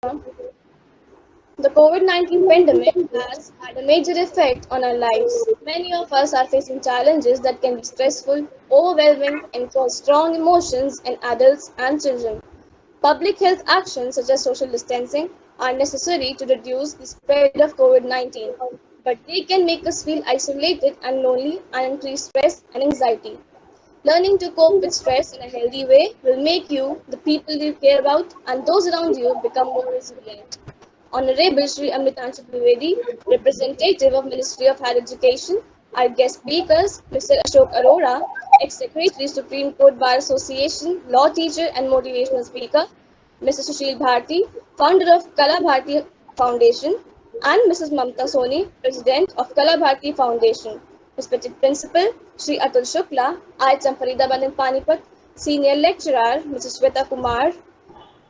ma'am. The COVID-19 pandemic has had a major effect on our lives. Many of us are facing challenges that can be stressful, overwhelming, and cause strong emotions in adults and children. Public health actions such as social distancing are necessary to reduce the spread of COVID-19, but they can make us feel isolated and lonely and increase stress and anxiety. Learning to cope with stress in a healthy way will make you, the people you care about, and those around you become more resilient. Honorable Shri Amritansh Dwivedi, representative of Ministry of Higher Education, our guest speakers, Mr. Ashok Arora, ex-secretary Supreme Court Bar Association, law teacher and motivational speaker, Mr. Sushil Bharti, founder of Kala Bharti Foundation, and Mrs. Mamta Soni, president of Kala Bharti Foundation. Respected Principal, Shri Atul Shukla, IHM Faridabad and Panipat, Senior Lecturer, Mrs. Shweta Kumar,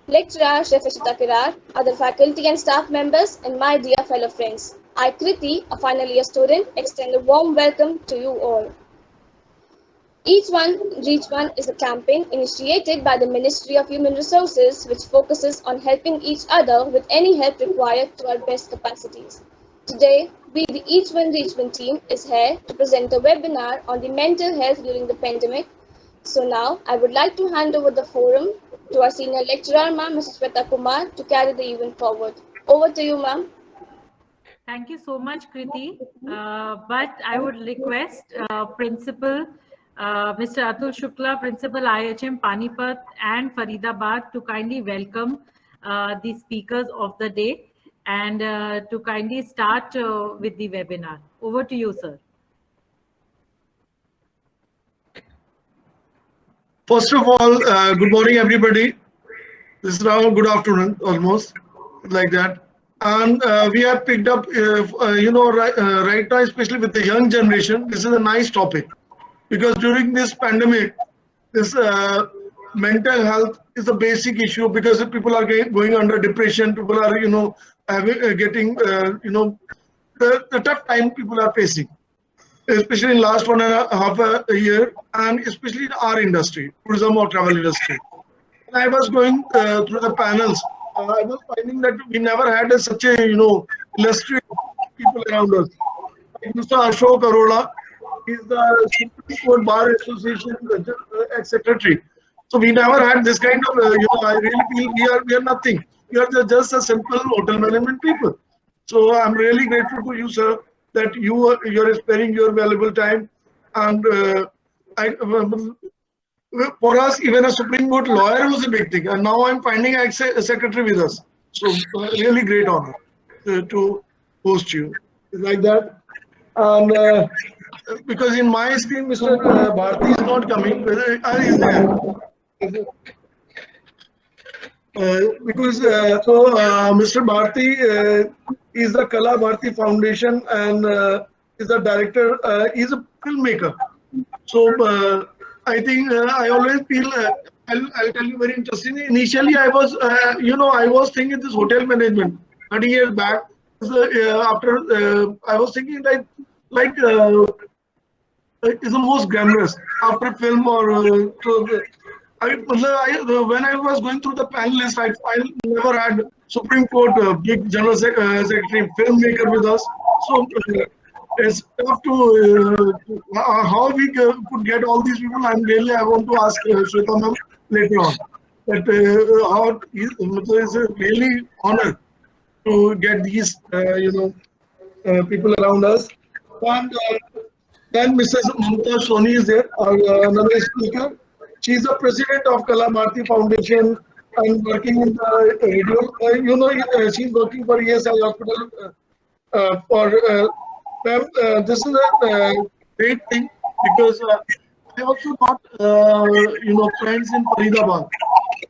Lecturer Chef Ishita Kirar, other faculty and staff members, and my dear fellow friends. I, Kriti, a final year student, extend a warm welcome to you all. Each One Reach One is a campaign initiated by the Ministry of Human Resources which focuses on helping each other with any help required to our best capacities. Today, we, the Each One Reach One team, is here to present a webinar on the mental health during the pandemic. So now, I would like to hand over the forum to our senior lecturer, ma'am, Mrs. Shweta Kumar, to carry the event forward. Over to you, ma'am. Thank you so much, Kriti. But I would request Principal Mr. Atul Shukla, Principal IHM Panipat and Faridabad to kindly welcome the speakers of the day and to kindly start with the webinar. Over to you, sir. First of all, good morning, everybody. This is now good afternoon, almost like that. And we have picked up, right now, especially with the young generation, this is a nice topic because during this pandemic, this mental health is a basic issue because people are going under depression. People are, getting, the tough time people are facing, especially in last 1.5 year, and especially in our industry, tourism or travel industry. When I was going through the panels, I was finding that we never had such a illustrious people around us. Like Mr. Ashok Arora is the Supreme Court Bar Association ex-secretary. So we never had this kind of I really feel we are nothing. We are just a simple hotel management people. So I'm really grateful to you, sir, that you're sparing your valuable time, and for us, even a Supreme Court lawyer was a big thing, and now I'm finding a secretary with us. So really great honor to host you. It's like that, and because in my screen, Mr. Bharti is not coming. Is there? Because Mr. Bharti is the Kala Bharti Foundation and is the director. He's a filmmaker. So I think I always feel. I'll tell you very interesting. Initially, I was, I was thinking this hotel management 30 years back. After I was thinking it's the most glamorous after film or when I was going through the panelists, I never had Supreme Court big general secretary filmmaker with us. So it's tough to how we could get all these people. I want to ask Shweta ma'am later on that how it's a really honor to get these people around us. And then Mrs. Mamta Soni is there, another speaker. She is the president of Kala Bharti Foundation and working in the radio. She's working for ESI Hospital. This is a great thing because I also got friends in Faridabad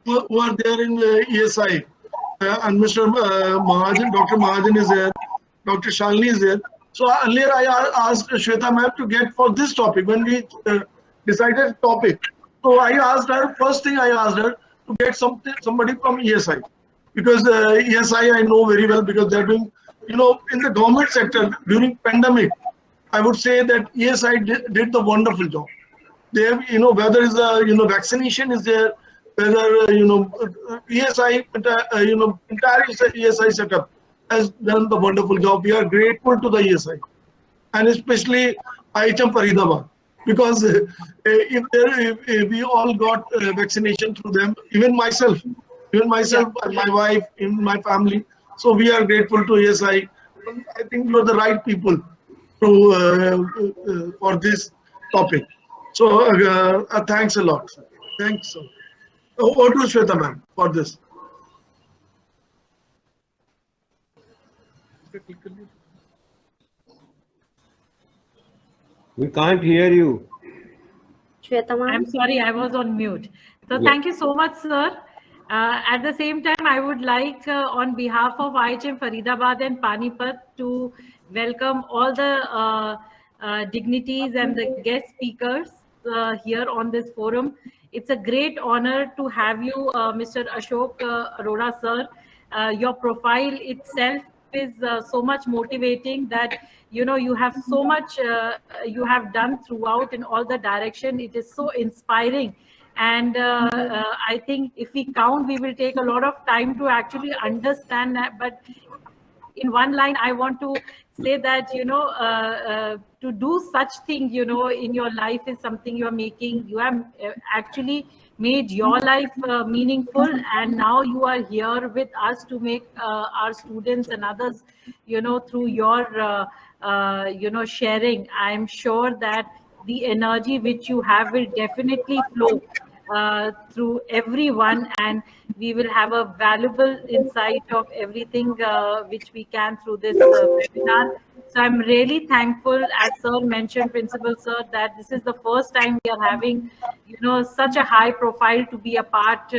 who are there in ESI, and Mr. Mahajan, Dr. Mahajan is there, Dr. Shalini is there. So earlier I asked Shweta ma'am to get for this topic when we decided topic. So I asked her, first thing I asked her to get somebody from ESI because ESI I know very well because they're doing, in the government sector during pandemic. I would say that ESI did the wonderful job. They have, whether it's vaccination is there, whether ESI, entire ESI setup has done the wonderful job. We are grateful to the ESI, and especially IHM Faridabad, because if we all got vaccination through them, even Yeah. myself and my wife, in my family. So we are grateful to ESI. I think you are the right people to for this topic. So thanks a lot. Thanks. Over to Shweta ma'am for this. We can't hear you. Shweta I'm ma'am. sorry, I was on mute. So Yeah. thank you so much, sir. At the same time, I would like, on behalf of IHM Faridabad and Panipat, to welcome all the dignitaries and the guest speakers here on this forum. It's a great honor to have you, Mr. Ashok Arora, sir. Your profile itself is so much motivating that you have so much you have done throughout in all the direction. It is so inspiring, and I think if we count, we will take a lot of time to actually understand that. But in one line, I want to say that to do such thing in your life is something you are making. You have actually made your life meaningful, and now you are here with us to make our students and others through your sharing. I am sure that the energy which you have will definitely flow through everyone, and we will have a valuable insight of everything which we can through this webinar. So I'm really thankful, as sir mentioned, principal sir, that this is the first time we are having such a high profile to be a part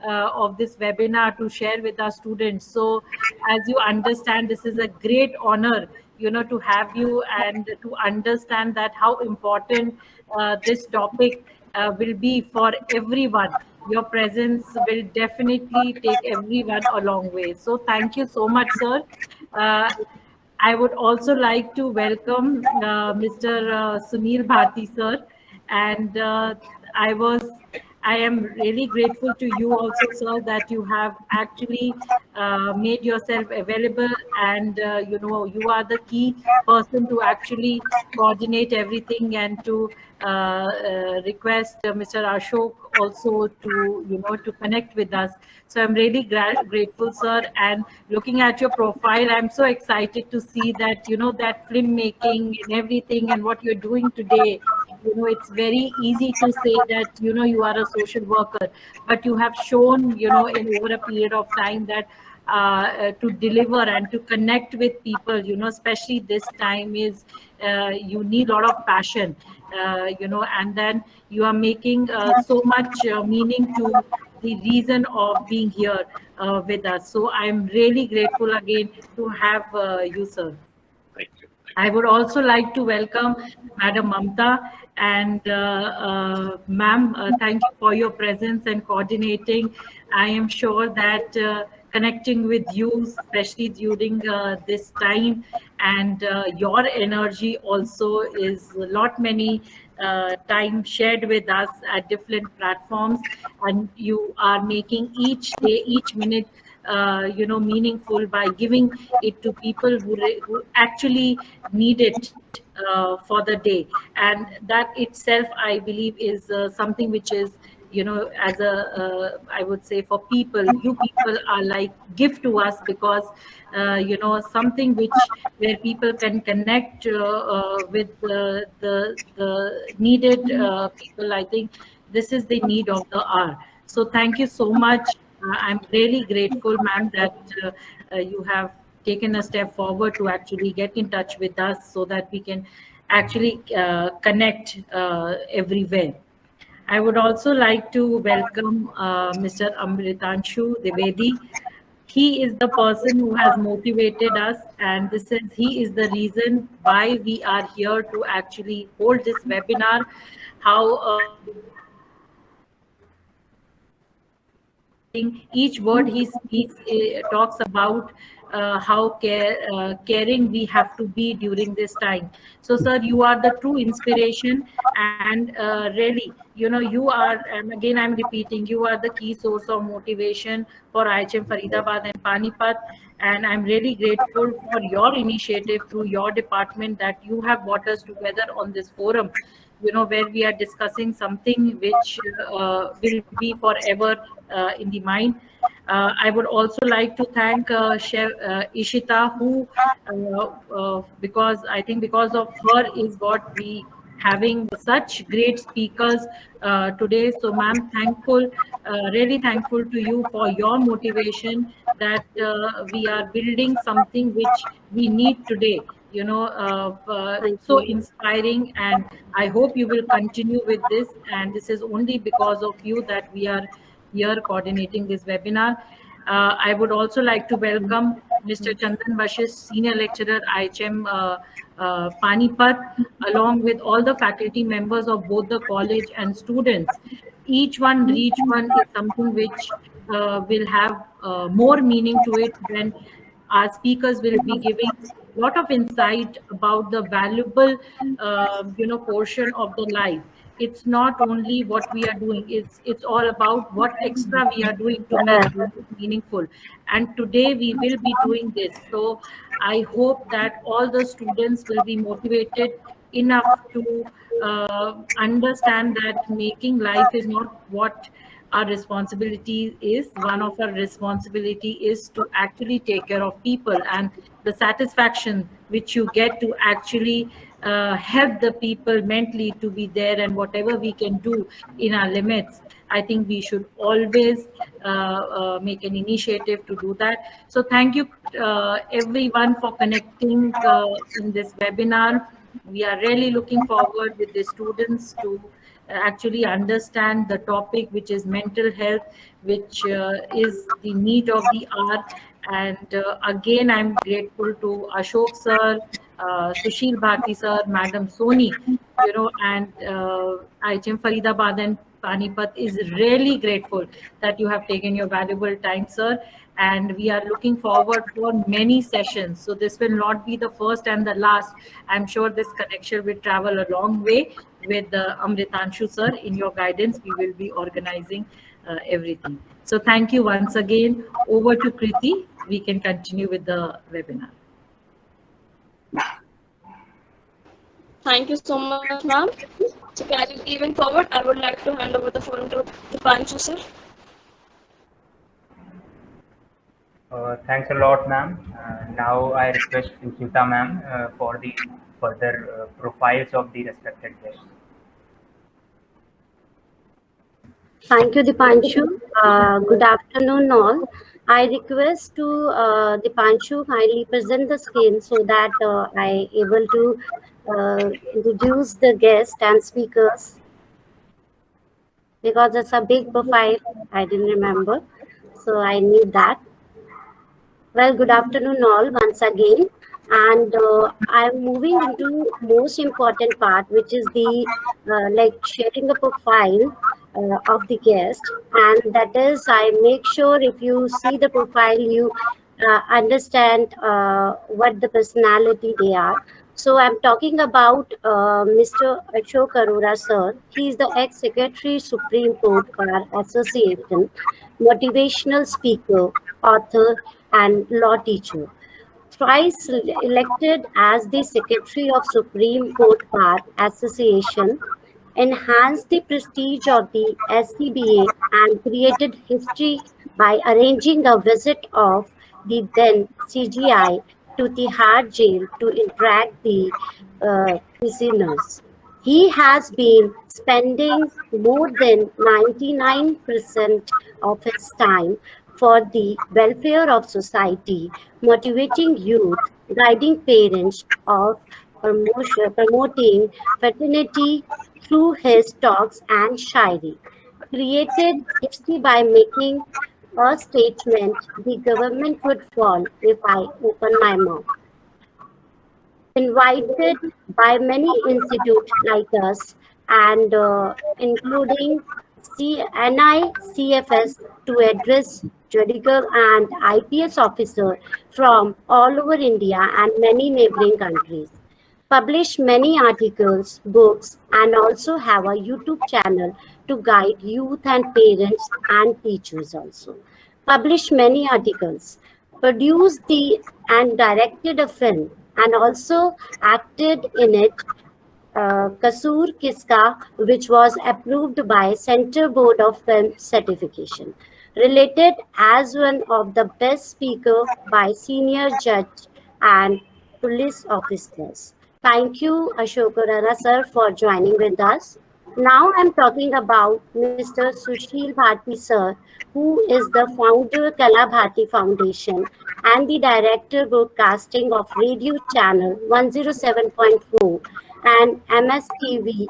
of this webinar to share with our students. So as you understand, this is a great honor to have you and to understand that how important this topic will be for everyone. Your presence will definitely take everyone a long way. So thank you so much, sir. Uh, I would also like to welcome Mr. Sunil Bharti, sir. And I am really grateful to you also, sir, that you have actually made yourself available, and you are the key person to actually coordinate everything, and to request Mr. Ashok also to to connect with us. So I'm really grateful, sir. And looking at your profile, I'm so excited to see that that filmmaking and everything, and what you're doing today. It's very easy to say that you are a social worker, but you have shown in over a period of time that to deliver and to connect with people, especially this time, is you need a lot of passion, and then you are making so much meaning to the reason of being here with us. So I'm really grateful again to have you, sir. I would also like to welcome Madam Mamta, and ma'am, thank you for your presence and coordinating. I am sure that connecting with you, especially during this time, and your energy also is a lot many time shared with us at different platforms, and you are making each day, each minute meaningful by giving it to people who actually need it for the day. And that itself, I believe, is something which is as a I would say, for people, you people are like gift to us, because something which where people can connect with the needed people. I think this is the need of the hour. So thank you so much. I'm really grateful, ma'am, that you have taken a step forward to actually get in touch with us, so that we can actually connect everywhere. I would also like to welcome Mr. Amritanshu Dwivedi. He is the person who has motivated us, and he is the reason why we are here to actually hold this webinar. How Each word he speaks talks about how caring we have to be during this time. So, sir, you are the true inspiration, and really, you are, and again, I'm repeating, you are the key source of motivation for IHM Faridabad and Panipat. And I'm really grateful for your initiative through your department that you have brought us together on this forum, where we are discussing something which will be forever in the mind. I would also like to thank Chef Ishita, who, because I think because of her is what we having such great speakers today. So, ma'am, really thankful to you for your motivation that we are building something which we need today. Thank So you. inspiring, and I hope you will continue with this. And this is only because of you that we are here coordinating this webinar. I would also like to welcome Mr. Chandan Vashish, Senior Lecturer, IHM Panipat, along with all the faculty members of both the college and students. Each one is something which will have more meaning to it when our speakers will be giving a lot of insight about the valuable portion of the life. It's not only what we are doing, it's all about what extra we are doing to make life meaningful. And today we will be doing this, so I hope that all the students will be motivated enough to understand that making life is not what our responsibility is. One of our responsibility is to actually take care of people, and the satisfaction which you get to actually help the people mentally to be there, and whatever we can do in our limits, I think we should always make an initiative to do that. So thank you everyone for connecting in this webinar. We are really looking forward with the students to actually understand the topic, which is mental health, which is the need of the hour. And again, I'm grateful to Ashok sir, Sushil Bharti sir, Madam Soni, and IHM Faridabad and Panipat is really grateful that you have taken your valuable time, sir. And we are looking forward for many sessions. So this will not be the first and the last. I'm sure this connection will travel a long way with Amritanshu sir. In your guidance, we will be organizing everything. So thank you once again. Over to Kriti. We can continue with the webinar. Thank you so much, ma'am. To carry the event forward, I would like to hand over the forum to Dipanshu, sir. Thanks a lot, ma'am. Now I request Ishita ma'am for the further profiles of the respected guests. Thank you, Dipanshu. Good afternoon, all. I request to Dipanshu kindly present the screen so that I able to introduce the guests and speakers, because it's a big profile. I didn't remember, so I need that. Well, good afternoon, all, once again. And I'm moving into most important part, which is the like sharing a profile of the guest, and that is I make sure if you see the profile, you understand what the personality they are. So I'm talking about Mr. Ashok Arora, sir. He is the ex-secretary Supreme Court Bar Association, motivational speaker, author, and law teacher. Thrice elected as the Secretary of Supreme Court Bar Association, enhanced the prestige of the SCBA and created history by arranging a visit of the then CGI to Tihar jail to interact the prisoners. He has been spending more than 99% of his time for the welfare of society, motivating youth, guiding parents of promoting fraternity through his talks and shairi. Created history by making a statement the government would fall if I open my mouth. Invited by many institutes like us, and including NICFS to address judicial and IPS officers from all over India and many neighboring countries. Publish many articles, books, and also have a YouTube channel to guide youth and parents and teachers also. Publish many articles, produced the and directed a film, and also acted in it Kasoor Kiska, which was approved by Center Board of Film Certification. Related as one of the best speaker by senior judge and police officers. Thank you, Ashok Rana sir, for joining with us. Now I'm talking about Mr. Sushil Bharti sir, who is the founder Kala Bharti Foundation and the director broadcasting of radio channel 107.4 and MSTV.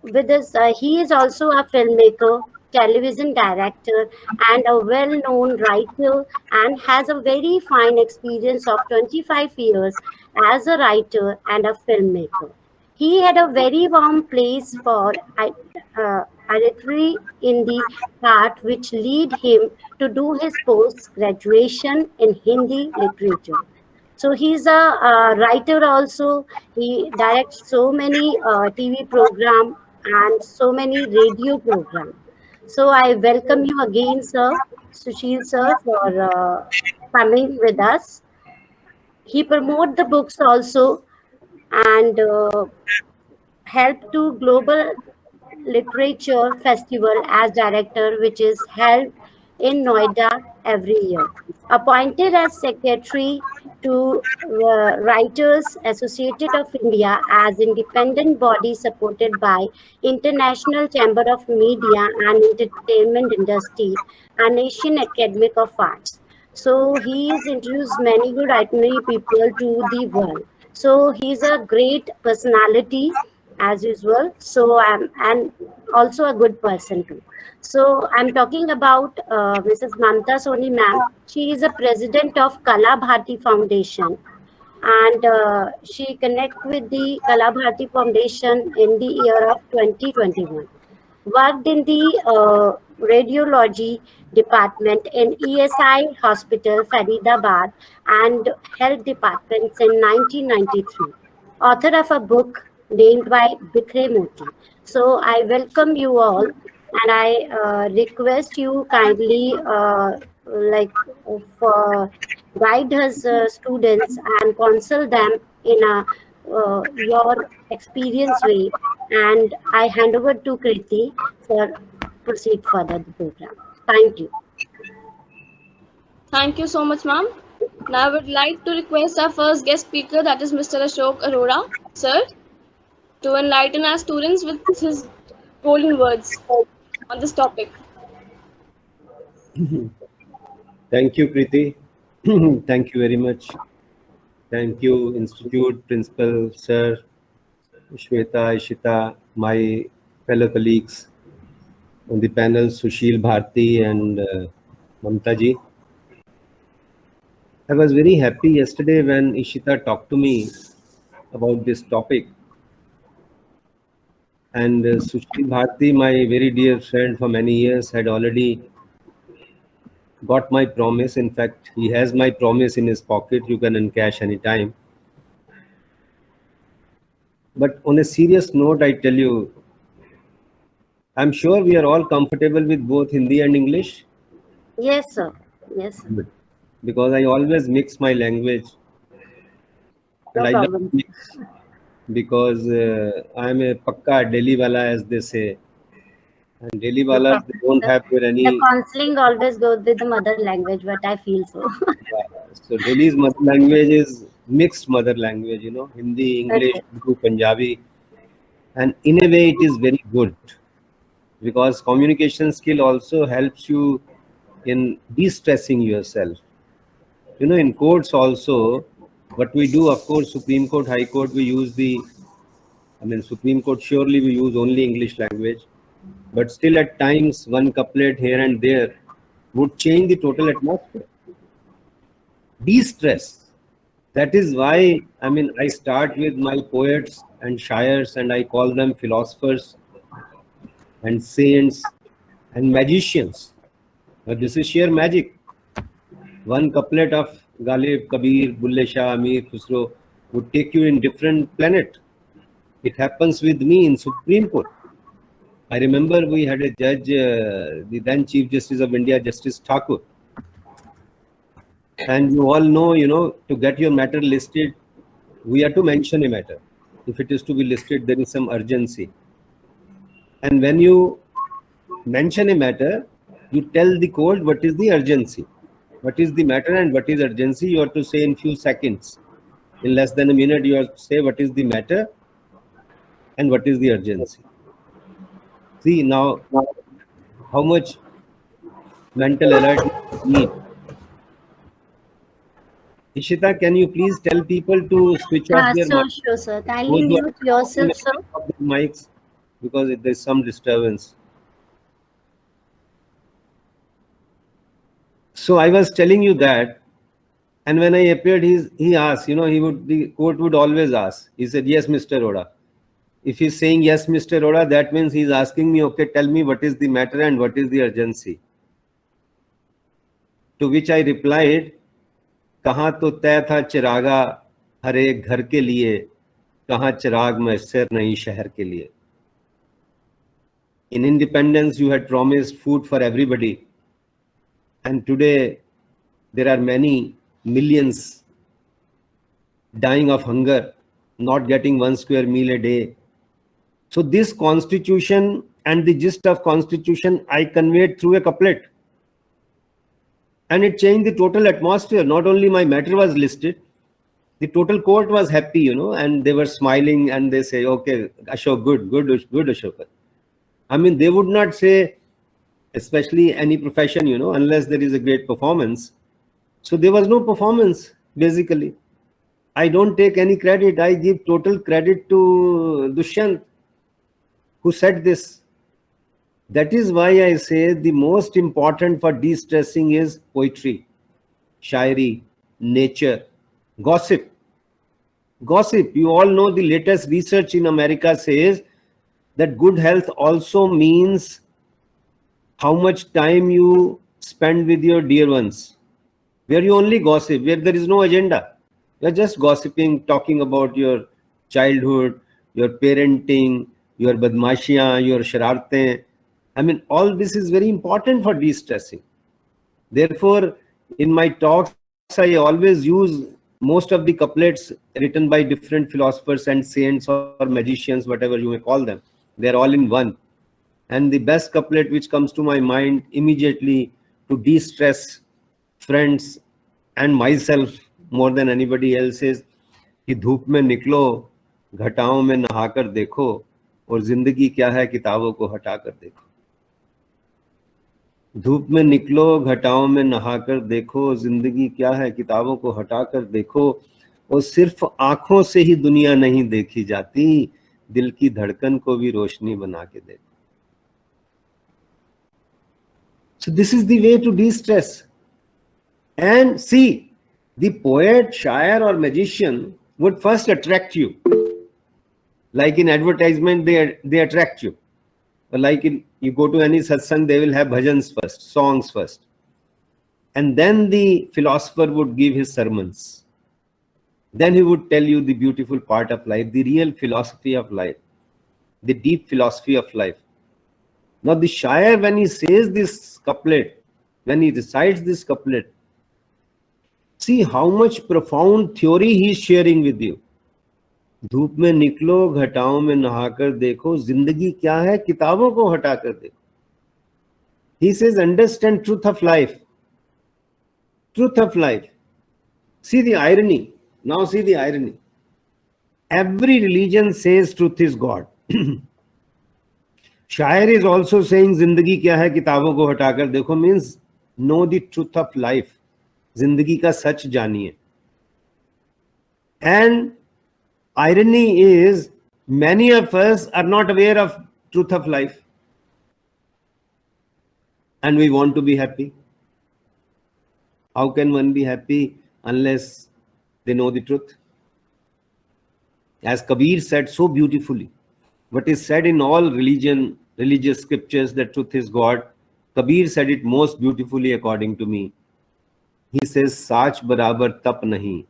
With us, he is also a filmmaker, television director, and a well-known writer, and has a very fine experience of 25 years as a writer and a filmmaker. He had a very warm place for artillery in the heart, which lead him to do his post-graduation in Hindi literature. So he's a writer also. He directs so many TV program and so many radio program. So I welcome you again, sir, Sushil sir, for coming with us. He promote the books also and help to Global Literature Festival as director, which is held in Noida every year. Appointed as secretary to Writers Associated of India as independent body supported by International Chamber of Media and Entertainment Industry and Asian Academy of Arts. So he has introduced many good itinerary people to the world. So he's a great personality as usual. So and also a good person too. So I'm talking about Mrs. Mamta Soni ma'am. She is a president of Kala Bharti Foundation, and she connect with the Kala Bharti Foundation in the year of 2021. Worked in the radiology department in ESI Hospital, Faridabad, and health departments in 1993. Author of a book named by Bikhre Moti. So I welcome you all, and I request you kindly like for guide his students and counsel them in a your experience way. And I hand over to Kriti for proceed further the program. Thank you. Thank you so much, ma'am. Now I would like to request our first guest speaker, that is Mr. Ashok Arora, sir, to enlighten our students with his golden words on this topic. Thank you, Preeti. Thank you very much. Thank you, Institute Principal, Sir, Shweta, Ishita, my fellow colleagues on the panel, Sushil Bharti and Mamta ji. I was very happy yesterday when Ishita talked to me about this topic. And Sushil Bharti, my very dear friend for many years, had already got my promise. In fact, he has my promise in his pocket. You can encash anytime. But on a serious note, I tell you, I'm sure we are all comfortable with both Hindi and English. Yes, sir. Yes, sir. Because I always mix my language. No And I problem. love mix because I'm a pakka Delhi wala, as they say. And Delhi walas, they don't have their any. The counseling always goes with the mother language, but I feel so. So Delhi's mother language is mixed mother language, you know, Hindi, English, Okay. Urdu, Punjabi. And in a way, it is very good because communication skill also helps you in de-stressing yourself. You know, in courts also, what we do, of course, Supreme Court, High Court, we use Supreme Court, surely we use only English language. But still at times, one couplet here and there would change the total atmosphere. De-stress. That is why, I start with my poets and shayars and I call them philosophers. and saints and magicians. But this is sheer magic. One couplet of Ghalib, Kabir, Bulle Shah, Amir, Khusro would take you in different planet. It happens with me in Supreme Court. I remember we had a judge, the then Chief Justice of India, Justice Thakur. And you all know, to get your matter listed, we have to mention a matter. If it is to be listed, there is some urgency. And when you mention a matter, you tell the court what is the urgency, what is the matter and what is urgency. You have to say in few seconds. In less than a minute, you have to say what is the matter and what is the urgency. See now how much mental alert you need. Ishita, can you please tell people to switch off their Sure, sir. Kindly mute yourself, sir. mics, because there's some disturbance. So I was telling you that, and when I appeared, he asked, the court would always ask. He said, yes, Mr. Roda. If he's saying yes, Mr. Roda, that means he's asking me, okay, tell me what is the matter and what is the urgency. To which I replied, कहाँ तो तय था चिरागा हर एक घर के लिए, कहाँ चिराग मैसर नहीं शहर के लिए. In independence, you had promised food for everybody. And today, there are many millions dying of hunger, not getting 1 square meal a day. So this constitution and the gist of constitution I conveyed through a couplet. And it changed the total atmosphere. Not only my matter was listed, the total court was happy, and they were smiling and they say, okay, Ashok, good, Ashok. I mean, they would not say, especially any profession, unless there is a great performance. So there was no performance, basically. I don't take any credit. I give total credit to Dushyant, who said this. That is why I say the most important for de-stressing is poetry, shairi, nature, gossip. Gossip. You all know the latest research in America says that good health also means how much time you spend with your dear ones, where you only gossip, where there is no agenda. You're just gossiping, talking about your childhood, your parenting, your badmashiyan, your sharartein. I mean, all this is very important for de-stressing. Therefore, in my talks, I always use most of the couplets written by different philosophers and saints or magicians, whatever you may call them. They're all in one. And the best couplet which comes to my mind immediately to de-stress friends and myself more than anybody else is कि धूप में निकलो, घटाओं में नहाकर देखो, और जिंदगी क्या है किताबों को हटाकर देखो. धूप में निकलो, घटाओं में नहाकर देखो, जिंदगी क्या है किताबों को हटाकर देखो, और सिर्फ आंखों से ही दुनिया नहीं देखी जाती, दिल की धड़कन को भी रोशनी बना के देखो. So this is the way to de-stress. And see, the poet, shair or magician would first attract you. Like in advertisement, they attract you. Like you go to any satsang, they will have bhajans first, songs first. And then the philosopher would give his sermons. Then he would tell you the beautiful part of life, the real philosophy of life, the deep philosophy of life. Now the shair, when he says this couplet, when he recites this couplet, see how much profound theory he is sharing with you. धूप में निकलो, घटाओं में नहाकर देखो, जिंदगी क्या है किताबों को हटाकर देखो. He says, understand truth of life. Truth of life. See the irony. Now see the irony. Every religion says truth is God. Shair is also saying जिंदगी क्या है किताबों को हटाकर देखो, means know the truth of life. जिंदगी का सच जानिए. And irony is many of us are not aware of truth of life, and we want to be happy. How can one be happy unless they know the truth? As Kabir said so beautifully, what is said in all religion religious scriptures that truth is God. Kabir said it most beautifully according to me. He says, साच बराबर तप नहीं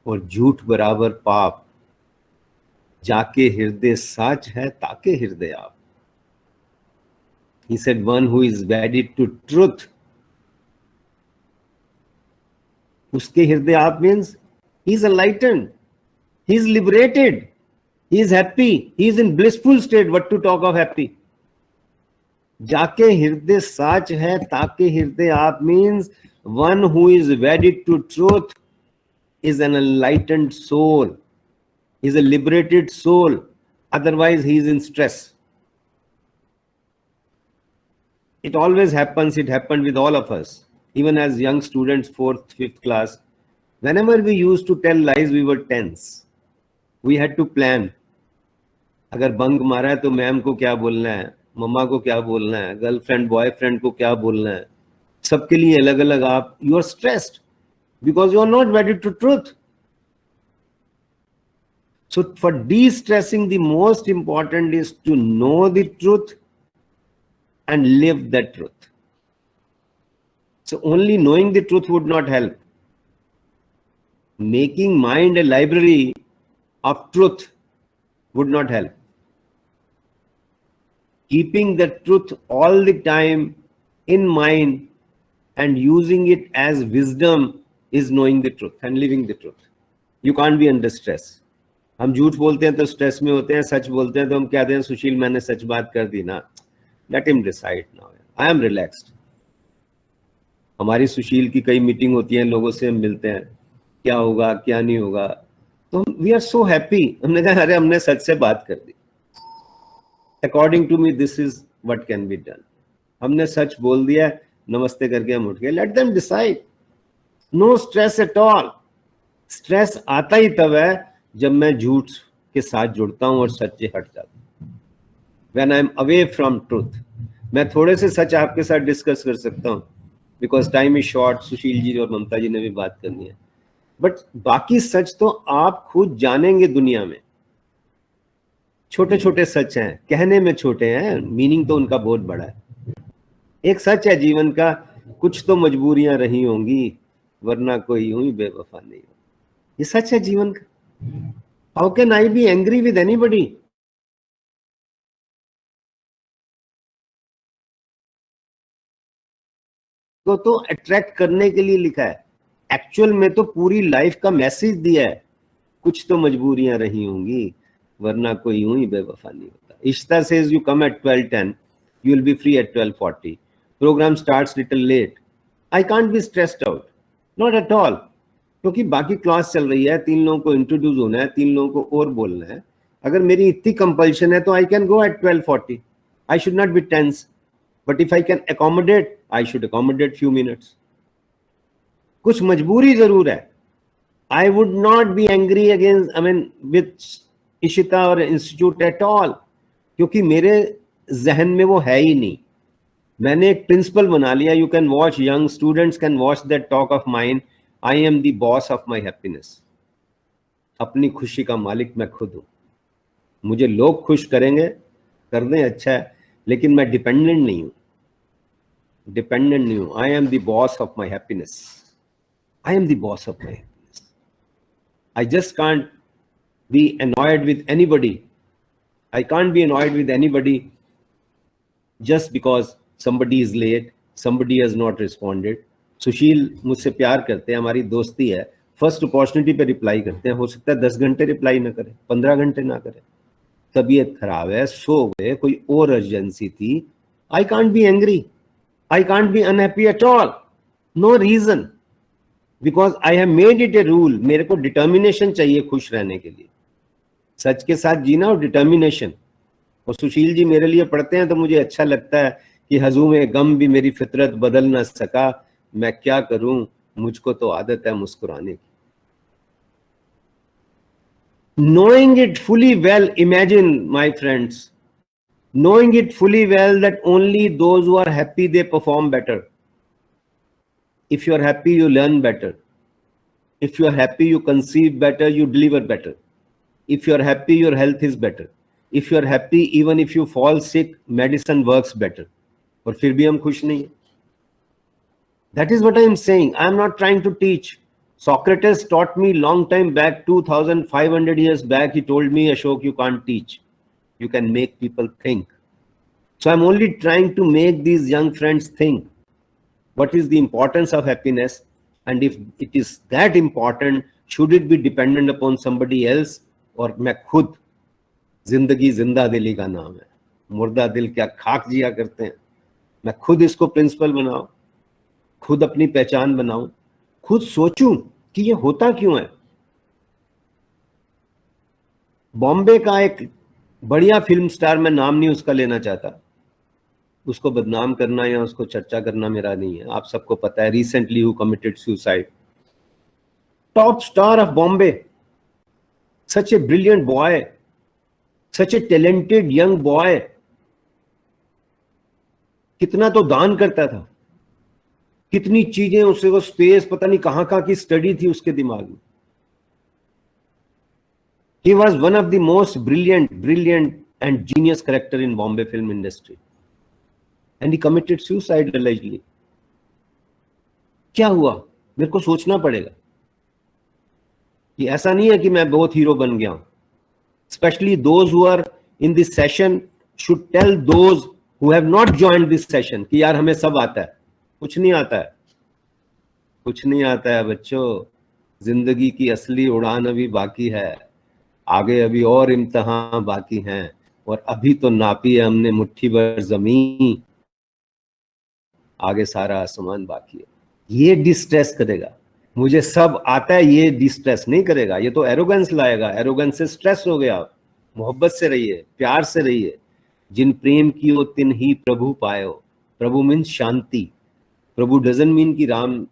और झूठ बराबर पाप, जाके हृदय साच है ताके हृदय आप. He said, one who is wedded to truth, uske hriday aap means he is enlightened, he is liberated, he is happy, he is in blissful state. What to talk of happy? जाके हृदय साच है ताके हृदय आप means one who is wedded to truth is an enlightened soul, is a liberated soul. Otherwise he is in stress. It always happens. It happened with all of us. Even as young students, 4th, 5th class, whenever we used to tell lies, we were tense. We had to plan. अगर bunk मारा है तो ma'am को क्या बोलना है, मम्मा को क्या बोलना है, गर्लफ्रेंड बॉयफ्रेंड को क्या बोलना है, सबके लिए अलग अलग आप, you are stressed because you are not wedded to truth. So for de-stressing, the most important is to know the truth and live that truth. So only knowing the truth would not help. Making mind a library of truth would not help. Keeping the truth all the time in mind and using it as wisdom is knowing the truth and living the truth. You can't be under stress. हम झूठ बोलते हैं तो stress में होते हैं, सच बोलते हैं तो हम कहते हैं सुशील मैंने सच बात कर दी ना. Let him decide now. I am relaxed. हमारी सुशील की कई मीटिंग होती है, लोगों से हम मिलते हैं, क्या होगा क्या नहीं होगा, तो we are so happy. हमने कहा अरे हमने सच से बात कर दी. According to me, this is what can be done. हमने सच बोल दिया, नमस्ते करके हम उठ गए. Let them decide. No stress at all. Stress आता ही तब है जब मैं झूठ के साथ जुड़ता हूं और सच से हट जाता हूं. When I am away from truth. मैं थोड़े से सच आपके साथ डिस्कस कर सकता हूं because time is short. Sushil ji और ममता जी ने भी बात करनी है, बट बाकी सच तो आप खुद जानेंगे दुनिया में. छोटे छोटे सच हैं, कहने में छोटे हैं, मीनिंग तो उनका बहुत बड़ा है. एक सच है जीवन का, कुछ तो मजबूरियां रही होंगी वरना कोई यूं ही बेवफा नहीं हो. ये सच है जीवन का. How can I be angry with anybody? तो अट्रैक्ट करने के लिए लिखा है, एक्चुअल में तो पूरी लाइफ का मैसेज दिया है. कुछ तो मजबूरियां रही होंगी वरना कोई यूं ही बेवफा नहीं होता. Ishta says you come at 12:10, you will be free at 12:40. Program starts little late. I can't be stressed out, not at all. क्योंकि बाकी क्लास चल रही है, 3 लोगों को इंट्रोड्यूस होना है, 3 लोगों को और बोलना है. अगर मेरी इतनी कंपल्शन है तो I can go at 12:40. I should not be tense, but if I can accommodate, I should accommodate few minutes. कुछ मजबूरी जरूर है. I would not be angry against, I mean with Ishita और इंस्टीट्यूट एट ऑल, क्योंकि मेरे जहन में वो है ही नहीं. मैंने एक प्रिंसिपल बना लिया. You can watch, young students can watch that talk of mind. I am the boss of my happiness. अपनी खुशी का मालिक मैं खुद हूं. मुझे लोग खुश करेंगे, कर दें, अच्छा है, लेकिन मैं डिपेंडेंट नहीं हूं. डिपेंडेंट नहीं हूं. I am the boss of my happiness. I am the boss of my happiness. I just can't be annoyed with anybody. I can't be annoyed with anybody just because somebody is late, somebody has not responded. सुशील मुझसे प्यार करते हैं, हमारी दोस्ती है, first opportunity पे reply करते हैं. हो सकता है 10 घंटे रिप्लाई ना करें, 15 घंटे ना करें, तबीयत खराब है, सो गए, कोई और अर्जेंसी थी. I can't be angry, I can't be unhappy at all. No reason, because I have made it a rule. मेरे को डिटर्मिनेशन चाहिए खुश रहने के लिए, सच के साथ जीना और डिटर्मिनेशन. और सुशील जी मेरे लिए पढ़ते हैं तो मुझे अच्छा लगता है कि हजूम गम भी मेरी फितरत बदल ना सका, मैं क्या करूं, मुझको तो आदत है मुस्कुराने की. Knowing it fully well, imagine my friends, knowing it fully well that only those who are happy, they perform better. If you are happy, you learn better. If you are happy, you conceive better, you deliver better. If you are happy, your health is better. If you are happy, even if you fall sick, medicine works better, और फिर भी हम खुश नहीं है. That is what I am saying. I am not trying to teach. Socrates taught me long time back, 2500 years back. He told me, Ashok, you can't teach. You can make people think. So I'm only trying to make these young friends think. What is the importance of happiness? And if it is that important, should it be dependent upon somebody else? और मैं खुद, जिंदगी जिंदा दिली का नाम है, मुर्दा दिल क्या खाक जिया करते हैं, मैं खुद इसको प्रिंसिपल बनाऊं, खुद अपनी पहचान बनाऊं, खुद सोचूं कि ये होता क्यों है. बॉम्बे का एक बढ़िया फिल्म स्टार, मैं नाम नहीं उसका लेना चाहता, उसको बदनाम करना या उसको चर्चा करना मेरा नहीं है, आप सबको पता है, recently who committed suicide. Top star of Bombay, such a brilliant boy, such A talented young boy, कितना तो दान करता था, कितनी चीजें उससे, वो स्पेस पता नहीं कहां कहां की स्टडी थी उसके दिमाग में. He was one of the most brilliant and genius character in Bombay film industry, and he committed suicide allegedly. क्या हुआ? मेरे को सोचना पड़ेगा कि ऐसा नहीं है कि मैं बहुत हीरो बन गया हूं. Especially those who are in this session should tell those who have not joined this session कि यार हमें सब आता है. कुछ नहीं आता है, कुछ नहीं आता है बच्चों. जिंदगी की असली उड़ान अभी बाकी है, आगे अभी और इम्तिहान बाकी हैं, और अभी तो नापी है हमने मुट्ठी भर जमीन, आगे सारा आसमान बाकी है. ये डिस्ट्रेस करेगा, मुझे सब आता है, ये डिस्ट्रेस नहीं करेगा. ये तो एरोगेंस लाएगा. एरोगेंस से स्ट्रेस हो गया. मोहब्बत से रहिए, प्यार से रहिए. जिन प्रेम कियो तिन ही प्रभु पायो. Prabhu means shanti. Prabhu doesn't mean कि राम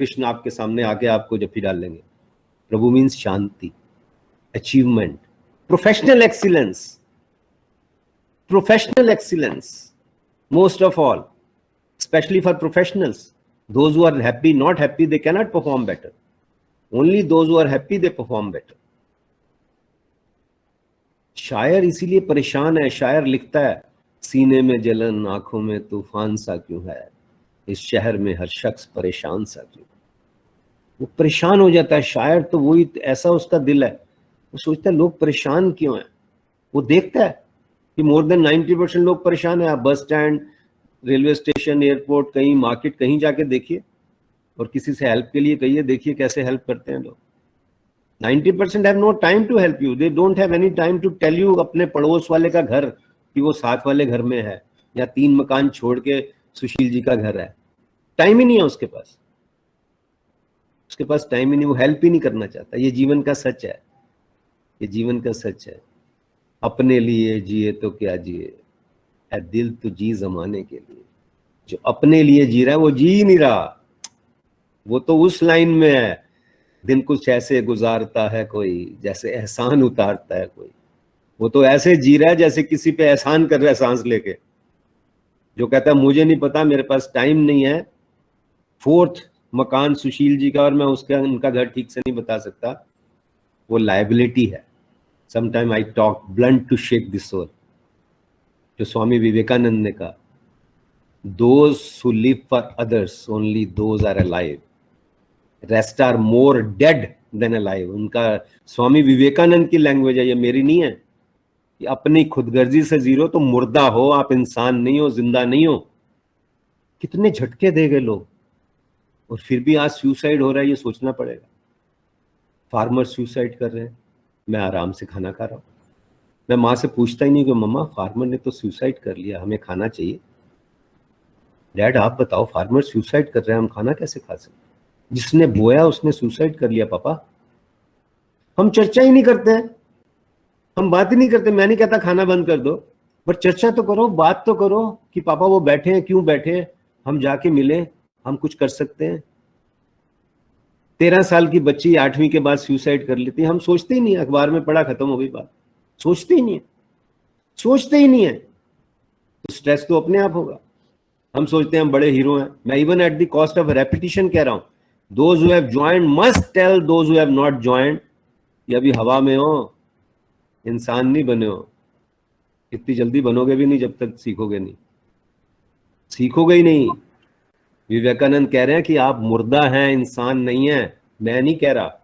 कृष्ण आपके सामने आके आपको जफ्फी डाल लेंगे. Prabhu means shanti, achievement, professional excellence. Professional excellence most of all, especially for professionals. Those who are happy, not happy, they cannot perform better. Only those who are happy, they perform better. शायर इसीलिए परेशान है. शायर लिखता है, सीने में जलन, आंखों में तूफान सा क्यों है, इस शहर में हर शख्स परेशान सा क्यों. वो परेशान हो जाता है. शायर तो वही, ऐसा उसका दिल है, वो सोचता है लोग परेशान क्यों हैं. वो देखता है कि मोर देन 90% लोग परेशान है. आप bus stand, railway station, airport, कहीं मार्केट, कहीं जाके देखिए और किसी से हेल्प के लिए कहिए, देखिए कैसे हेल्प करते हैं लोग. 90% have no time to help you. They don't have any time to tell you अपने पड़ोस वाले का घर कि वो साथ वाले घर में है, या 3 मकान छोड़ के सुशील जी का घर है. टाइम ही नहीं है उसके पास. उसके पास टाइम ही नहीं, वो हेल्प ही नहीं करना चाहता. ये जीवन का सच है, ये जीवन का सच है. अपने लिए जिए तो क्या जिए, है दिल तो जी जमाने के लिए. जो अपने लिए जी रहा है वो जी ही नहीं रहा. वो तो उस लाइन में है, दिन कुछ ऐसे गुजारता है कोई, जैसे एहसान उतारता है कोई. वो तो ऐसे जी रहा है जैसे किसी पे एहसान कर रहा है सांस लेके. जो कहता है मुझे नहीं पता, मेरे पास टाइम नहीं है, 4th मकान सुशील जी का और मैं उनका घर ठीक से नहीं बता सकता, वो लायबिलिटी है. Sometime I talk blunt to shake the soul. जो स्वामी विवेकानंद ने कहा, those who live for others, only those are alive. Rest are more dead than alive. उनका स्वामी विवेकानंद की लैंग्वेज है, ये मेरी नहीं है. कि अपनी खुदगर्जी से जीरो तो मुर्दा हो, आप इंसान नहीं हो, जिंदा नहीं हो. कितने झटके दे गए लोग, और फिर भी आज सुसाइड हो रहा है. ये सोचना पड़ेगा. फार्मर सुसाइड कर रहे हैं, मैं आराम से खाना खा रहा हूँ. मैं माँ से पूछता ही नहीं कि मम्मा फार्मर ने तो सुसाइड कर लिया, हमें खाना चाहिए. डैड आप बताओ, फार्मर सुसाइड कर रहे हैं, हम खाना कैसे खा सकते. जिसने बोया उसने सुसाइड कर लिया. पापा, हम चर्चा ही नहीं करते हैं, हम बात ही नहीं करते. मैं नहीं कहता खाना बंद कर दो, पर चर्चा तो करो, बात तो करो कि पापा वो बैठे हैं, क्यों बैठे हैं, हम जाके मिले, हम कुछ कर सकते हैं. 13 साल की बच्ची 8वीं के बाद सुसाइड कर लेती है. हम सोचते ही नहीं. अखबार में पढ़ा, खत्म हो गई बात. सोचते ही नहीं है, सोचते ही नहीं है. तो स्ट्रेस तो अपने आप होगा. हम सोचते हैं हम बड़े हीरो हैं. मैं even at the cost of repetition कह रहा हूं, those who have joined must tell those who have not joined, ये अभी हवा में हो, इंसान नहीं बने हो. इतनी जल्दी बनोगे भी नहीं जब तक सीखोगे नहीं, सीखोगे ही नहीं। विवेकानंद कह रहे हैं कि आप मुर्दा हैं, इंसान नहीं है। मैं नहीं कह रहा,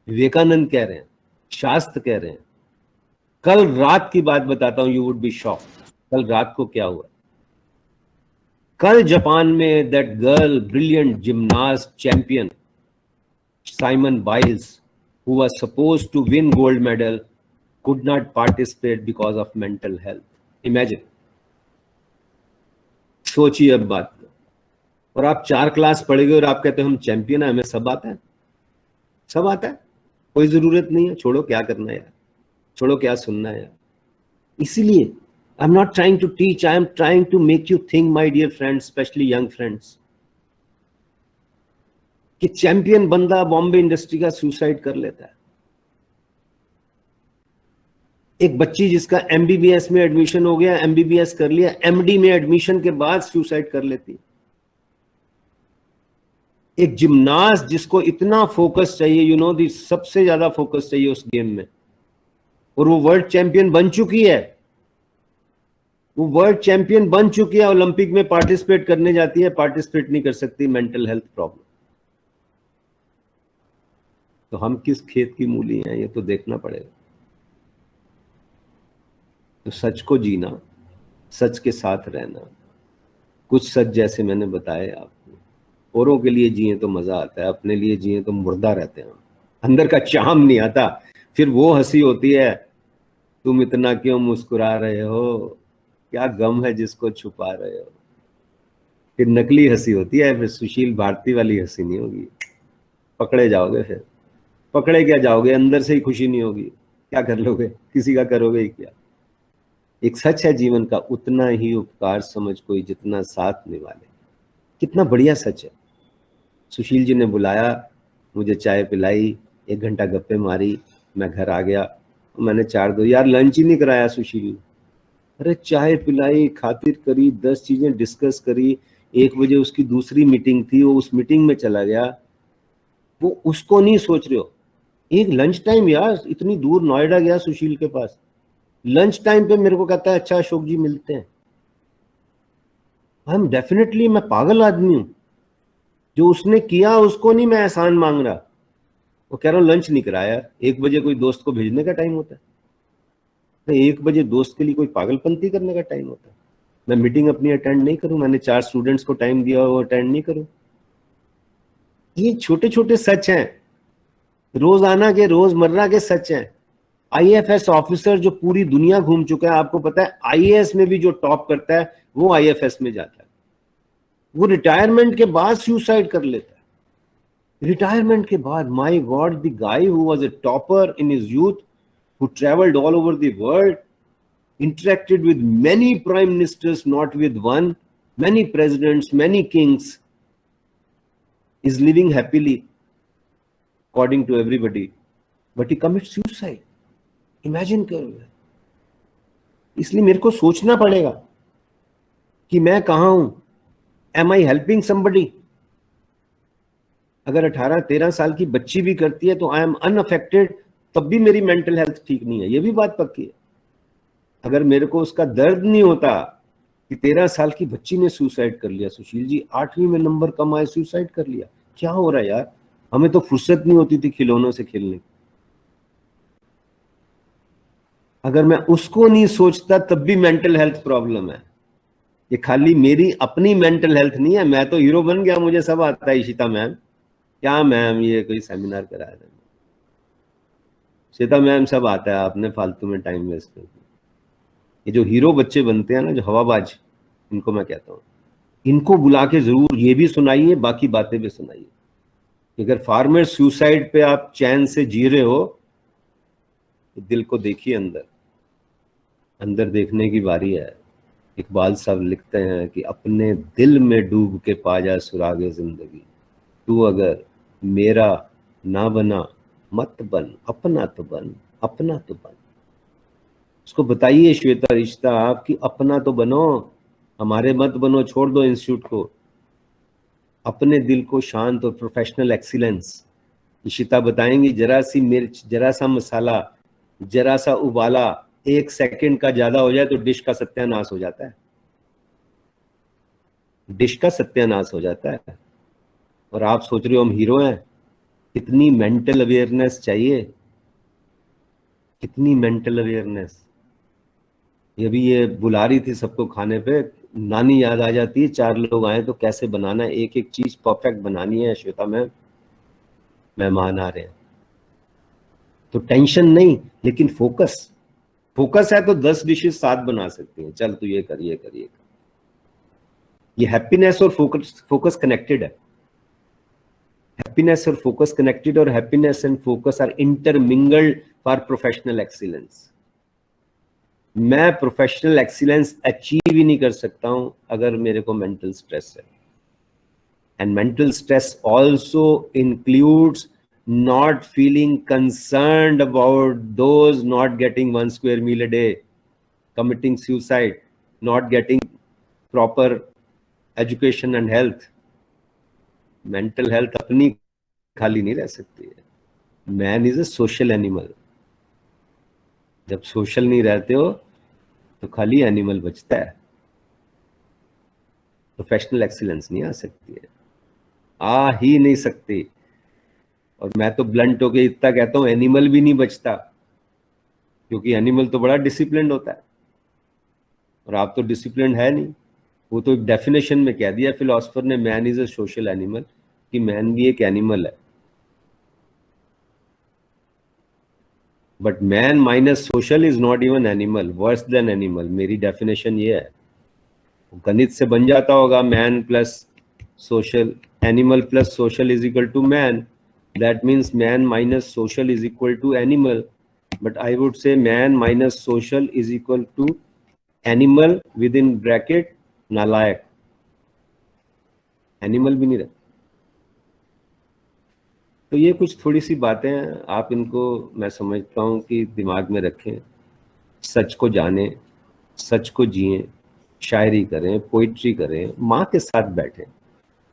विवेकानंद कह रहे हैं, शास्त्र कह रहे हैं। कल रात की बात बताता हूं, यू वुड बी शॉक। कल रात को क्या हुआ, कल जापान में that girl, brilliant gymnast champion Simon Biles, who was supposed to win gold medal, could not participate because of mental health. Imagine. सोचिए अब बात को। और आप 4 क्लास पढ़ गए और आप कहते हो हम चैंपियन है, हमें सब आता है, सब आता है, कोई जरूरत नहीं है, छोड़ो क्या करना है यार, छोड़ो क्या सुनना है यार। इसीलिए I am not trying to teach, I am trying to make you think my dear friends, specially young friends, कि चैंपियन बंदा बॉम्बे इंडस्ट्री का सुसाइड कर लेता है। एक बच्ची जिसका एमबीबीएस में एडमिशन हो गया, एमबीबीएस कर लिया, एमडी में एडमिशन के बाद सुसाइड कर लेती। एक जिमनास्ट जिसको इतना फोकस चाहिए, यू नो दी, सबसे ज्यादा फोकस चाहिए उस गेम में, और वो वर्ल्ड चैंपियन बन चुकी है, वो वर्ल्ड चैंपियन बन चुकी है, ओलंपिक में पार्टिसिपेट करने जाती है, पार्टिसिपेट नहीं कर सकती, मेंटल हेल्थ प्रॉब्लम। तो हम किस खेत की मूली हैं, ये तो देखना पड़ेगा। तो सच को जीना, सच के साथ रहना, कुछ सच जैसे मैंने बताए आपको। औरों के लिए जिए तो मजा आता है, अपने लिए जिए तो मुर्दा रहते हैं, अंदर का चाम नहीं आता। फिर वो हंसी होती है, तुम इतना क्यों मुस्कुरा रहे हो, क्या गम है जिसको छुपा रहे हो। फिर नकली हंसी होती है, फिर सुशील भारती वाली हंसी नहीं होगी, पकड़े जाओगे। फिर पकड़े क्या जाओगे, अंदर से ही खुशी नहीं होगी, क्या कर लोगे, किसी का करोगे ही क्या। एक सच है जीवन का, उतना ही उपकार समझ कोई जितना साथ निभाले। कितना बढ़िया सच है। सुशील जी ने बुलाया, मुझे चाय पिलाई, 1 घंटा गप्पे मारी, मैं घर आ गया। मैंने 4 दो, यार लंच ही नहीं कराया सुशील ने। अरे चाय पिलाई, खातिर करी, 10 चीजें डिस्कस करी। 1 बजे उसकी दूसरी मीटिंग थी, वो उस मीटिंग में चला गया। वो उसको नहीं सोच रहे हो, एक लंच टाइम यार, इतनी दूर नोएडा गया सुशील के पास, लंच टाइम पे मेरे को कहता है अच्छा अशोक जी मिलते हैं। हम डेफिनेटली, मैं पागल आदमी हूं, जो उसने किया उसको नहीं मैं एहसान मांग रहा। वो कह रहा हूं लंच नहीं कराया, 1 बजे कोई दोस्त को भेजने का टाइम होता है, तो 1 बजे दोस्त के लिए कोई पागलपंती करने का टाइम होता है। मैं मीटिंग अपनी अटेंड नहीं करूं, मैंने 4 स्टूडेंट्स को टाइम दिया, वो अटेंड नहीं करूं। ये छोटे छोटे सच हैं, रोजाना के, रोजमर्रा के सच हैं। आईएफएस ऑफिसर जो पूरी दुनिया घूम चुका है, आपको पता है आईएएस में भी जो टॉप करता है वो आईएफएस में जाता है। वो रिटायरमेंट के बाद सुसाइड कर लेता है, रिटायरमेंट के बाद। My God, the guy who was a topper in his youth, who travelled all over the world, interacted with many prime ministers, not with one, many presidents, many kings, is living happily according to everybody, but he commits suicide. Imagine करो। इसलिए मेरे को सोचना पड़ेगा कि मैं कहाँ हूं, am I helping somebody? अगर 18-13 साल की बच्ची भी करती है तो आई एम अनअफेक्टेड, तब भी मेरी मेंटल हेल्थ ठीक नहीं है, ये भी बात पक्की है। अगर मेरे को उसका दर्द नहीं होता कि 13 साल की बच्ची ने सुसाइड कर लिया, सुशील जी 8वीं में नंबर कम आए, सुसाइड कर लिया, क्या हो रहा है यार। हमें तो फुर्सत नहीं होती थी खिलौनों से खेलने की। अगर मैं उसको नहीं सोचता तब भी मेंटल हेल्थ प्रॉब्लम है। ये खाली मेरी अपनी मेंटल हेल्थ नहीं है, मैं तो हीरो बन गया, मुझे सब आता है। इशिता मैम, क्या मैम ये कोई सेमिनार कराया था, श्वेता मैम सब आता है, आपने फालतू में टाइम वेस्ट कर दिया। ये जो हीरो बच्चे बनते हैं ना, जो हवाबाज, इनको मैं कहता हूँ, इनको बुला के जरूर ये भी सुनाइए, बाकी बातें भी सुनाइए। अगर फार्मर सुसाइड पे आप चैन से जी रहे हो, तो दिल को देखिए, अंदर अंदर देखने की बारी है। इकबाल साहब लिखते हैं कि अपने दिल में डूब के पा जा सुरागे जिंदगी, तू अगर मेरा ना बना मत बन, अपना तो बन, अपना तो बन। उसको बताइए श्वेता, रिश्ता आपकी, अपना तो बनो, हमारे मत बनो, छोड़ दो इंस्टीट्यूट को। अपने दिल को शांत और प्रोफेशनल एक्सीलेंस। इशिता बताएंगी, जरा सी मिर्च, जरा सा मसाला, जरा सा उबाला, 1 सेकंड का ज्यादा हो जाए तो डिश का सत्यानाश हो जाता है, डिश का सत्यानाश हो जाता है। और आप सोच रहे हो हम हीरो हैं? कितनी मेंटल अवेयरनेस चाहिए, कितनी मेंटल अवेयरनेस। ये बुला रही थी सबको खाने पे, नानी याद आ जाती है, 4 लोग आए तो कैसे बनाना है, एक एक चीज परफेक्ट बनानी है। श्वेता मैम, मेहमान आ रहे हैं तो टेंशन नहीं, लेकिन फोकस, फोकस है तो 10 डिशेस साथ बना सकती हैं। चल तू ये कर, ये कर, ये कर। ये हैप्पीनेस और फोकस कनेक्टेड है। हैप्पीनेस और फोकस कनेक्टेड, और happiness and focus are intermingled for professional excellence. मैं प्रोफेशनल एक्सीलेंस अचीव ही नहीं कर सकता हूं अगर मेरे को मेंटल स्ट्रेस है। And mental stress also includes not feeling concerned about those not getting 1 square meal a day, committing suicide, not getting proper education and health. Mental health अपनी खाली नहीं रह सकती है। Man is a social animal. जब social नहीं रहते हो तो खाली एनिमल बचता है। प्रोफेशनल एक्सीलेंस नहीं आ सकती है, आ ही नहीं सकती। और मैं तो ब्लंट होके इतना कहता हूं, एनिमल भी नहीं बचता, क्योंकि एनिमल तो बड़ा डिसिप्लिन्ड होता है और आप तो डिसिप्लिन्ड है नहीं। वो तो एक डेफिनेशन में कह दिया फिलोसफर ने, man is a social animal, कि मैन भी एक एनिमल है। But man minus social is not even animal, worse than animal. मेरी डेफिनेशन ये है, गणित से बन जाता होगा man plus social, animal plus social is equal to man. That means man minus social is equal to animal, but I would say man minus social is equal to animal within bracket नालायक। Animal भी नहीं रहा। तो ये कुछ थोड़ी सी बातें हैं, आप इनको मैं समझता हूँ कि दिमाग में रखें। सच को जानें, सच को जिएं, शायरी करें, पोइट्री करें, माँ के साथ बैठें,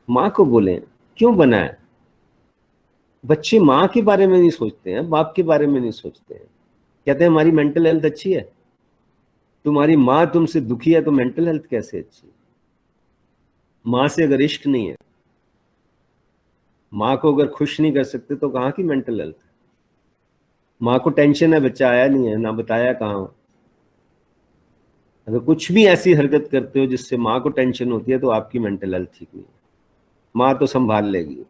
माँ को बोलें क्यों बना है। बच्चे माँ के बारे में नहीं सोचते हैं, बाप के बारे में नहीं सोचते हैं। कहते हैं हमारी मेंटल हेल्थ अच्छी है। तुम्हारी माँ तुमसे दुखी है तो मेंटल हेल्थ कैसे अच्छी है? माँ से अगर इश्क नहीं है, माँ को अगर खुश नहीं कर सकते तो कहाँ की मेंटल हेल्थ? माँ को टेंशन है बच्चा आया नहीं है, ना बताया कहाँ। अगर कुछ भी ऐसी हरकत करते हो जिससे माँ को टेंशन होती है तो आपकी मेंटल हेल्थ ठीक नहीं है। माँ तो संभाल लेगी,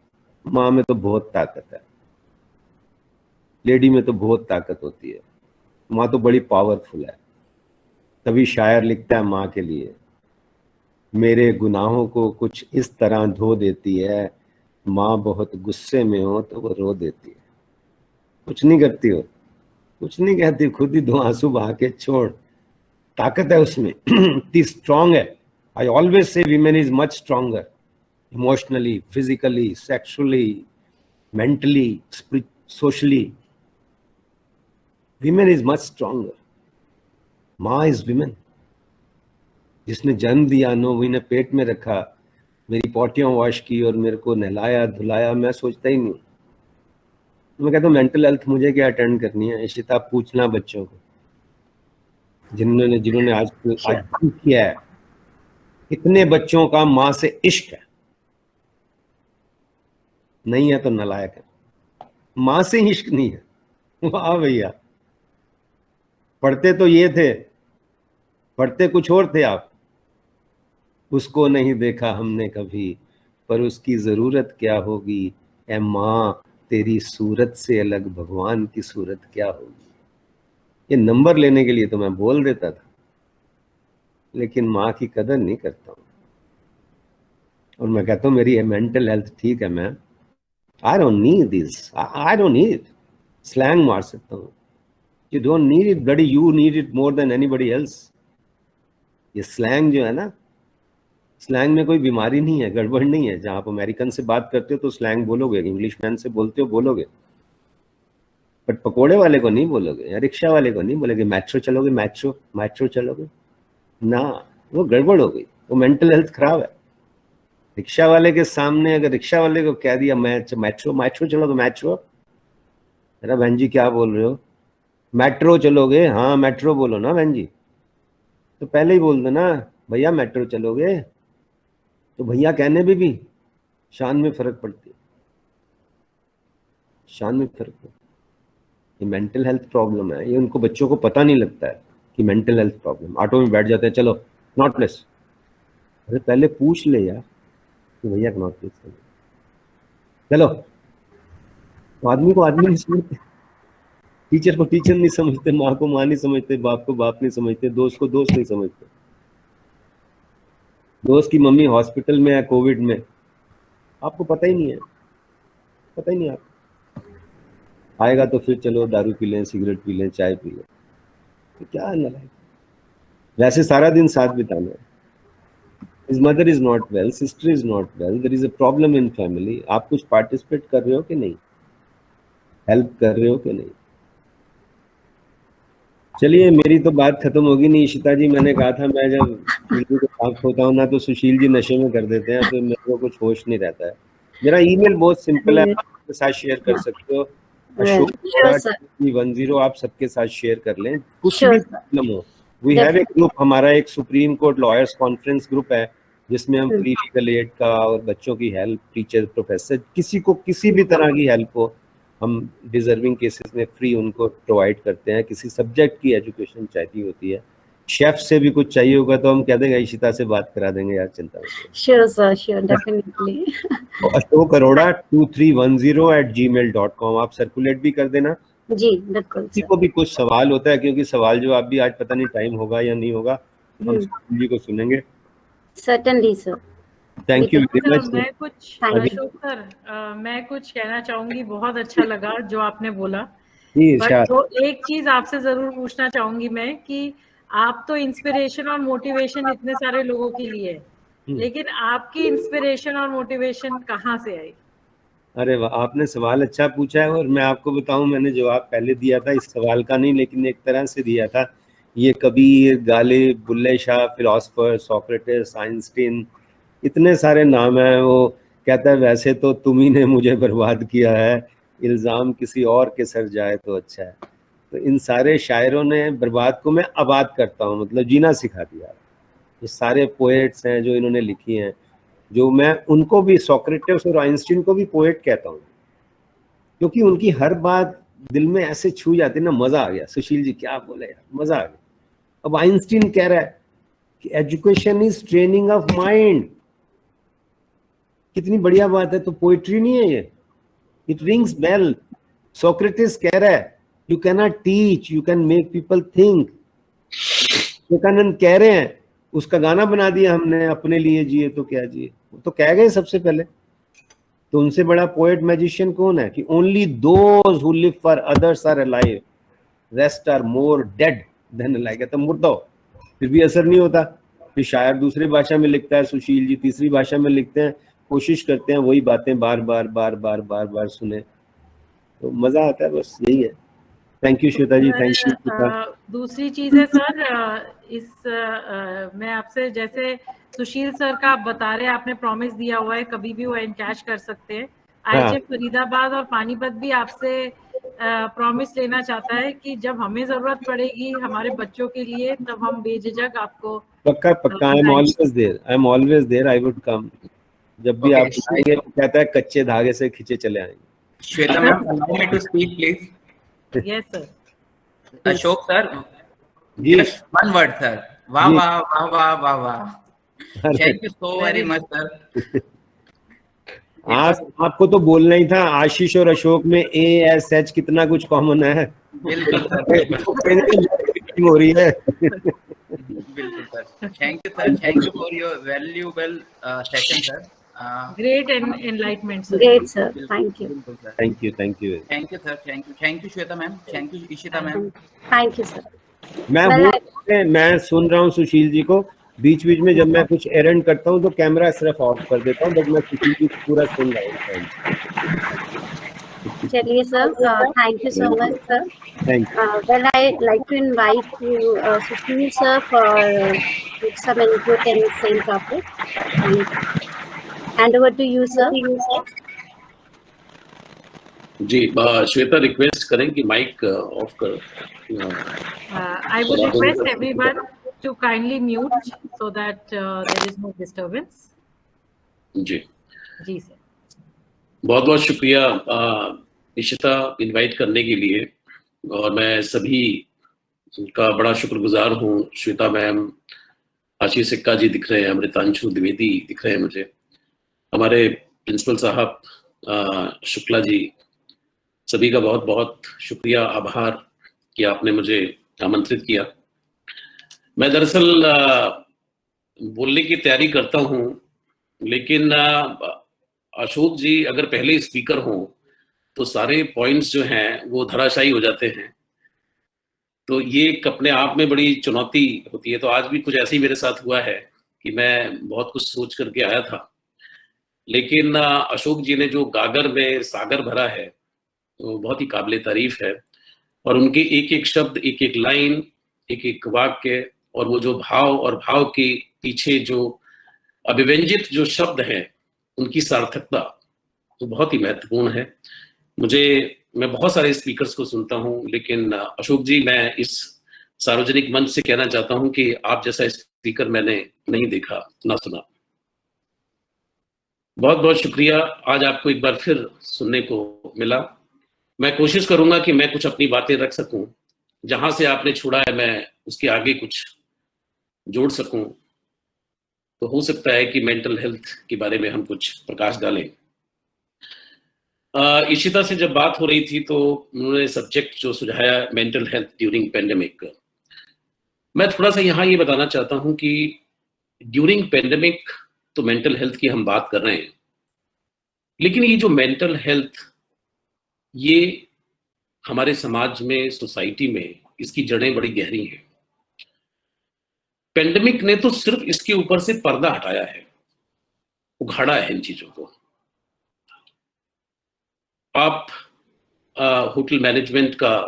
माँ में तो बहुत ताकत है, लेडी में तो बहुत ताकत होती है, माँ तो बड़ी पावरफुल है। तभी शायर लिखता है माँ के लिए, मेरे गुनाहों को कुछ इस तरह धो देती है, माँ बहुत गुस्से में हो तो वो रो देती है। कुछ नहीं करती हो, कुछ नहीं कहती, खुद ही 2 आंसू बहा के छोड़। ताकत है उसमें, इतनी स्ट्रांग है। I always say women is much stronger, emotionally, physically, sexually, mentally, socially. Women is much stronger. माँ is women. जिसने जन्म दिया, 9 महीने पेट में रखा, मेरी पोटियां वॉश की और मेरे को नहलाया धुलाया, मैं सोचता ही नहीं। मैं कहता हूँ मेंटल हेल्थ मुझे क्या अटेंड करनी है। इशिता, पूछना बच्चों को जिन्होंने आज किया है, कितने बच्चों का माँ से इश्क है? नहीं है तो नालायक है। माँ से इश्क नहीं है, वाह भैया। पढ़ते तो ये थे, पढ़ते कुछ और थे आप। उसको नहीं देखा हमने कभी, पर उसकी जरूरत क्या होगी। ए माँ, तेरी सूरत से अलग भगवान की सूरत क्या होगी। ये नंबर लेने के लिए तो मैं बोल देता था, लेकिन माँ की कदर नहीं करता हूँ। और मैं कहता हूँ मेरी मेंटल हेल्थ ठीक है ma'am, I don't need this. I don't need it. Slang मार सकता हूँ। You don't need it, bloody you need it more than anybody else. ये slang जो है ना, slang में कोई बीमारी नहीं है, गड़बड़ नहीं है। जहाँ आप अमेरिकन से बात करते हो तो slang बोलोगे, इंग्लिश मैन से बोलते हो बोलोगे, बट पकोड़े वाले को नहीं बोलोगे, या रिक्शा वाले को नहीं बोलोगे। मेट्रो चलोगे, मेट्रो चलोगे ना, वो गड़बड़ हो गई, वो मेंटल हेल्थ खराब है। रिक्शा वाले के सामने अगर रिक्शा वाले को कह दिया मेट्रो चलो तो मेट्रो, अरे बहन जी क्या बोल रहे हो, मेट्रो चलोगे? हाँ मेट्रो बोलो ना बहन जी, तो पहले ही बोल दो ना भैया मेट्रो चलोगे, तो भैया कहने में भी शान में फर्क पड़ती है, शान में फर्क पड़ता है। ये मेंटल हेल्थ प्रॉब्लम है, ये उनको बच्चों को पता नहीं लगता है कि मेंटल हेल्थ प्रॉब्लम। ऑटो में बैठ जाते हैं, चलो नॉट प्लेस, अरे पहले पूछ ले यार कि भैया नॉट प्लेस चलो। तो आदमी को आदमी नहीं समझते, टीचर को टीचर नहीं समझते, माँ को माँ नहीं समझते, बाप को बाप नहीं समझते, दोस्त को दोस्त नहीं समझते। दोस्त की मम्मी हॉस्पिटल में है कोविड में, आपको पता ही नहीं है, पता ही नहीं। आप आएगा तो फिर चलो दारू पी लें, सिगरेट पी लें, चाय पी लें, तो क्या है ना, वैसे सारा दिन साथ बिताना है। His mother is not well, sister is not well, there is a problem in family। आप कुछ पार्टिसिपेट कर रहे हो कि नहीं, हेल्प कर रहे हो कि नहीं? चलिए मेरी तो बात खत्म होगी नहीं। इशिता जी, मैंने कहा था मैं जब सुशील को साथ होता हूँ ना तो सुशील जी नशे में कर देते हैं, तो मेरे को कुछ होश नहीं रहता है। मेरा ईमेल बहुत सिंपल है, आप सबके साथ शेयर कर सकते हो, अशोक10 आप सबके साथ शेयर कर लें, कुछ भी प्रॉब्लम हो। वी हैव ए ग्रुप, हमारा एक supreme court lawyers conference group है जिसमें हम फ्री लीगल एड का और बच्चों की हेल्प, टीचर, प्रोफेसर, किसी को किसी भी तरह की हेल्प हो हम डिजर्विंग केसेस में फ्री उनको प्रोवाइड करते हैं। किसी सब्जेक्ट की एजुकेशन चाहिए होती है, शेफ से भी कुछ चाहिए होगा तो हम कह देंगे इशिता से बात करा देंगे यार, चिंता मत। Sure sir, sure, definitely. Ashok Arora 2310@gmail.com आप सर्कुलेट भी कर देना जी बिल्कुल। किसी को भी कुछ सवाल होता है, क्योंकि सवाल जवाब भी आज पता नहीं टाइम होगा या नहीं होगा, हम जी को सुनेंगे। Certainly sir, thank you very much. मैं कुछ अशोक सर, मैं कुछ कहना चाहूंगी, बहुत अच्छा लगा जो आपने बोला, बट जो एक चीज आपसे जरूर पूछना चाहूंगी मैं कि आप तो इंस्पिरेशन और मोटिवेशन इतने सारे लोगों के लिए है, लेकिन आपकी इंस्पिरेशन और मोटिवेशन कहाँ से आई? अरे वाह, आपने सवाल अच्छा पूछा है, और मैं आपको बताऊं मैंने जवाब पहले दिया था इस सवाल का नहीं, लेकिन एक तरह से दिया था। ये Kabir, Ghalib, Bulleh Shah, philosopher, Socrates, Einstein, इतने सारे नाम हैं। वो कहता है वैसे तो तुम ही ने मुझे बर्बाद किया है, इल्ज़ाम किसी और के सर जाए तो अच्छा है। तो इन सारे शायरों ने बर्बाद को मैं आबाद करता हूँ, मतलब जीना सिखा दिया। ये सारे पोएट्स हैं जो इन्होंने लिखी हैं, जो मैं उनको भी, सोक्रेटिस और आइंस्टीन को भी पोएट कहता हूँ, क्योंकि उनकी हर बात दिल में ऐसे छू जाती है ना, मजा आ गया। सुशील जी क्या बोले यार, मजा आ गया। अब आइंस्टीन कह रहा है कि education is training of mind, कितनी बढ़िया बात है। तो पोइट्री नहीं है ये, इट रिंग्स बेल। सोक्रेटिस कह रहा है you can not teach, you can make people think. Vivekananda कह रहे हैं, उसका गाना बना दिया हमने, अपने लिए जिए तो क्या जिए, वो तो कह गए सबसे पहले। तो उनसे बड़ा पोएट मैजिशियन कौन है कि only those who live for others are alive, rest are more dead than alive. तो मुर्दा हो फिर भी असर नहीं होता। फिर शायर दूसरी भाषा में लिखता है, सुशील जी तीसरी भाषा में लिखते हैं, कोशिश करते हैं वही बातें बार बार बार बार बार बार सुने, तो मजा आता है। बस यही है। Thank you Shweta ji, thank you. दूसरी चीज है सर, मैं आपसे, जैसे सुशील सर का आप बता रहे हैं, आपने प्रॉमिस दिया हुआ है कभी भी वो एनकैश कर सकते हैं। IHM फरीदाबाद और पानीपत भी आपसे प्रॉमिस लेना चाहता है कि जब हमें जरूरत पड़ेगी हमारे बच्चों के लिए, तब हम बेझिझक आपको पक्का पक्का, I am always there, I am always there, I would come. जब भी आप कहेंगे, कहता है कच्चे धागे से खींचे चले आएंगे। Shweta ma'am, allow me to speak please. Yes sir. Ashok sir, ji, just one word sir. वाह वाह वाह वाह वाह वाह, thank you so very much sir. आपको तो बोलना ही था, आशीष और अशोक में ASH कितना कुछ कॉमन है। बिल्कुल सर, हो रही है। बिल्कुल sir, thank you for your valuable session sir. Great enlightenment sir. Great sir, thank you. Thank you, thank you. Thank you sir, thank you Shweta ma'am, thank you Ishita ma'am. Thank you sir. मैं सुन रहा हूँ सुशील जी को, बीच बीच में जब मैं कुछ एरंड करता हूँ तो कैमरा सिर्फ ऑफ कर देता हूँ, बट मैं सुशील जी को पूरा सुन रहा हूँ। चलिए sir, thank you so much sir. Well, I like to invite you, Sushil sir, for some input in the same topic. Hand over to you, sir. जी श्वेता रिक्वेस्ट करें कि माइक ऑफ कर। I would request everyone to kindly mute so that there is no disturbance. जी जी sir. बहुत बहुत शुक्रिया Ishita invite करने के लिए, और मैं सभी का बड़ा शुक्रगुजार हूँ। श्वेता मैम, आशीष सिक्का जी दिख रहे हैं, अमृतांशु द्विवेदी दिख रहे हैं मुझे, हमारे प्रिंसिपल साहब शुक्ला जी, सभी का बहुत बहुत शुक्रिया, आभार कि आपने मुझे आमंत्रित किया। मैं दरअसल बोलने की तैयारी करता हूँ, लेकिन अशोक जी अगर पहले स्पीकर हों तो सारे पॉइंट्स जो हैं वो धराशायी हो जाते हैं, तो ये एक अपने आप में बड़ी चुनौती होती है। तो आज भी कुछ ऐसे ही मेरे साथ हुआ है कि मैं बहुत कुछ सोच करके आया था, लेकिन अशोक जी ने जो गागर में सागर भरा है वो बहुत ही काबिले तारीफ है, और उनके एक एक शब्द, एक एक लाइन, एक एक वाक्य, और वो जो भाव और भाव के पीछे जो अभिव्यंजित जो शब्द हैं उनकी सार्थकता तो बहुत ही महत्वपूर्ण है। मैं बहुत सारे स्पीकर्स को सुनता हूं, लेकिन अशोक जी, मैं इस सार्वजनिक मंच से कहना चाहता हूं कि आप जैसा स्पीकर मैंने नहीं देखा, ना सुना। बहुत बहुत शुक्रिया, आज आपको एक बार फिर सुनने को मिला। मैं कोशिश करूंगा कि मैं कुछ अपनी बातें रख सकूं, जहां से आपने छोड़ा है मैं उसके आगे कुछ जोड़ सकूं, तो हो सकता है कि मेंटल हेल्थ के बारे में हम कुछ प्रकाश डालें। इशिता से जब बात हो रही थी तो उन्होंने सब्जेक्ट जो सुझाया मेंटल हेल्थ ड्यूरिंग पेंडेमिक, मैं थोड़ा सा यहाँ ये बताना चाहता हूँ कि ड्यूरिंग पेंडेमिक तो मेंटल हेल्थ की हम बात कर रहे हैं, लेकिन ये जो मेंटल हेल्थ, ये हमारे समाज में, सोसाइटी में इसकी जड़ें बड़ी गहरी हैं। पेंडेमिक ने तो सिर्फ इसके ऊपर से पर्दा हटाया है, उघाड़ा है इन चीजों को। आप होटल मैनेजमेंट का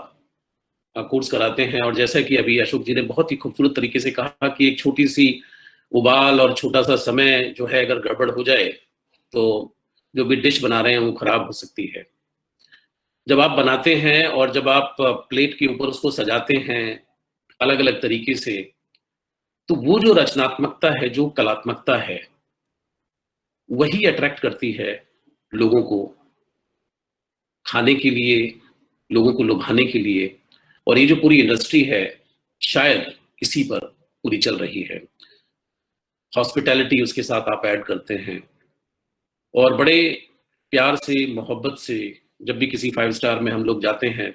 कोर्स कराते हैं, और जैसा कि अभी अशोक जी ने बहुत ही खूबसूरत तरीके से कहा कि एक छोटी सी उबाल और छोटा सा समय जो है अगर गड़बड़ हो जाए तो जो भी डिश बना रहे हैं वो खराब हो सकती है। जब आप बनाते हैं और जब आप प्लेट के ऊपर उसको सजाते हैं अलग अलग तरीके से, तो वो जो रचनात्मकता है, जो कलात्मकता है, वही अट्रैक्ट करती है लोगों को खाने के लिए, लोगों को लुभाने के लिए। और ये जो पूरी इंडस्ट्री है शायद इसी पर पूरी चल रही है। हॉस्पिटैलिटी उसके साथ आप ऐड करते हैं, और बड़े प्यार से, मोहब्बत से जब भी किसी 5 स्टार में हम लोग जाते हैं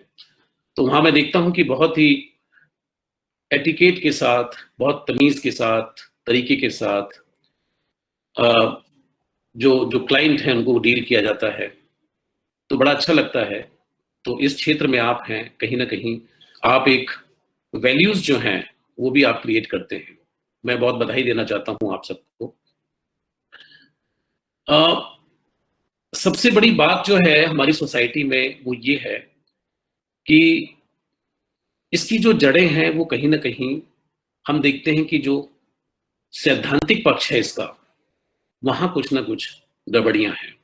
तो वहां मैं देखता हूं कि बहुत ही एटिकेट के साथ, बहुत तमीज के साथ, तरीके के साथ जो क्लाइंट हैं उनको डील किया जाता है, तो बड़ा अच्छा लगता है। तो इस क्षेत्र में आप हैं, कहीं ना कहीं आप एक वैल्यूज जो हैं वो भी आप क्रिएट करते हैं। मैं बहुत बधाई देना चाहता हूं आप सबको। सबसे बड़ी बात जो है हमारी सोसाइटी में वो ये है कि इसकी जो जड़ें हैं वो कहीं ना कहीं हम देखते हैं कि जो सैद्धांतिक पक्ष है इसका, वहां कुछ ना कुछ गड़बड़ियां हैं।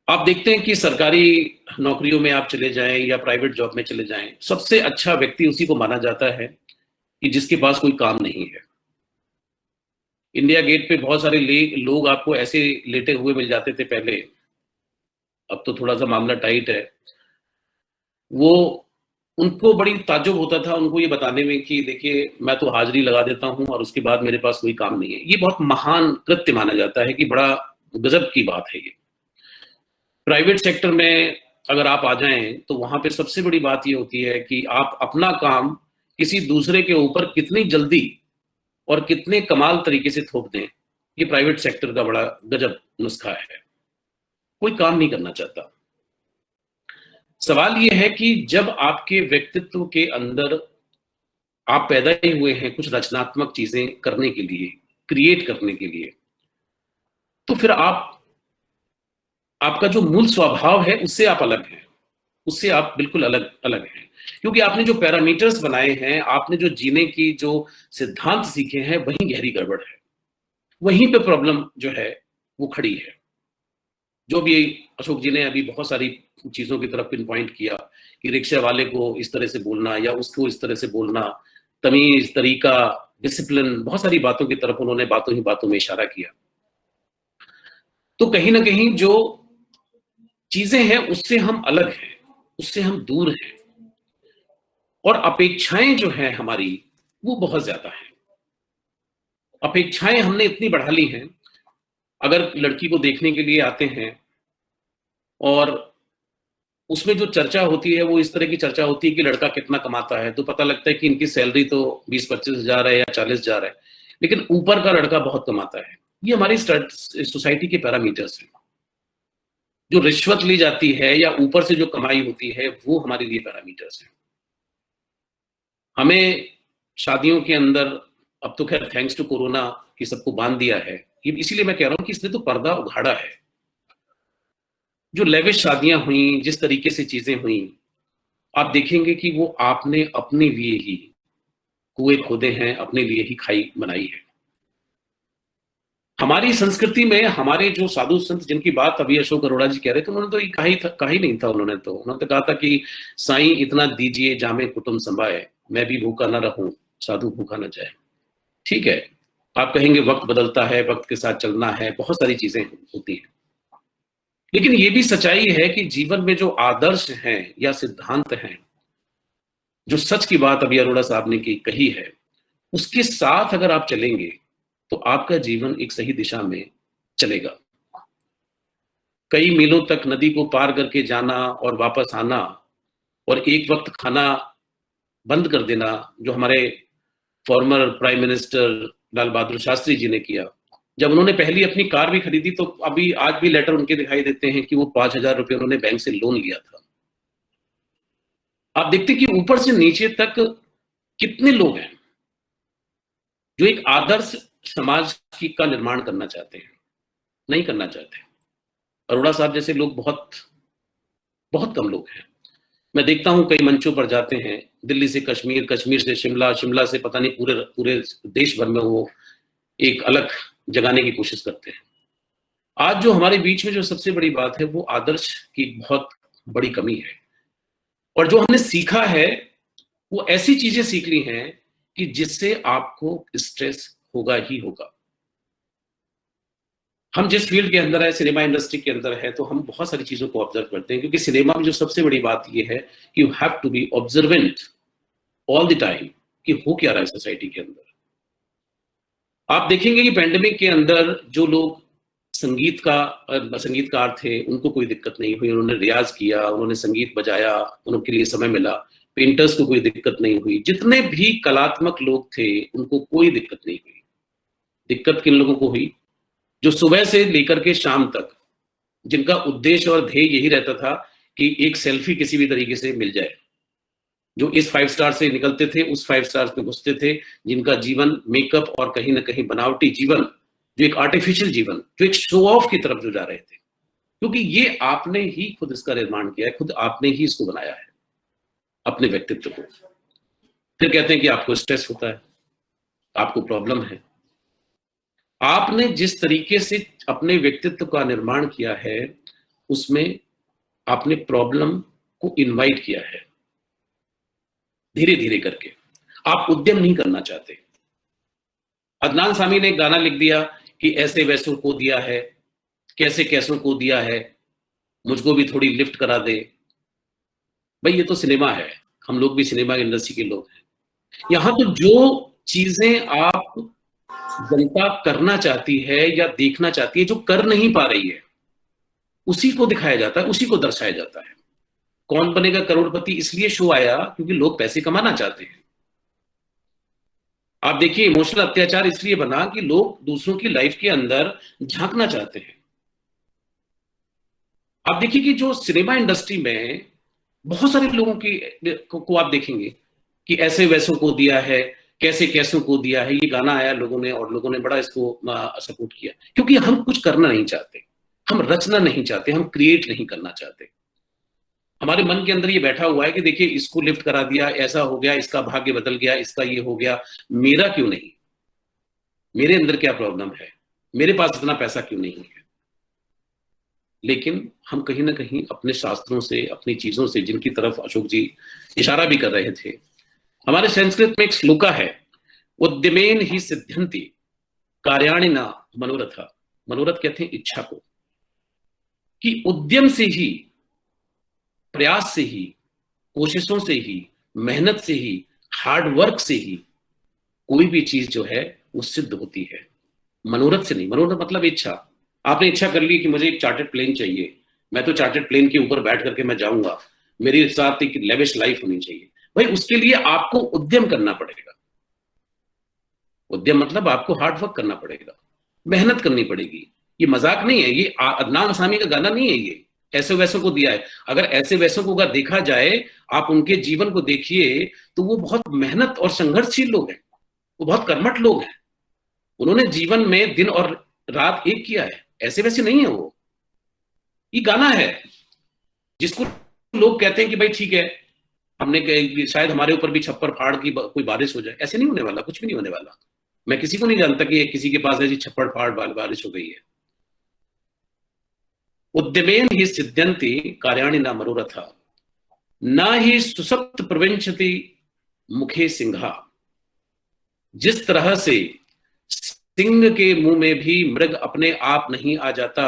आप देखते हैं कि सरकारी नौकरियों में आप चले जाएं या प्राइवेट जॉब में चले जाएं, सबसे अच्छा व्यक्ति उसी को माना जाता है कि जिसके पास कोई काम नहीं है। इंडिया गेट पे बहुत सारे लोग आपको ऐसे लेटे हुए मिल जाते थे पहले, अब तो थोड़ा सा मामला टाइट है। वो उनको बड़ी ताज्जुब होता था उनको ये बताने में कि देखिए मैं तो हाजिरी लगा देता हूं और उसके बाद मेरे पास कोई काम नहीं है। ये बहुत महान कृत्य माना जाता है कि बड़ा गजब की बात है ये। प्राइवेट सेक्टर में अगर आप आ जाएं तो वहां पे सबसे बड़ी बात ये होती है कि आप अपना काम किसी दूसरे के ऊपर कितनी जल्दी और कितने कमाल तरीके से थोप दें। ये प्राइवेट सेक्टर का बड़ा गजब नुस्खा है। कोई काम नहीं करना चाहता। सवाल ये है कि जब आपके व्यक्तित्व के अंदर आप पैदा ही हुए हैं कुछ रचनात्मक चीजें करने के लिए, क्रिएट करने के लिए, तो फिर आपका जो मूल स्वभाव है उससे आप अलग हैं, उससे आप बिल्कुल अलग अलग हैं। क्योंकि आपने जो पैरामीटर्स बनाए हैं, आपने जो जीने की जो सिद्धांत सीखे हैं, वहीं गहरी गड़बड़ है, वहीं पे प्रॉब्लम जो है वो खड़ी है। जो भी अशोक जी ने अभी बहुत सारी चीजों की तरफ पिन पॉइंट किया कि रिक्शा वाले को इस तरह से बोलना या उसको इस तरह से बोलना, तमीज, तरीका, डिसिप्लिन, बहुत सारी बातों की तरफ उन्होंने बातों ही बातों में इशारा किया। तो कहीं ना कहीं जो चीजें हैं उससे हम अलग हैं, उससे हम दूर हैं, और अपेक्षाएं जो है हमारी वो बहुत ज्यादा है। अपेक्षाएं हमने इतनी बढ़ा ली हैं, अगर लड़की को देखने के लिए आते हैं और उसमें जो चर्चा होती है वो इस तरह की चर्चा होती है कि लड़का कितना कमाता है, तो पता लगता है कि इनकी सैलरी तो 20-25 हजार है या 40 हजार है, लेकिन ऊपर का लड़का बहुत कमाता है। ये हमारी सोसाइटी के पैरामीटर्स हैं। जो रिश्वत ली जाती है या ऊपर से जो कमाई होती है वो हमारे लिए पैरामीटर्स हैं। हमें शादियों के अंदर अब तो खैर थैंक्स टू कोरोना की सबको बांध दिया है, इसीलिए मैं कह रहा हूं कि इसने तो पर्दा उघाड़ा है। जो लेविश शादियां हुई, जिस तरीके से चीजें हुई, आप देखेंगे कि वो आपने अपने लिए ही कुएं खोदे हैं, अपने लिए ही खाई बनाई है। हमारी संस्कृति में हमारे जो साधु संत जिनकी बात अभी अशोक अरोड़ा जी कह रहे थे, उन्होंने तो ये कहा ही नहीं था। उन्होंने तो कहा था कि साईं इतना दीजिए जामे कुटुंब संभाए, मैं भी भूखा न रहूं साधु भूखा न जाए। ठीक है, आप कहेंगे वक्त बदलता है, वक्त के साथ चलना है, बहुत सारी चीजें होती हैं, लेकिन ये भी सच्चाई है कि जीवन में जो आदर्श हैं या सिद्धांत हैं, जो सच की बात अभी अरोड़ा साहब ने कही है, उसके साथ अगर आप चलेंगे तो आपका जीवन एक सही दिशा में चलेगा। कई मीलों तक नदी को पार करके जाना और वापस आना और एक वक्त खाना बंद कर देना, जो हमारे former prime minister Lal Bahadur Shastri ji ने किया। जब उन्होंने पहली अपनी कार भी खरीदी तो अभी आज भी लेटर उनके दिखाई देते हैं कि वो 5,000 रुपये उन्होंने बैंक से लोन लिया था। आप देखते कि ऊपर से नीचे तक कितने लोग हैं जो एक आदर्श समाज का निर्माण करना चाहते हैं, नहीं करना चाहते। अरोड़ा साहब जैसे लोग बहुत बहुत कम लोग हैं। मैं देखता हूं कई मंचों पर जाते हैं, दिल्ली से कश्मीर, कश्मीर से शिमला, शिमला से पता नहीं पूरे देश भर में वो एक अलग जगाने की कोशिश करते हैं। आज जो हमारे बीच में जो सबसे बड़ी बात है वो आदर्श की बहुत बड़ी कमी है, और जो हमने सीखा है वो ऐसी चीजें सीख ली हैं कि जिससे आपको स्ट्रेस होगा ही होगा। हम जिस फील्ड के अंदर है, सिनेमा इंडस्ट्री के अंदर है, तो हम बहुत सारी चीजों को ऑब्जर्व करते हैं, क्योंकि सिनेमा में जो सबसे बड़ी बात ये है कि you have to be observant all the time कि हो क्या रहा है सोसाइटी के अंदर। आप देखेंगे कि पैंडेमिक के अंदर जो लोग संगीतकार थे उनको कोई दिक्कत नहीं हुई, उन्होंने रियाज किया, उन्होंने संगीत बजाया, उनके लिए समय मिला। पेंटर्स को कोई दिक्कत नहीं हुई, जितने भी कलात्मक लोग थे उनको कोई दिक्कत नहीं हुई। दिक्कत किन लोगों को हुई? जो सुबह से लेकर के शाम तक जिनका उद्देश्य और ध्येय यही रहता था कि एक सेल्फी किसी भी तरीके से मिल जाए, जो इस 5 स्टार से निकलते थे उस 5 स्टार में घुसते थे, जिनका जीवन मेकअप और कहीं ना कहीं बनावटी जीवन, जो एक आर्टिफिशियल जीवन, जो एक शो ऑफ की तरफ जो जा रहे थे, क्योंकि ये आपने ही खुद इसका निर्माण किया है, खुद आपने ही इसको बनाया है अपने व्यक्तित्व को। फिर कहते हैं कि आपको स्ट्रेस होता है, आपको प्रॉब्लम है। आपने जिस तरीके से अपने व्यक्तित्व का निर्माण किया है उसमें आपने प्रॉब्लम को इनवाइट किया है धीरे धीरे करके। आप उद्यम नहीं करना चाहते। अदनान सामी ने एक गाना लिख दिया कि ऐसे वैसों को दिया है, कैसे कैसों को दिया है, मुझको भी थोड़ी लिफ्ट करा दे। भाई ये तो सिनेमा है, हम लोग भी सिनेमा इंडस्ट्री के लोग हैं। यहां तो जो चीजें आप जनता करना चाहती है या देखना चाहती है, जो कर नहीं पा रही है, उसी को दिखाया जाता है, उसी को दर्शाया जाता है। कौन बनेगा करोड़पति इसलिए शो आया क्योंकि लोग पैसे कमाना चाहते हैं। आप देखिए इमोशनल अत्याचार इसलिए बना कि लोग दूसरों की लाइफ के अंदर झांकना चाहते हैं। आप देखिए कि जो सिनेमा इंडस्ट्री में बहुत सारे लोगों को आप देखेंगे कि ऐसे वैसों को दिया है, कैसे कैसों को दिया है, ये गाना आया लोगों ने और लोगों ने बड़ा इसको सपोर्ट किया, क्योंकि हम कुछ करना नहीं चाहते, हम रचना नहीं चाहते, हम क्रिएट नहीं करना चाहते। हमारे मन के अंदर ये बैठा हुआ है कि देखिए इसको लिफ्ट करा दिया, ऐसा हो गया, इसका भाग्य बदल गया, इसका ये हो गया, मेरा क्यों नहीं? मेरे अंदर क्या प्रॉब्लम है? मेरे पास इतना पैसा क्यों नहीं है? लेकिन हम कहीं ना कहीं अपने शास्त्रों से, अपनी चीजों से, जिनकी तरफ अशोक जी इशारा भी कर रहे थे, हमारे संस्कृत में एक श्लोका है, उद्यमेन ही सिद्ध्यन्ति कार्याणि न मनोरथ। मनोरथ कहते हैं इच्छा को, कि उद्यम से ही, प्रयास से ही, कोशिशों से ही, मेहनत से ही, हार्ड वर्क से ही कोई भी चीज जो है वो सिद्ध होती है, मनोरथ से नहीं। मनोरथ मतलब इच्छा। आपने इच्छा कर ली कि मुझे एक चार्टर्ड प्लेन चाहिए, मैं तो चार्टर्ड प्लेन के ऊपर बैठ करके मैं जाऊंगा, मेरे साथ एक लेविश लाइफ होनी चाहिए। भाई उसके लिए आपको उद्यम करना पड़ेगा। उद्यम मतलब आपको हार्ड वर्क करना पड़ेगा, मेहनत करनी पड़ेगी। ये मजाक नहीं है, ये अदनान असामी का गाना नहीं है, ये ऐसे वैसों को दिया है। अगर ऐसे वैसों को अगर देखा जाए, आप उनके जीवन को देखिए, तो वो बहुत मेहनत और संघर्षशील लोग हैं, वो बहुत कर्मठ लोग हैं। उन्होंने जीवन में दिन और रात एक किया है, ऐसे वैसे नहीं है वो। ये गाना है जिसको लोग कहते हैं कि भाई ठीक है, हमने शायद हमारे ऊपर भी छप्पर फाड़ की कोई बारिश हो जाए। ऐसे नहीं होने वाला, कुछ भी नहीं होने वाला। मैं किसी को नहीं जानता कि किसी के पास ऐसी छप्पर फाड़ बारिश हो गई है। उद्यमेन ही सिद्ध्यन्ति कार्याणि न मनोरथ, न ही सुसप्त प्रविंशति मुखे सिंहा। जिस तरह से सिंह के मुंह में भी मृग अपने आप नहीं आ जाता,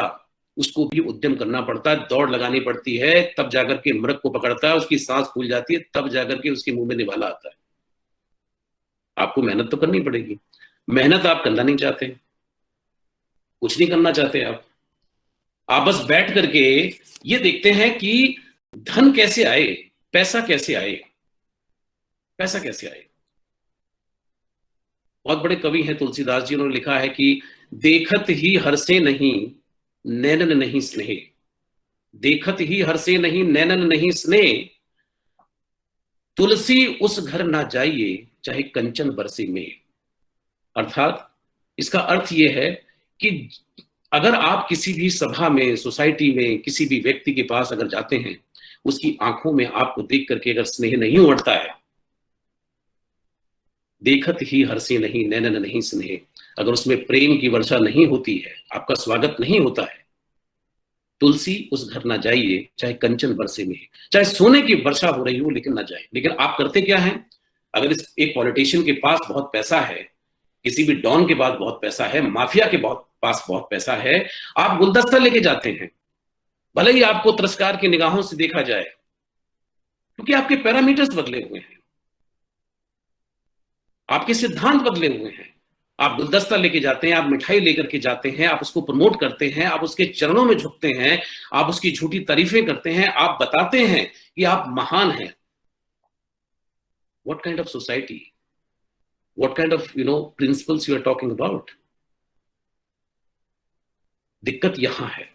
उसको भी उद्यम करना पड़ता है, दौड़ लगानी पड़ती है, तब जाकर के मृग को पकड़ता है, उसकी सांस फूल जाती है, तब जाकर के उसके मुंह में निवाला आता है। आपको मेहनत तो करनी पड़ेगी। मेहनत आप करना नहीं चाहते, कुछ नहीं करना चाहते आप बस बैठ करके ये देखते हैं कि धन कैसे आए, पैसा कैसे आए, पैसा कैसे आए। बहुत बड़े कवि हैं तुलसीदास जी, उन्होंने लिखा है कि देखत ही हर्षे नहीं नैनन नहीं स्नेह, देखत ही हर्षे नहीं नैनन नहीं स्नेह, तुलसी उस घर ना जाइए चाहे कंचन बरसे में। अर्थात इसका अर्थ यह है कि अगर आप किसी भी सभा में, सोसाइटी में, किसी भी व्यक्ति के पास अगर जाते हैं, उसकी आंखों में आपको देख करके अगर स्नेह नहीं उमड़ता है, देखत ही हर्षे नहीं नैनन नहीं स्नेह, अगर उसमें प्रेम की वर्षा नहीं होती है, आपका स्वागत नहीं होता है, तुलसी उस घर ना जाइए चाहे कंचन बरसे में, चाहे सोने की वर्षा हो रही हो, लेकिन ना जाए। लेकिन आप करते क्या हैं? अगर एक पॉलिटिशियन के पास बहुत पैसा है, किसी भी डॉन के पास बहुत पैसा है, माफिया के पास बहुत पैसा है, आप गुलदस्ता लेके जाते हैं, भले ही आपको तिरस्कार की निगाहों से देखा जाए, क्योंकि आपके पैरामीटर्स बदले हुए हैं, आपके सिद्धांत बदले हुए हैं। आप गुलदस्ता लेके जाते हैं, आप मिठाई लेकर के जाते हैं, आप उसको प्रमोट करते हैं, आप उसके चरणों में झुकते हैं, आप उसकी झूठी तारीफें करते हैं, आप बताते हैं कि आप महान हैं। What kind of society? What kind of principles you are talking about? दिक्कत यहां है।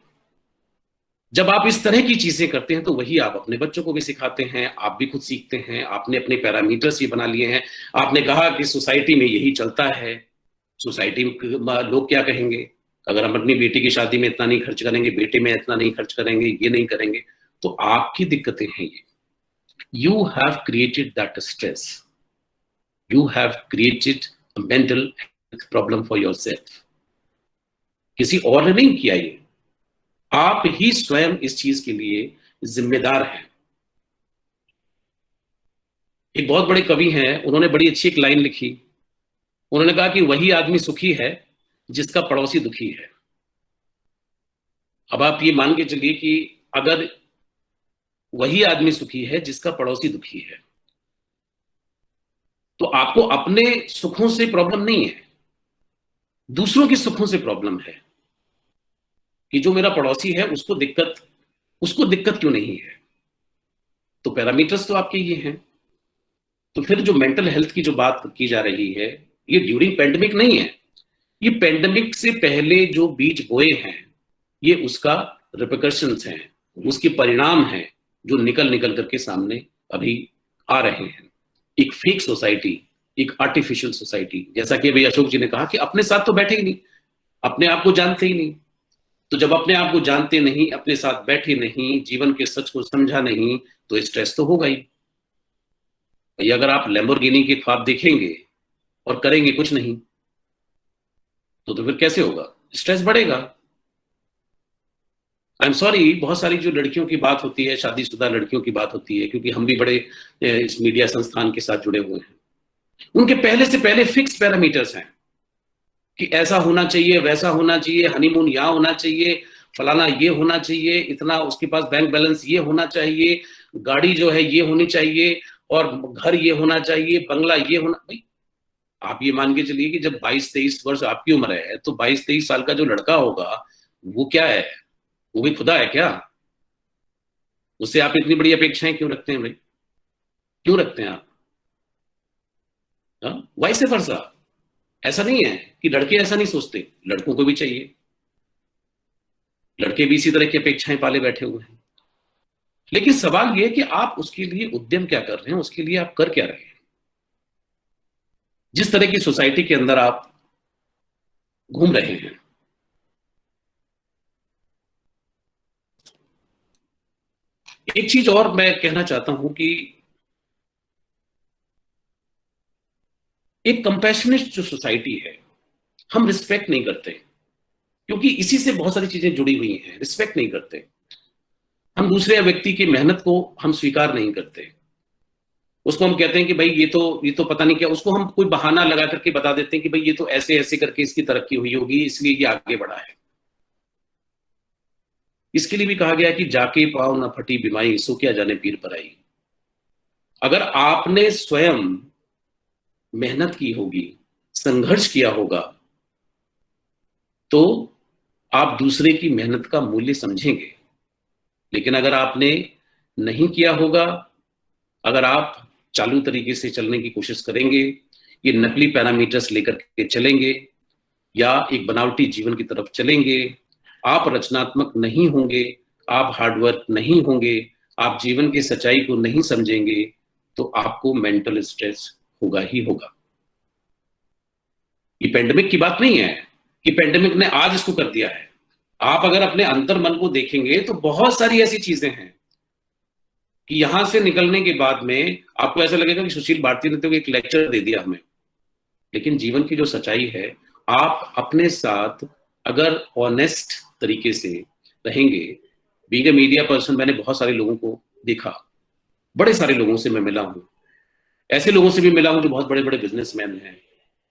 जब आप इस तरह की चीजें करते हैं तो वही आप अपने बच्चों को भी सिखाते हैं, आप भी खुद सीखते हैं। आपने अपने पैरामीटर्स ये बना लिए हैं। आपने कहा कि सोसाइटी में यही चलता है, सोसाइटी में लोग क्या कहेंगे, अगर हम अपनी बेटी की शादी में इतना नहीं खर्च करेंगे, बेटे में इतना नहीं खर्च करेंगे, ये नहीं करेंगे, तो आपकी दिक्कतें हैं ये। You have created that stress. You have created a mental health problem for yourself. किसी और ने नहीं किया ये, आप ही स्वयं इस चीज के लिए जिम्मेदार हैं। एक बहुत बड़े कवि हैं, उन्होंने बड़ी अच्छी एक लाइन लिखी। उन्होंने कहा कि वही आदमी सुखी है जिसका पड़ोसी दुखी है। अब आप ये मान के चलिए कि अगर वही आदमी सुखी है जिसका पड़ोसी दुखी है, तो आपको अपने सुखों से प्रॉब्लम नहीं है, दूसरों के सुखों से प्रॉब्लम है कि जो मेरा पड़ोसी है उसको दिक्कत क्यों नहीं है। तो पैरामीटर्स तो आपके ये हैं। तो फिर जो मेंटल हेल्थ की जो बात की जा रही है, ये ड्यूरिंग पेंडेमिक नहीं है, ये पेंडेमिक से पहले जो बीज बोए हैं, ये उसका रिपरकशंस हैं, उसके परिणाम हैं जो निकल करके सामने अभी आ रहे हैं। एक फेक सोसाइटी, एक आर्टिफिशियल सोसाइटी, जैसा कि अभी अशोक जी ने कहा कि अपने साथ तो बैठे ही नहीं, अपने आप को जानते ही नहीं। तो जब अपने आप को जानते नहीं, अपने साथ बैठे नहीं, जीवन के सच को समझा नहीं, तो स्ट्रेस तो होगा ही। ये अगर आप लैम्बोर्गिनी के ख्वाब देखेंगे और करेंगे कुछ नहीं, तो फिर कैसे होगा? स्ट्रेस बढ़ेगा। आई एम सॉरी, बहुत सारी जो लड़कियों की बात होती है, शादीशुदा लड़कियों की बात होती है, क्योंकि हम भी बड़े इस मीडिया संस्थान के साथ जुड़े हुए हैं, उनके पहले से पहले फिक्स पैरामीटर्स हैं कि ऐसा होना चाहिए, वैसा होना चाहिए, हनीमून यहाँ होना चाहिए, फलाना ये होना चाहिए, इतना उसके पास बैंक बैलेंस ये होना चाहिए, गाड़ी जो है ये होनी चाहिए, और घर ये होना चाहिए, बंगला ये होना। भाई आप ये मान के चलिए कि जब 22-23 वर्ष आपकी उम्र है, तो 22-23 साल का जो लड़का होगा वो क्या है, वो भी खुदा है क्या? उससे आप इतनी बड़ी अपेक्षाएं क्यों रखते हैं भाई? क्यों रखते हैं आप? Vice versa. ऐसा नहीं है कि लड़के ऐसा नहीं सोचते, लड़कों को भी चाहिए, लड़के भी इसी तरह की अपेक्षाएं पाले बैठे हुए हैं। लेकिन सवाल यह कि आप उसके लिए उद्यम क्या कर रहे हैं, उसके लिए आप कर क्या रहे हैं? जिस तरह की सोसाइटी के अंदर आप घूम रहे हैं, एक चीज और मैं कहना चाहता हूं कि एक कंपैशनेट जो सोसाइटी है, हम रिस्पेक्ट नहीं करते, क्योंकि इसी से बहुत सारी चीजें जुड़ी हुई हैं। रिस्पेक्ट नहीं करते हम, दूसरे व्यक्ति की मेहनत को हम स्वीकार नहीं करते, उसको हम कहते हैं कि भाई ये तो पता नहीं क्या, उसको हम कोई बहाना लगा करके बता देते हैं कि भाई ये तो ऐसे ऐसे करके इसकी तरक्की हुई होगी, इसलिए ये आगे बढ़ा है। इसके लिए भी कहा गया कि जाके पाँव न फटी बीमारी, सो क्या जाने पीर पराई। अगर आपने स्वयं मेहनत की होगी, संघर्ष किया होगा, तो आप दूसरे की मेहनत का मूल्य समझेंगे। लेकिन अगर आपने नहीं किया होगा, अगर आप चालू तरीके से चलने की कोशिश करेंगे, ये नकली पैरामीटर्स लेकर के चलेंगे, या एक बनावटी जीवन की तरफ चलेंगे, आप रचनात्मक नहीं होंगे, आप हार्डवर्क नहीं होंगे, आप जीवन की सच्चाई को नहीं समझेंगे, तो आपको मेंटल स्ट्रेस होगा ही होगा। ये पेंडेमिक की बात नहीं है कि पेंडेमिक ने आज इसको कर दिया है। आप अगर अपने अंतर मन को देखेंगे तो बहुत सारी ऐसी चीजें हैं कि यहां से निकलने के बाद में आपको ऐसा लगेगा कि सुशील भारती ने तो एक लेक्चर दे दिया हमें। लेकिन जीवन की जो सच्चाई है, आप अपने साथ अगर ऑनेस्ट तरीके से रहेंगे, बीइंग अ मीडिया पर्सन, मैंने बहुत सारे लोगों को देखा, बड़े सारे लोगों से मैं मिला हूं, ऐसे लोगों से भी मिला हूं जो बहुत बड़े बड़े बिजनेसमैन हैं,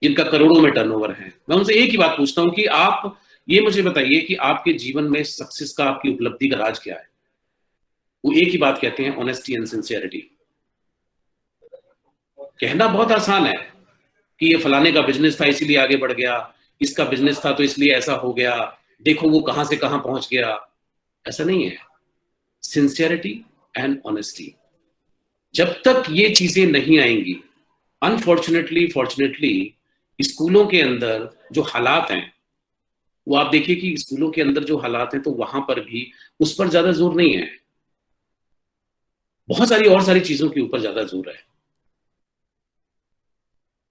जिनका करोड़ों में टर्नओवर है। मैं उनसे एक ही बात पूछता हूं कि आप ये मुझे बताइए कि आपके जीवन में सक्सेस का, आपकी उपलब्धि का राज क्या है? वो एक ही बात कहते हैं, ऑनेस्टी एंड सिंसियरिटी। कहना बहुत आसान है कि ये फलाने का बिजनेस था इसीलिए आगे बढ़ गया, इसका बिजनेस था तो इसलिए ऐसा हो गया, देखो वो कहां से कहां पहुंच गया। ऐसा नहीं है। सिंसियरिटी एंड ऑनेस्टी, जब तक ये चीजें नहीं आएंगी, अनफॉर्चुनेटली फॉर्चुनेटली स्कूलों के अंदर जो हालात हैं, वो आप देखिए कि स्कूलों के अंदर जो हालात हैं, तो वहां पर भी उस पर ज्यादा जोर नहीं है, बहुत सारी और सारी चीजों के ऊपर ज्यादा जोर है।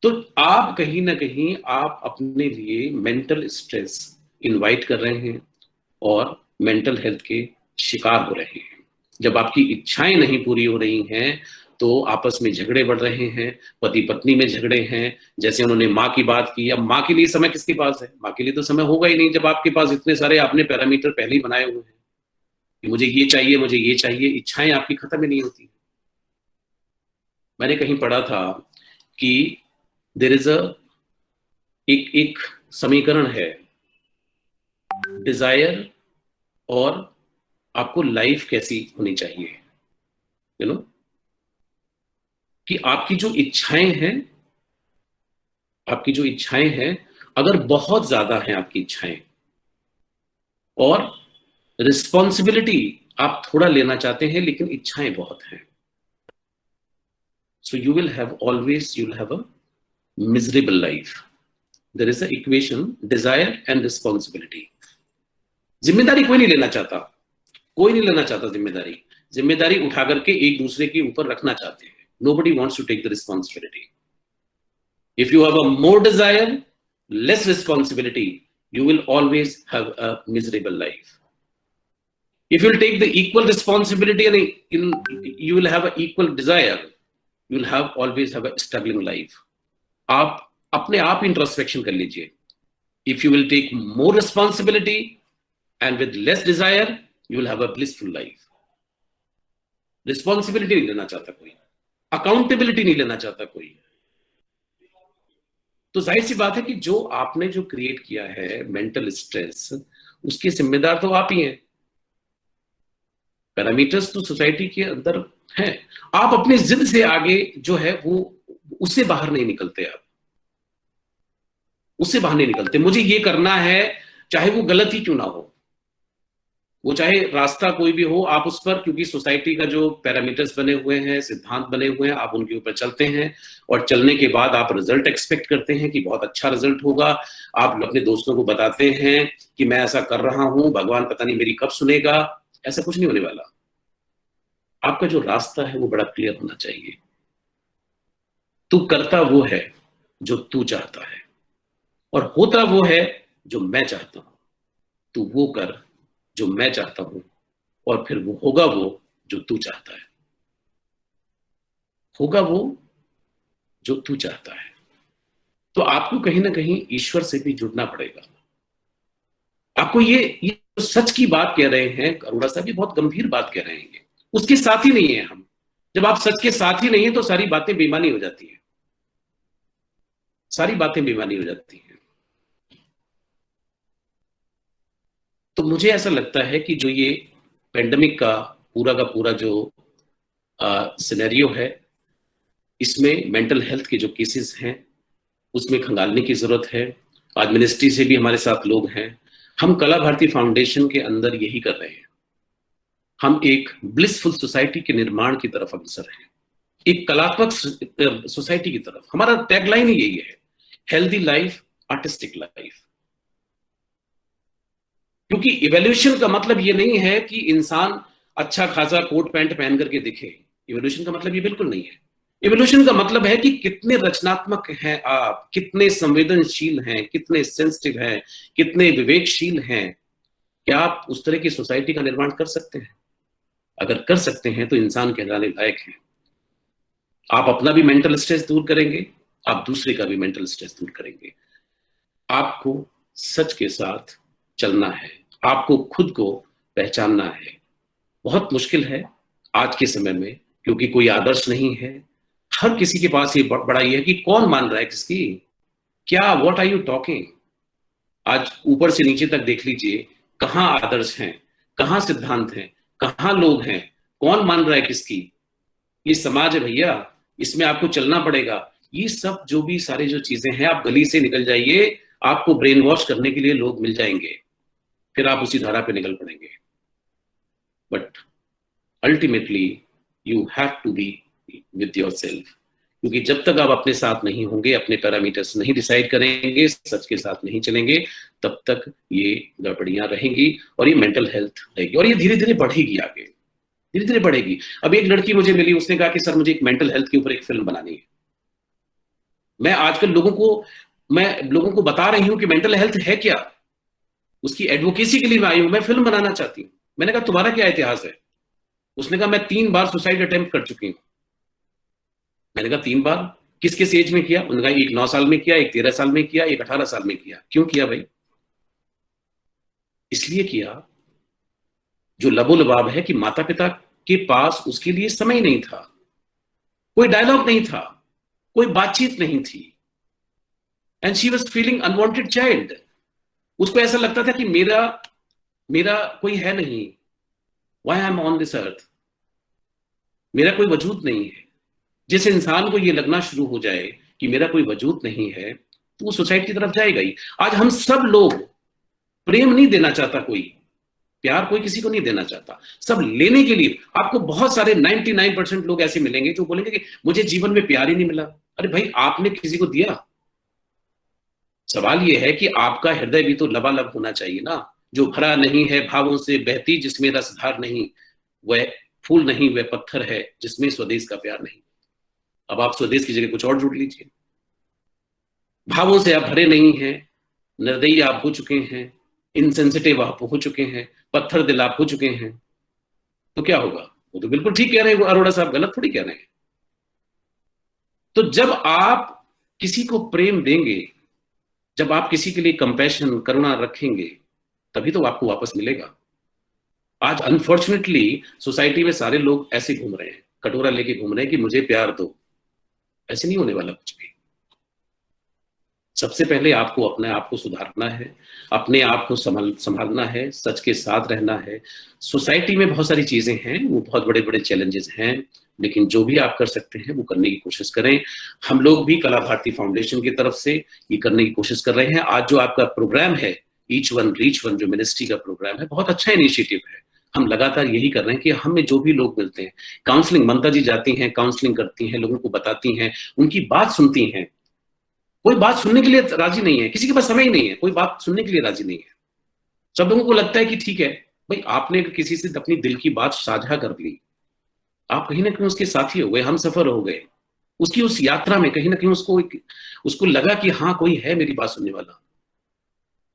तो आप कहीं ना कहीं आप अपने लिए मेंटल स्ट्रेस इनवाइट कर रहे हैं और मेंटल हेल्थ के शिकार हो रहे हैं। जब आपकी इच्छाएं नहीं पूरी हो रही हैं, तो आपस में झगड़े बढ़ रहे हैं, पति पत्नी में झगड़े हैं। जैसे उन्होंने माँ की बात की, अब माँ के लिए समय किसके पास है? माँ के लिए तो समय होगा ही नहीं, जब आपके पास इतने सारे आपने पैरामीटर पहले ही बनाए हुए हैं कि मुझे ये चाहिए, मुझे ये चाहिए। इच्छाएं आपकी खत्म ही नहीं होती। मैंने कहीं पढ़ा था कि देयर इज एक समीकरण है, डिजायर और आपको लाइफ कैसी होनी चाहिए, यू नो, कि आपकी जो इच्छाएं हैं, अगर बहुत ज्यादा हैं आपकी इच्छाएं, और रिस्पॉन्सिबिलिटी आप थोड़ा लेना चाहते हैं लेकिन इच्छाएं बहुत हैं, so you will have a miserable life. There is an equation, desire and responsibility. जिम्मेदारी कोई नहीं लेना चाहता, जिम्मेदारी उठा करके एक दूसरे के ऊपर रखना चाहते हैं। Nobody wants to take the responsibility. If you have a more desire, less responsibility, you will always have a miserable life. If you will take the equal responsibility and you will have an equal desire, you will always have a struggling life. आप अपने आप introspection कर लीजिए. If you will take more responsibility and with less desire, you will have a blissful life. Responsibility नहीं लेना चाहता कोई, accountability नहीं लेना चाहता कोई। तो जाहिर सी बात है कि जो आपने जो क्रिएट किया है मेंटल स्ट्रेस, उसके जिम्मेदार तो आप ही हैं। पैरामीटर्स तो सोसाइटी के अंदर हैं, आप अपनी जिद से आगे जो है वो उससे बाहर नहीं निकलते, आप उससे बाहर नहीं निकलते। मुझे ये करना है, चाहे वो गलत ही क्यों ना हो, वो चाहे रास्ता कोई भी हो, आप उस पर, क्योंकि सोसाइटी का जो पैरामीटर्स बने हुए हैं, सिद्धांत बने हुए हैं, आप उनके ऊपर चलते हैं और चलने के बाद आप रिजल्ट एक्सपेक्ट करते हैं कि बहुत अच्छा रिजल्ट होगा। आप अपने दोस्तों को बताते हैं कि मैं ऐसा कर रहा हूं, भगवान पता नहीं मेरी कब सुनेगा। ऐसा कुछ नहीं होने वाला। आपका जो रास्ता है वो बड़ा क्लियर होना चाहिए। तू करता वो है जो तू चाहता है और होता वो है जो मैं चाहता हूं। तू वो कर जो मैं चाहता हूं और फिर वो होगा वो जो तू चाहता है। होगा वो जो तू चाहता है। तो आपको कहीं ना कहीं ईश्वर से भी जुड़ना पड़ेगा। आपको ये सच की बात कह रहे हैं अरोड़ा साहब, ये बहुत गंभीर बात कह रहे हैं, उसके साथ ही नहीं है हम। जब आप सच के साथ ही नहीं है तो सारी बातें बेईमानी हो जाती हैं, सारी बातें बेईमानी हो जाती हैं। तो मुझे ऐसा लगता है कि जो ये पेंडेमिक का पूरा जो सिनेरियो है, इसमें मेंटल हेल्थ के जो केसेस हैं उसमें खंगालने की जरूरत है। आज मिनिस्ट्री से भी हमारे साथ लोग हैं। हम कला भारती फाउंडेशन के अंदर यही कर रहे हैं। हम एक ब्लिसफुल सोसाइटी के निर्माण की तरफ अग्रसर हैं, एक कलात्मक सोसाइटी की तरफ। हमारा टैगलाइन ही यही है, हेल्दी लाइफ, आर्टिस्टिक लाइफ। क्योंकि इवोल्यूशन का मतलब ये नहीं है कि इंसान अच्छा खासा कोट पैंट पहन करके दिखे। इवोल्यूशन का मतलब ये बिल्कुल नहीं है। इवोल्यूशन का मतलब है कि कितने रचनात्मक हैं आप, कितने संवेदनशील हैं, कितने सेंसिटिव हैं, कितने विवेकशील हैं। क्या आप उस तरह की सोसाइटी का निर्माण कर सकते हैं? अगर कर सकते हैं तो इंसान कहलाने लायक हैं। आप अपना भी मेंटल स्ट्रेस दूर करेंगे, आप दूसरे का भी मेंटल स्ट्रेस दूर करेंगे। आपको सच के साथ चलना है, आपको खुद को पहचानना है। बहुत मुश्किल है आज के समय में, क्योंकि कोई आदर्श नहीं है। हर किसी के पास ये बड़ा ये है कि कौन मान रहा है किसकी, क्या, व्हाट आर यू टॉकिंग। आज ऊपर से नीचे तक देख लीजिए, कहाँ आदर्श हैं, कहाँ सिद्धांत हैं, कहाँ लोग हैं, कौन मान रहा है किसकी। ये समाज है भैया, इसमें आपको चलना पड़ेगा। ये सब जो भी सारी जो चीजें हैं, आप गली से निकल जाइए, आपको ब्रेन वॉश करने के लिए लोग मिल जाएंगे, फिर आप उसी धारा पे निकल पड़ेंगे। But ultimately you have to be with yourself, क्योंकि जब तक आप अपने साथ नहीं होंगे, अपने पैरामीटर्स नहीं डिसाइड करेंगे, सच के साथ नहीं चलेंगे, तब तक ये गड़बड़ियां रहेंगी और ये मेंटल हेल्थ रहेगी और ये धीरे धीरे बढ़ेगी, आगे धीरे धीरे बढ़ेगी। अब एक लड़की मुझे मिली, उसने कहा कि सर मुझे एक मेंटल हेल्थ के ऊपर एक फिल्म बनानी है। मैं आजकल लोगों को बता रही हूं कि मेंटल हेल्थ है क्या, उसकी एडवोकेसी के लिए मैं आई हूं, मैं फिल्म बनाना चाहती हूं। मैंने कहा तुम्हारा क्या इतिहास है? उसने कहा मैं 3 बार सुसाइड अटेम्प्ट कर चुकी हूं। मैंने कहा 3 बार? किस किस एज में किया? उन्होंने कहा एक 9 साल में किया, एक 13 साल में किया, एक 18 साल में किया। क्यों किया भाई? इसलिए किया, जो लबोलबाब है कि माता पिता के पास उसके लिए समय नहीं था, कोई डायलॉग नहीं था, कोई बातचीत नहीं थी। And she was feeling unwanted child. उसको ऐसा लगता था कि मेरा कोई है नहीं, why I am on this earth, मेरा कोई वजूद नहीं है। जिस इंसान को ये लगना शुरू हो जाए कि मेरा कोई वजूद नहीं है, तो वो सुसाइड की तरफ जाएगा ही। आज हम सब लोग, प्रेम नहीं देना चाहता कोई, प्यार कोई किसी को नहीं देना चाहता, सब लेने के लिए। आपको बहुत सारे 99% लोग ऐसे मिलेंगे जो बोलेंगे कि मुझे जीवन में प्यार ही नहीं मिला। अरे भाई, आपने किसी को दिया? सवाल यह है कि आपका हृदय भी तो लबालब होना चाहिए ना, जो भरा नहीं है भावों से बहती जिसमें रसधार नहीं, वह फूल नहीं वह पत्थर है जिसमें स्वदेश का प्यार नहीं। अब आप स्वदेश की जगह कुछ और जोड़ लीजिए। भावों से आप भरे नहीं हैं, निर्दयी आप हो चुके हैं, इनसेंसिटिव आप हो चुके हैं, पत्थर दिल आप हो चुके हैं, तो क्या होगा? वो तो बिल्कुल ठीक कह रहे हैं अरोड़ा साहब, गलत थोड़ी कह रहे हैं। तो जब आप किसी को प्रेम देंगे, जब आप किसी के लिए कंपैशन, करुणा रखेंगे, तभी तो आपको वापस मिलेगा। आज अनफॉर्चुनेटली सोसाइटी में सारे लोग ऐसे घूम रहे हैं, कटोरा लेके घूम रहे हैं कि मुझे प्यार दो। ऐसे नहीं होने वाला कुछ भी। सबसे पहले आपको अपने आप को सुधारना है, अपने आप को संभालना है, सच के साथ रहना है। सोसाइटी में बहुत सारी चीजें हैं, वो बहुत बड़े बड़े चैलेंजेस हैं, लेकिन जो भी आप कर सकते हैं वो करने की कोशिश करें। हम लोग भी कला भारती फाउंडेशन की तरफ से ये करने की कोशिश कर रहे हैं। आज जो आपका प्रोग्राम है ईच वन रीच वन, जो मिनिस्ट्री का प्रोग्राम है, बहुत अच्छा इनिशिएटिव है। हम लगातार यही कर रहे हैं कि हमें जो भी लोग मिलते हैं, काउंसलिंग, ममता जी जाती हैं, काउंसलिंग करती हैं, लोगों को बताती हैं, उनकी बात सुनती हैं। कोई बात सुनने के लिए राजी नहीं है, किसी के पास समय ही नहीं है, कोई बात सुनने के लिए राजी नहीं है। सब लोगों को लगता है कि ठीक है भाई, आपने किसी से अपनी दिल की बात साझा कर ली, आप कहीं ना कहीं उसके साथी हो गए, हम सफर हो गए उसकी उस यात्रा में। कहीं ना कहीं उसको लगा कि हाँ, कोई है मेरी बात सुनने वाला।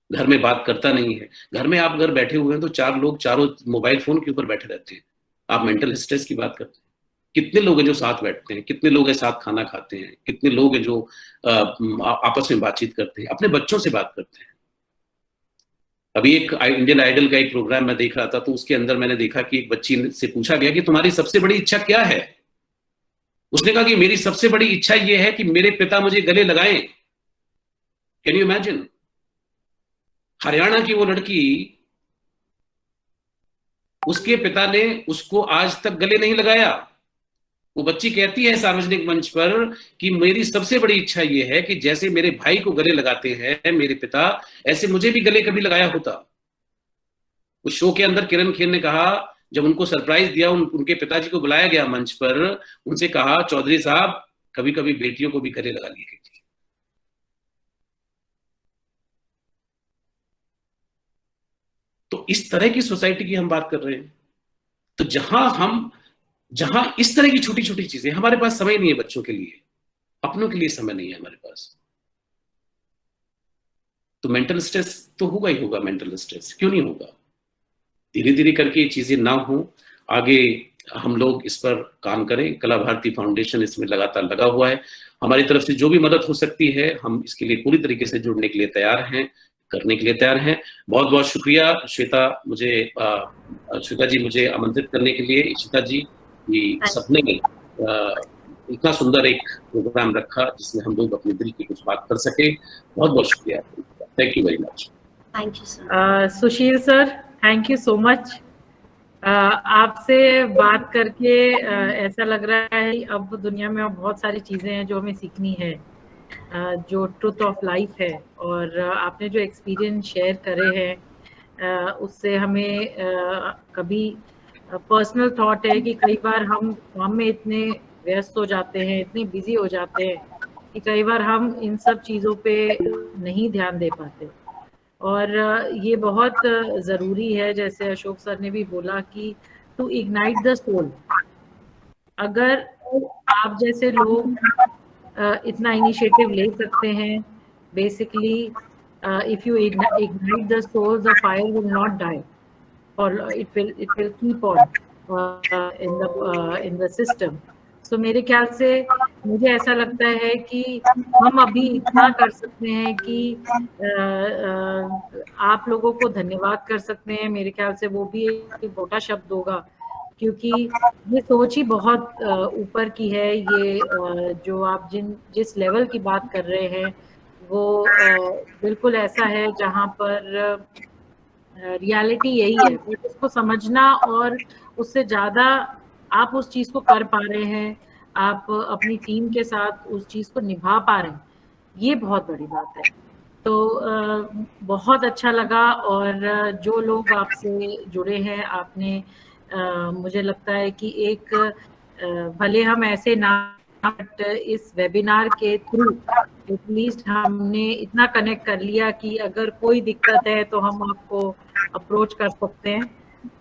घर में बात करता नहीं है, घर में आप अगर बैठे हुए हैं तो 4 लोग चारों मोबाइल फोन के ऊपर बैठे रहते हैं। आप मेंटल स्ट्रेस की बात करते हैं, कितने लोग हैं जो साथ बैठते हैं, कितने लोग हैं साथ खाना खाते हैं, कितने लोग हैं जो आपस में बातचीत करते हैं, अपने बच्चों से बात करते हैं। अभी एक इंडियन आइडल का एक प्रोग्राम मैं देख रहा था, तो उसके अंदर मैंने देखा कि एक बच्ची से पूछा गया कि तुम्हारी सबसे बड़ी इच्छा क्या है। उसने कहा कि मेरी सबसे बड़ी इच्छा यह है कि मेरे पिता मुझे गले लगाएं। Can you imagine? हरियाणा की वो लड़की, उसके पिता ने उसको आज तक गले नहीं लगाया। वो बच्ची कहती है सार्वजनिक मंच पर कि मेरी सबसे बड़ी इच्छा ये है कि जैसे मेरे भाई को गले लगाते हैं मेरे पिता, ऐसे मुझे भी गले कभी लगाया होता। उस शो के अंदर किरण खेर ने कहा, जब उनको सरप्राइज दिया, उनके पिताजी को बुलाया गया मंच पर, उनसे कहा, चौधरी साहब कभी कभी बेटियों को भी गले लगा लिए। तो इस तरह की सोसाइटी की हम बात कर रहे हैं। तो जहां इस तरह की छोटी छोटी चीजें, हमारे पास समय नहीं है बच्चों के लिए, अपनों के लिए समय नहीं है हमारे पास, तो मेंटल स्ट्रेस तो होगा ही होगा। मेंटल स्ट्रेस क्यों नहीं होगा? धीरे धीरे करके ये चीजें ना हो, आगे हम लोग इस पर काम करें। कला भारती फाउंडेशन इसमें लगातार लगा हुआ है। हमारी तरफ से जो भी मदद हो सकती है, हम इसके लिए पूरी तरीके से जुड़ने के लिए तैयार हैं, करने के लिए तैयार हैं। बहुत बहुत शुक्रिया श्वेता जी मुझे आमंत्रित करने के लिए। इशिता जी, सबने इतना सुंदर एक प्रोग्राम रखा जिसमें हम लोग अपने दिल की कुछ बात कर सके। बहुत बहुत शुक्रिया, thank you very much. Thank you sir. Sushil sir, thank you so much. आपसे बात करके ऐसा लग रहा है कि अब दुनिया में बहुत सारी चीजें हैं जो हमें सीखनी है, जो ट्रुथ ऑफ लाइफ है, और आपने जो एक्सपीरियंस शेयर करे हैं उससे हमें कभी पर्सनल थॉट है कि कई बार हम काम में इतने व्यस्त हो जाते हैं, इतने बिजी हो जाते हैं कि कई बार हम इन सब चीज़ों पे नहीं ध्यान दे पाते, और ये बहुत ज़रूरी है। जैसे अशोक सर ने भी बोला कि टू इग्नाइट द सोल, अगर आप जैसे लोग इतना इनिशिएटिव ले सकते हैं, basically if you ignite the soul, the fire will not die, or it will keep on in the system. So मेरे ख्याल से मुझे ऐसा लगता है कि हम अभी इतना कर सकते हैं कि आप लोगों को धन्यवाद कर सकते हैं। मेरे ख्याल से वो भी एक मोटा शब्द होगा, क्योंकि ये सोच ही बहुत ऊपर की है। ये जो आप जिस लेवल की बात कर रहे हैं वो बिल्कुल ऐसा है जहाँ पर रियलिटी यही है, बट उसको समझना और उससे ज़्यादा आप उस चीज़ को कर पा रहे हैं, आप अपनी टीम के साथ उस चीज़ को निभा पा रहे हैं, ये बहुत बड़ी बात है। तो बहुत अच्छा लगा। और जो लोग आपसे जुड़े हैं, आपने मुझे लगता है कि एक भले हम ऐसे ना, बट इस वेबिनार के थ्रू एटलीस्ट हमने इतना कनेक्ट कर लिया कि अगर कोई दिक्कत है तो हम आपको अप्रोच कर सकते हैं,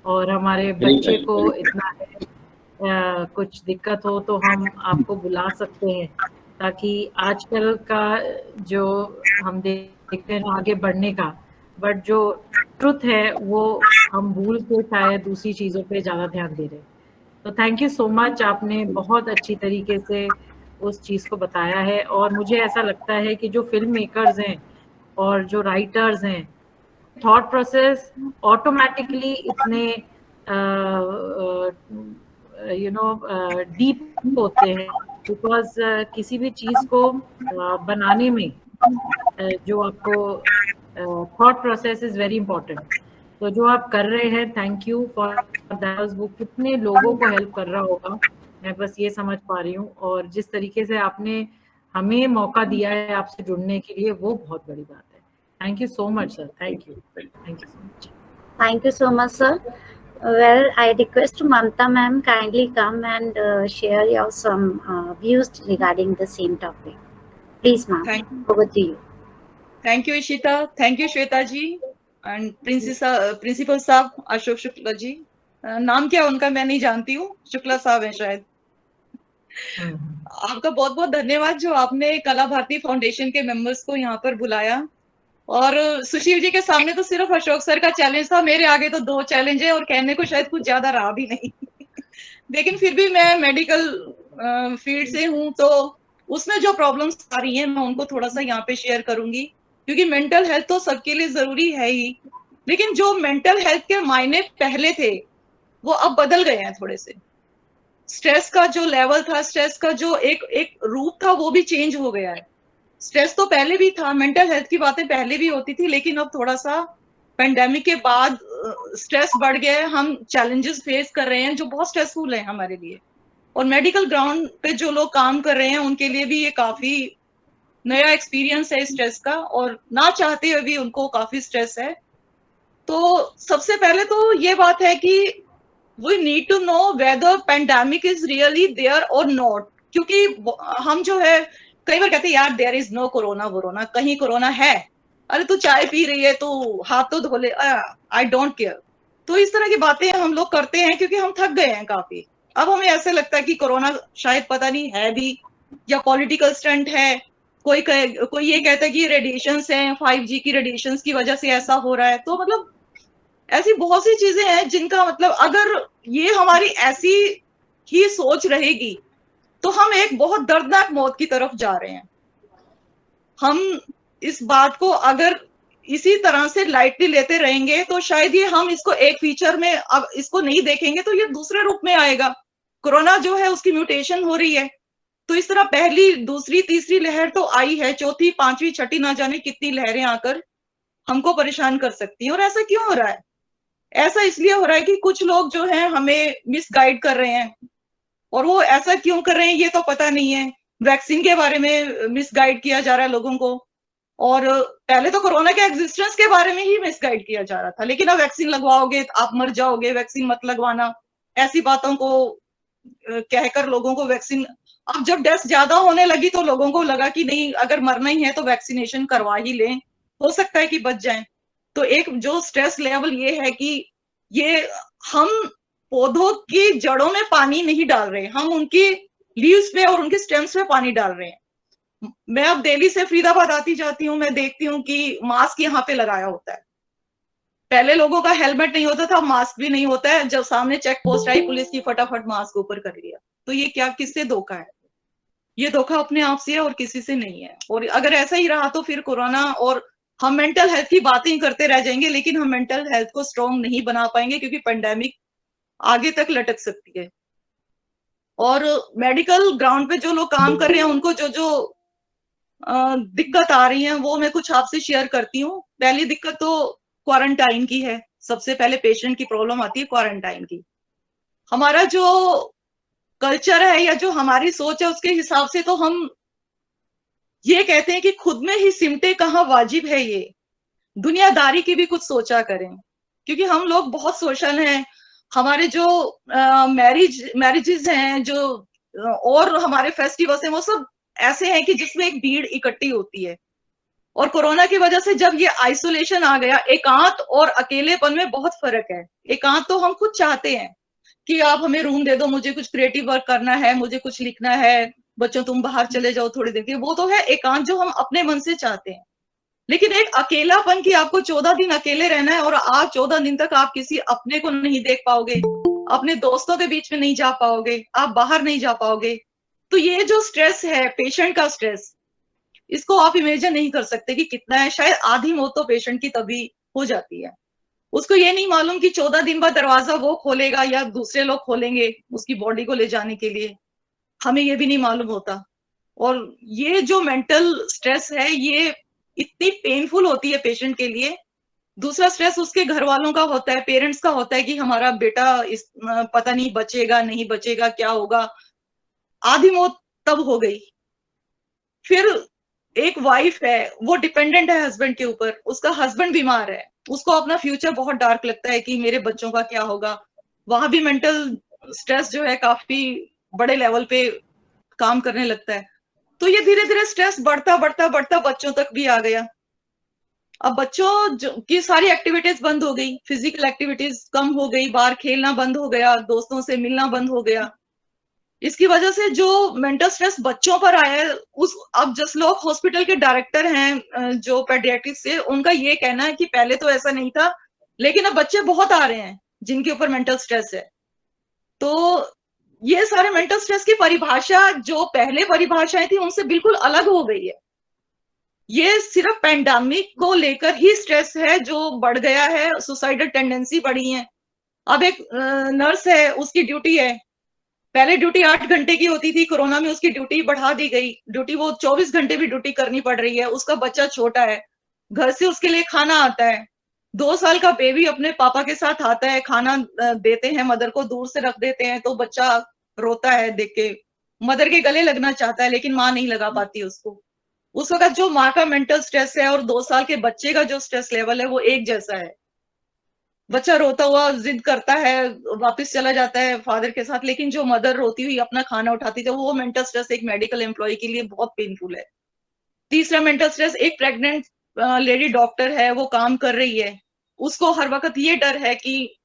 और हमारे बच्चे को इतना है कुछ दिक्कत हो तो हम आपको बुला सकते हैं, ताकि आजकल का जो हम देखते हैं आगे बढ़ने का, बट जो ट्रुथ है वो हम भूल के शायद दूसरी चीज़ों पे ज़्यादा ध्यान दे रहे हैं। तो थैंक यू सो मच, आपने बहुत अच्छी तरीके से उस चीज़ को बताया है। और मुझे ऐसा लगता है कि जो फिल्म मेकर्स हैं और जो राइटर्स हैं, थॉट प्रोसेस ऑटोमेटिकली इतने डीप होते हैं, बिकॉज किसी भी चीज को बनाने में जो आपको thought process is very important. तो जो आप कर रहे हैं, थैंक यू फॉर दैट। वो कितने लोगों को हेल्प कर रहा होगा, मैं बस ये समझ पा रही हूँ। और जिस तरीके से आपने हमें मौका दिया है आपसे जुड़ने के लिए, वो बहुत बड़ी बात है। Thank you so much sir, thank you so much. Thank you so much, sir. Well, I request Mamta ma'am kindly come and share your some views regarding the same topic. Please, ma'am. Thank you. Over to you. Thank you, Ishita. Thank you, Shweta ji. And principal साहब अशोक शुक्ला जी, नाम क्या उनका मैं नहीं जानती हूँ, शुक्ला साहब हैं शायद। आपका बहुत बहुत धन्यवाद जो आपने कला भारती फाउंडेशन के मेंबर्स को यहाँ पर बुलाया। और सुशील जी के सामने तो सिर्फ अशोक सर का चैलेंज था, मेरे आगे तो 2 चैलेंज है और कहने को शायद कुछ ज्यादा रहा भी नहीं। लेकिन फिर भी मैं मेडिकल फील्ड से हूँ, तो उसमें जो प्रॉब्लम्स आ रही हैं मैं उनको थोड़ा सा यहाँ पे शेयर करूंगी, क्योंकि मेंटल हेल्थ तो सबके लिए जरूरी है ही, लेकिन जो मेंटल हेल्थ के मायने पहले थे वो अब बदल गए हैं थोड़े से। स्ट्रेस का जो लेवल था, स्ट्रेस का जो एक रूप था, वो भी चेंज हो गया है। स्ट्रेस तो पहले भी था, मेंटल हेल्थ की बातें पहले भी होती थी, लेकिन अब थोड़ा सा पेंडेमिक के बाद स्ट्रेस बढ़ गया है। हम चैलेंजेस फेस कर रहे हैं जो बहुत स्ट्रेसफुल है हमारे लिए, और मेडिकल ग्राउंड पे जो लोग काम कर रहे हैं उनके लिए भी ये काफी नया एक्सपीरियंस है स्ट्रेस का, और ना चाहते हुए भी उनको काफी स्ट्रेस है। तो सबसे पहले तो ये बात है कि we need to know whether pandemic is really there और नॉट, क्योंकि हम जो है कई बार कहते हैं यार देयर इज नो कोरोना, वोरोना, कहीं कोरोना है, अरे तू चाय पी रही है तो हाथ तो धो ले, आई डोंट केयर। तो इस तरह की बातें हम लोग करते हैं क्योंकि हम थक गए हैं काफी। अब हमें ऐसे लगता है कि कोरोना शायद पता नहीं है भी या पॉलिटिकल स्टंट है। कोई ये कहता है कि रेडिएशन है, 5G की रेडिएशन की वजह से ऐसा हो रहा है। तो मतलब ऐसी बहुत सी चीजें हैं जिनका मतलब अगर ये हमारी ऐसी ही सोच रहेगी तो हम एक बहुत दर्दनाक मौत की तरफ जा रहे हैं। हम इस बात को अगर इसी तरह से लाइटली लेते रहेंगे तो शायद ये हम इसको एक फीचर में अब इसको नहीं देखेंगे तो ये दूसरे रूप में आएगा। कोरोना जो है उसकी म्यूटेशन हो रही है, तो इस तरह पहली, दूसरी, तीसरी लहर तो आई है, चौथी, पांचवी, छठी, ना जाने कितनी लहरें आकर हमको परेशान कर सकती हैं। और ऐसा क्यों हो रहा है? ऐसा इसलिए हो रहा है कि कुछ लोग जो है हमें मिसगाइड कर रहे हैं, और वो ऐसा क्यों कर रहे हैं ये तो पता नहीं है। वैक्सीन के बारे में मिसगाइड किया जा रहा है लोगों को, और पहले तो कोरोना के एग्जिस्टेंस के बारे में ही मिसगाइड किया जा रहा था, लेकिन अब वैक्सीन लगवाओगे आप मर जाओगे, वैक्सीन मत लगवाना, ऐसी बातों को कहकर लोगों को वैक्सीन, अब जब डेथ ज्यादा होने लगी तो लोगों को लगा कि नहीं अगर मरना ही है तो वैक्सीनेशन करवा ही लें, हो सकता है कि बच जाएं। तो एक जो स्ट्रेस लेवल ये है कि ये हम पौधों की जड़ों में पानी नहीं डाल रहे, हम उनकी लीव्स पे और उनके स्टेम्स पे पानी डाल रहे हैं। मैं अब दिल्ली से फरीदाबाद आती जाती हूँ, मैं देखती हूँ कि मास्क यहाँ पे लगाया होता है। पहले लोगों का हेलमेट नहीं होता था, मास्क भी नहीं होता है, जब सामने चेक पोस्ट आई पुलिस की, फटाफट मास्क ऊपर कर लिया। तो ये क्या, किससे धोखा है? ये धोखा अपने आप से है और किसी से नहीं है। और अगर ऐसा ही रहा तो फिर कोरोना, और हम मेंटल हेल्थ की बातें करते रह जाएंगे लेकिन हम मेंटल हेल्थ को स्ट्रॉन्ग नहीं बना पाएंगे, क्योंकि पेंडेमिक आगे तक लटक सकती है। और मेडिकल ग्राउंड पे जो लोग काम कर रहे हैं उनको जो जो दिक्कत आ रही है वो मैं कुछ आपसे शेयर करती हूँ। पहली दिक्कत तो क्वारंटाइन की है। सबसे पहले पेशेंट की प्रॉब्लम आती है क्वारंटाइन की। हमारा जो कल्चर है या जो हमारी सोच है उसके हिसाब से तो हम ये कहते हैं कि खुद में ही सिमटे कहाँ वाजिब है ये, दुनियादारी की भी कुछ सोचा करें, क्योंकि हम लोग बहुत सोशल हैं। हमारे जो मैरिजेस हैं जो और हमारे फेस्टिवल्स हैं वो सब ऐसे हैं कि जिसमें एक भीड़ इकट्ठी होती है। और कोरोना की वजह से जब ये आइसोलेशन आ गया, एकांत और अकेलेपन में बहुत फर्क है। एकांत तो हम खुद चाहते हैं कि आप हमें रूम दे दो, मुझे कुछ क्रिएटिव वर्क करना है, मुझे कुछ लिखना है, बच्चों तुम बाहर चले जाओ थोड़ी देर के, वो तो है एकांत जो हम अपने मन से चाहते हैं। लेकिन एक अकेलापन की आपको 14 दिन अकेले रहना है और आप 14 दिन तक आप किसी अपने को नहीं देख पाओगे, अपने दोस्तों के बीच में नहीं जा पाओगे, आप बाहर नहीं जा पाओगे। तो ये जो स्ट्रेस है, पेशेंट का स्ट्रेस, इसको आप इमेजिन नहीं कर सकते कि कितना है। शायद आधी मौत तो पेशेंट की तभी हो जाती है। उसको ये नहीं मालूम कि 14 दिन बाद दरवाजा वो खोलेगा या दूसरे लोग खोलेंगे उसकी बॉडी को ले जाने के लिए, हमें ये भी नहीं मालूम होता। और ये जो मेंटल स्ट्रेस है ये इतनी पेनफुल होती है पेशेंट के लिए। दूसरा स्ट्रेस उसके घर वालों का होता है, पेरेंट्स का होता है कि हमारा बेटा पता नहीं बचेगा नहीं बचेगा, क्या होगा। आधी मौत तब हो गई। फिर एक वाइफ है, वो डिपेंडेंट है हस्बैंड के ऊपर, उसका हस्बैंड बीमार है, उसको अपना फ्यूचर बहुत डार्क लगता है कि मेरे बच्चों का क्या होगा। वहां भी मेंटल स्ट्रेस जो है काफी बड़े लेवल पे काम करने लगता है। तो ये धीरे धीरे स्ट्रेस बढ़ता बढ़ता बढ़ता बच्चों तक भी आ गया। अब बच्चों की सारी एक्टिविटीज बंद हो गई, फिजिकल एक्टिविटीज कम हो गई, बाहर खेलना बंद हो गया, दोस्तों से मिलना बंद हो गया। इसकी वजह से जो मेंटल स्ट्रेस बच्चों पर आया है, उस अब जस लोग हॉस्पिटल के डायरेक्टर हैं जो पेडियाट्रिक्स से, उनका ये कहना है कि पहले तो ऐसा नहीं था, लेकिन अब बच्चे बहुत आ रहे हैं जिनके ऊपर मेंटल स्ट्रेस है। तो ये सारे मेंटल स्ट्रेस की परिभाषा जो पहले परिभाषाएं थी उनसे बिल्कुल अलग हो गई है। ये सिर्फ पैंडेमिक को लेकर ही स्ट्रेस है जो बढ़ गया है, सुसाइडल टेंडेंसी बढ़ी है। अब एक नर्स है, उसकी ड्यूटी है, पहले ड्यूटी 8 घंटे की होती थी, कोरोना में उसकी ड्यूटी बढ़ा दी गई, ड्यूटी वो 24 घंटे भी ड्यूटी करनी पड़ रही है। उसका बच्चा छोटा है, घर से उसके लिए खाना आता है, 2 साल का बेबी अपने पापा के साथ आता है, खाना देते हैं, मदर को दूर से रख देते हैं तो बच्चा रोता है देख के, मदर के गले लगना चाहता है लेकिन माँ नहीं लगा पाती उसको। उस वक्त जो माँ का मेंटल स्ट्रेस है और 2 साल के बच्चे का जो स्ट्रेस लेवल है वो एक जैसा है। बच्चा रोता हुआ जिद करता है, वापस चला जाता है फादर के साथ, लेकिन जो मदर रोती हुई अपना खाना उठाती थी, वो मेंटल स्ट्रेस एक मेडिकल एम्प्लॉय के लिए बहुत पेनफुल है। तीसरा मेंटल स्ट्रेस, एक प्रेग्नेंट लेडी डॉक्टर है, वो काम कर रही है, उसको हर वक्त ये डर है कि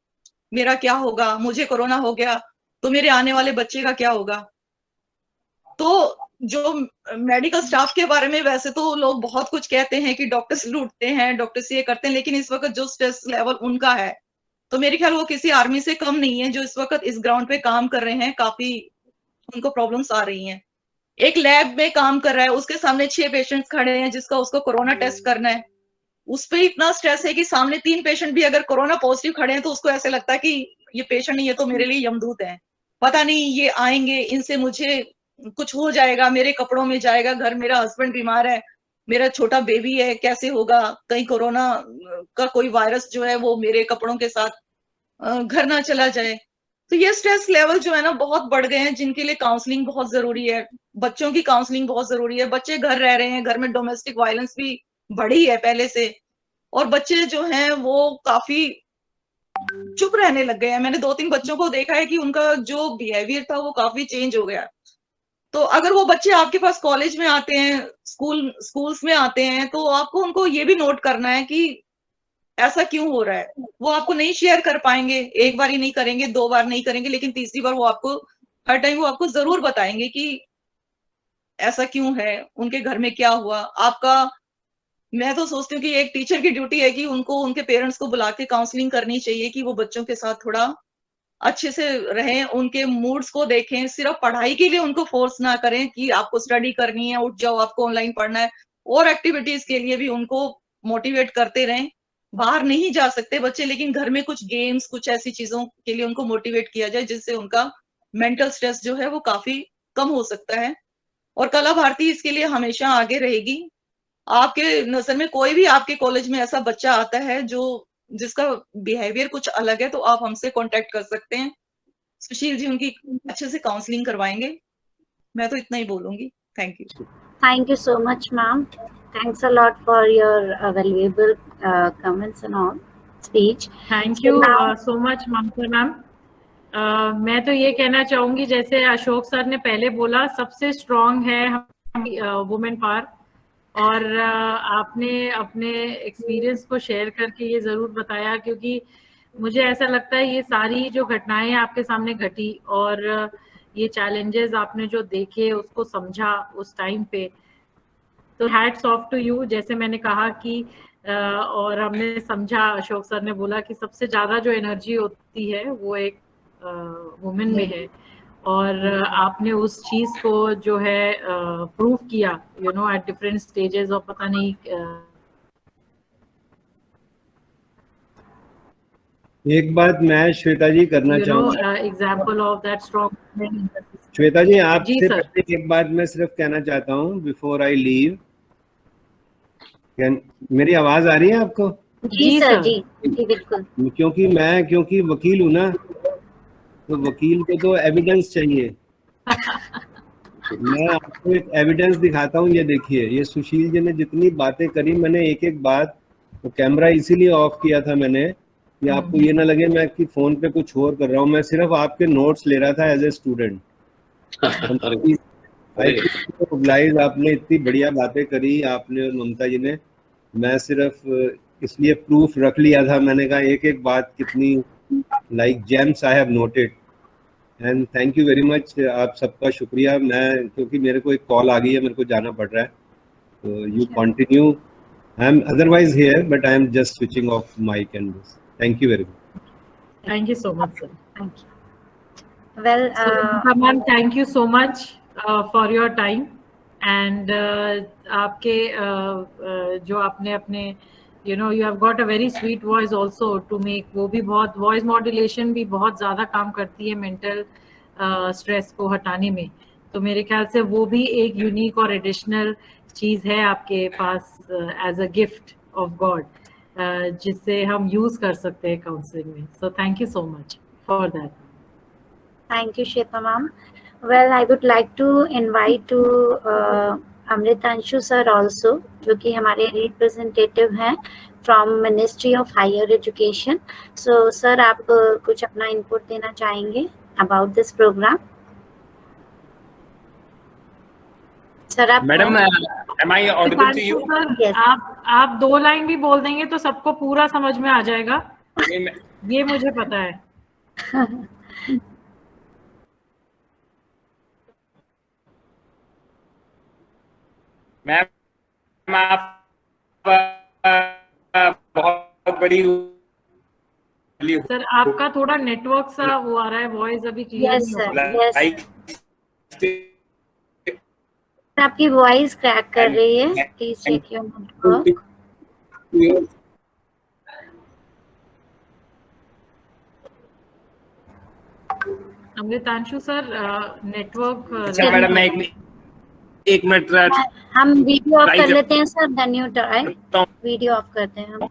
मेरा क्या होगा, मुझे कोरोना हो गया तो मेरे आने वाले बच्चे का क्या होगा। तो जो मेडिकल स्टाफ के बारे में वैसे तो लोग बहुत कुछ कहते हैं कि डॉक्टर्स लूटते हैं, डॉक्टर्स ये करते हैं, लेकिन इस वक्त जो स्ट्रेस लेवल उनका है तो मेरे ख्याल वो किसी आर्मी से कम नहीं है जो इस वक्त इस ग्राउंड पे काम कर रहे हैं। काफी उनको प्रॉब्लम्स आ रही हैं। एक लैब में काम कर रहा है, उसके सामने 6 पेशेंट्स खड़े हैं जिसका उसको कोरोना टेस्ट करना है, उस पर इतना स्ट्रेस है कि सामने 3 पेशेंट भी अगर कोरोना पॉजिटिव खड़े हैं तो उसको ऐसे लगता है कि ये पेशेंट नहीं है तो मेरे लिए यमदूत है, पता नहीं ये आएंगे, इनसे मुझे कुछ हो जाएगा, मेरे कपड़ों में जाएगा घर, मेरा हस्बैंड बीमार है, मेरा छोटा बेबी है, कैसे होगा, कहीं कोरोना का कोई वायरस जो है वो मेरे कपड़ों के साथ घर ना चला जाए। तो ये स्ट्रेस लेवल जो है ना बहुत बढ़ गए हैं, जिनके लिए काउंसलिंग बहुत जरूरी है। बच्चों की काउंसलिंग बहुत जरूरी है, बच्चे घर रह रहे हैं, घर में डोमेस्टिक वायलेंस भी बढ़ी है पहले से, और बच्चे जो हैं वो काफी चुप रहने लग गए हैं। मैंने 2-3 बच्चों को देखा है कि उनका जो बिहेवियर था वो काफी चेंज हो गया। तो अगर वो बच्चे आपके पास कॉलेज में आते हैं, स्कूल्स में आते हैं, तो आपको उनको ये भी नोट करना है कि ऐसा क्यों हो रहा है। वो आपको नहीं शेयर कर पाएंगे, एक बार ही नहीं करेंगे, 2 बार नहीं करेंगे, लेकिन तीसरी बार वो आपको हर टाइम वो आपको जरूर बताएंगे कि ऐसा क्यों है, उनके घर में क्या हुआ। आपका, मैं तो सोचती हूँ कि एक टीचर की ड्यूटी है कि उनको उनके पेरेंट्स को बुला के काउंसलिंग करनी चाहिए कि वो बच्चों के साथ थोड़ा अच्छे से रहें, उनके मूड्स को देखें, सिर्फ पढ़ाई के लिए उनको फोर्स ना करें कि आपको स्टडी करनी है, उठ जाओ, आपको ऑनलाइन पढ़ना है, और एक्टिविटीज के लिए भी उनको मोटिवेट करते रहें। बाहर नहीं जा सकते बच्चे, लेकिन घर में कुछ गेम्स, कुछ ऐसी चीजों के लिए उनको मोटिवेट किया जाए जिससे उनका मेंटल स्ट्रेस जो है वो काफी कम हो सकता है। और कला भारती इसके लिए हमेशा आगे रहेगी। आपके नजर में कोई भी आपके कॉलेज में ऐसा बच्चा आता है जो जिसका बिहेवियर कुछ अलग है, तो आप हमसे कांटेक्ट कर सकते हैं। सुशील जी उनकी अच्छे से काउंसलिंग करवाएंगे। मैं तो इतना ही बोलूंगी। Thank you. Thank you so much, ma'am. Thanks a lot for your valuable comments and all speech. Thank So you now- so much Mamta ma'am. मैं तो ये कहना चाहूंगी, जैसे अशोक सर ने पहले बोला, सबसे स्ट्रांग है वुमेन पावर, और आपने अपने एक्सपीरियंस को शेयर करके ये जरूर बताया, क्योंकि मुझे ऐसा लगता है ये सारी जो घटनाएं आपके सामने घटी और ये चैलेंजेस आपने जो देखे उसको समझा उस टाइम पे, तो हैट्स ऑफ टू यू। जैसे मैंने कहा कि और हमने समझा, अशोक सर ने बोला कि सबसे ज्यादा जो एनर्जी होती है वो एक वुमेन में है, और आपने उस चीज को जो है प्रूव किया, you know, at different stages, और पता नहीं एक बात मैं श्वेता जी करना चाहूंगा। Example of that strong. Shweta ji ji आपसे सर। पहले एक बात मैं सिर्फ कहना चाहता हूँ बिफोर आई लीव। मेरी आवाज आ रही है आपको? जी सर, जी जी बिल्कुल। क्योंकि वकील हूं ना, तो वकील को तो एविडेंस चाहिए। मैं आपको एक एविडेंस दिखाता हूँ, ये देखिए, ये सुशील जी ने जितनी बातें करी, मैंने एक एक बात, तो कैमरा इसीलिए ऑफ किया था मैंने कि आपको ये ना लगे मैं कि फोन पे कुछ और कर रहा हूँ। मैं सिर्फ आपके नोट्स ले रहा था एज ए स्टूडेंट। आपने इतनी बढ़िया बातें करी, आपने और ममता जी ने। मैं सिर्फ इसलिए प्रूफ रख लिया था, मैंने कहा एक एक बात कितनी like James I have noted. And thank you very much, आप सबका शुक्रिया। मैं क्योंकि मेरे को एक कॉल आ गई है, मेरे को जाना पड़ रहा है, तो you continue. I am otherwise here but I am just switching off mic and this. Thank you very much. Thank you so much sir. Thank you. Well ma'am, thank you so much for your time and आपके जो आपने अपने you have got a very sweet voice also to make, वो भी बहुत, voice modulation भी बहुत ज़्यादा काम करती है मेंटल स्ट्रेस को हटाने में। तो मेरे ख्याल से वो भी एक यूनिक और एडिशनल चीज़ है आपके पास as a gift of God, जिससे हम यूज़ कर सकते हैं काउंसलिंग में। So thank you so much for that. Thank you, Shilpa ma'am. Well, I would like to invite to Amritanshu sir also, जो कि हमारे representative हैं from Ministry of Higher Education. So, sir, आप कुछ अपना input देना चाहेंगे about this program? Sir, आप madam, am I audible to you? Yes. आप 2 लाइन भी बोल देंगे तो सबको पूरा समझ में आ जाएगा, ये मुझे पता है। मैम, आप बहुत बड़ी सर आपका थोड़ा नेटवर्क सा वो आ रहा है, वॉइस अभी क्लियर Yes, नहीं हो sir. पा रहा। Yes. आपकी वॉइस क्रैक कर रही है, please check your network. Amritanshu sir, network. अच्छा मैडम, मैं एक मिनट हम वीडियो ऑफ कर लेते हैं sir, then you try. Video off करते हैं हम।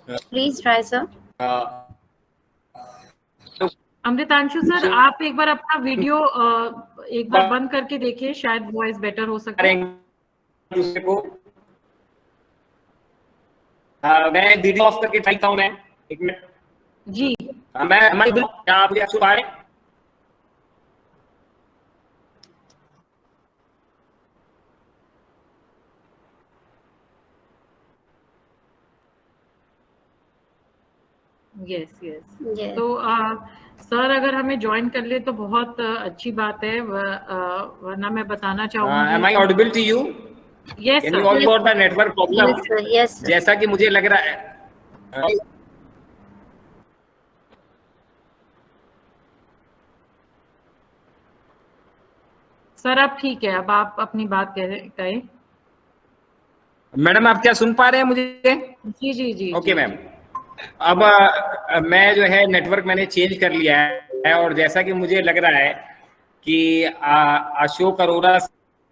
Please try sir. Amritanshu sir, आप एक बार अपना वीडियो एक बार बंद करके देखिए, शायद वॉइस बेटर हो सके। दूसरे को मैं वीडियो ऑफ करके ट्राई करता हूँ। मैं एक मिनट जी। मैं आप सुन पा रहे हैं? Yes yes. तो सर अगर हमें ज्वाइन कर ले तो बहुत अच्छी बात है, वरना मैं बताना चाहूंगी। Am I audible to you? Yes Can sir. you all got the network problem? Yes sir. Yes sir. जैसा कि मुझे लग रहा है। सर अब ठीक है, अब आप अपनी बात कहें। मैडम, आप क्या सुन पा रहे हैं मुझे? जी जी जी। ओके मैम, अब मैं जो है नेटवर्क मैंने चेंज कर लिया है, और जैसा कि मुझे लग रहा है कि अशोक अरोड़ा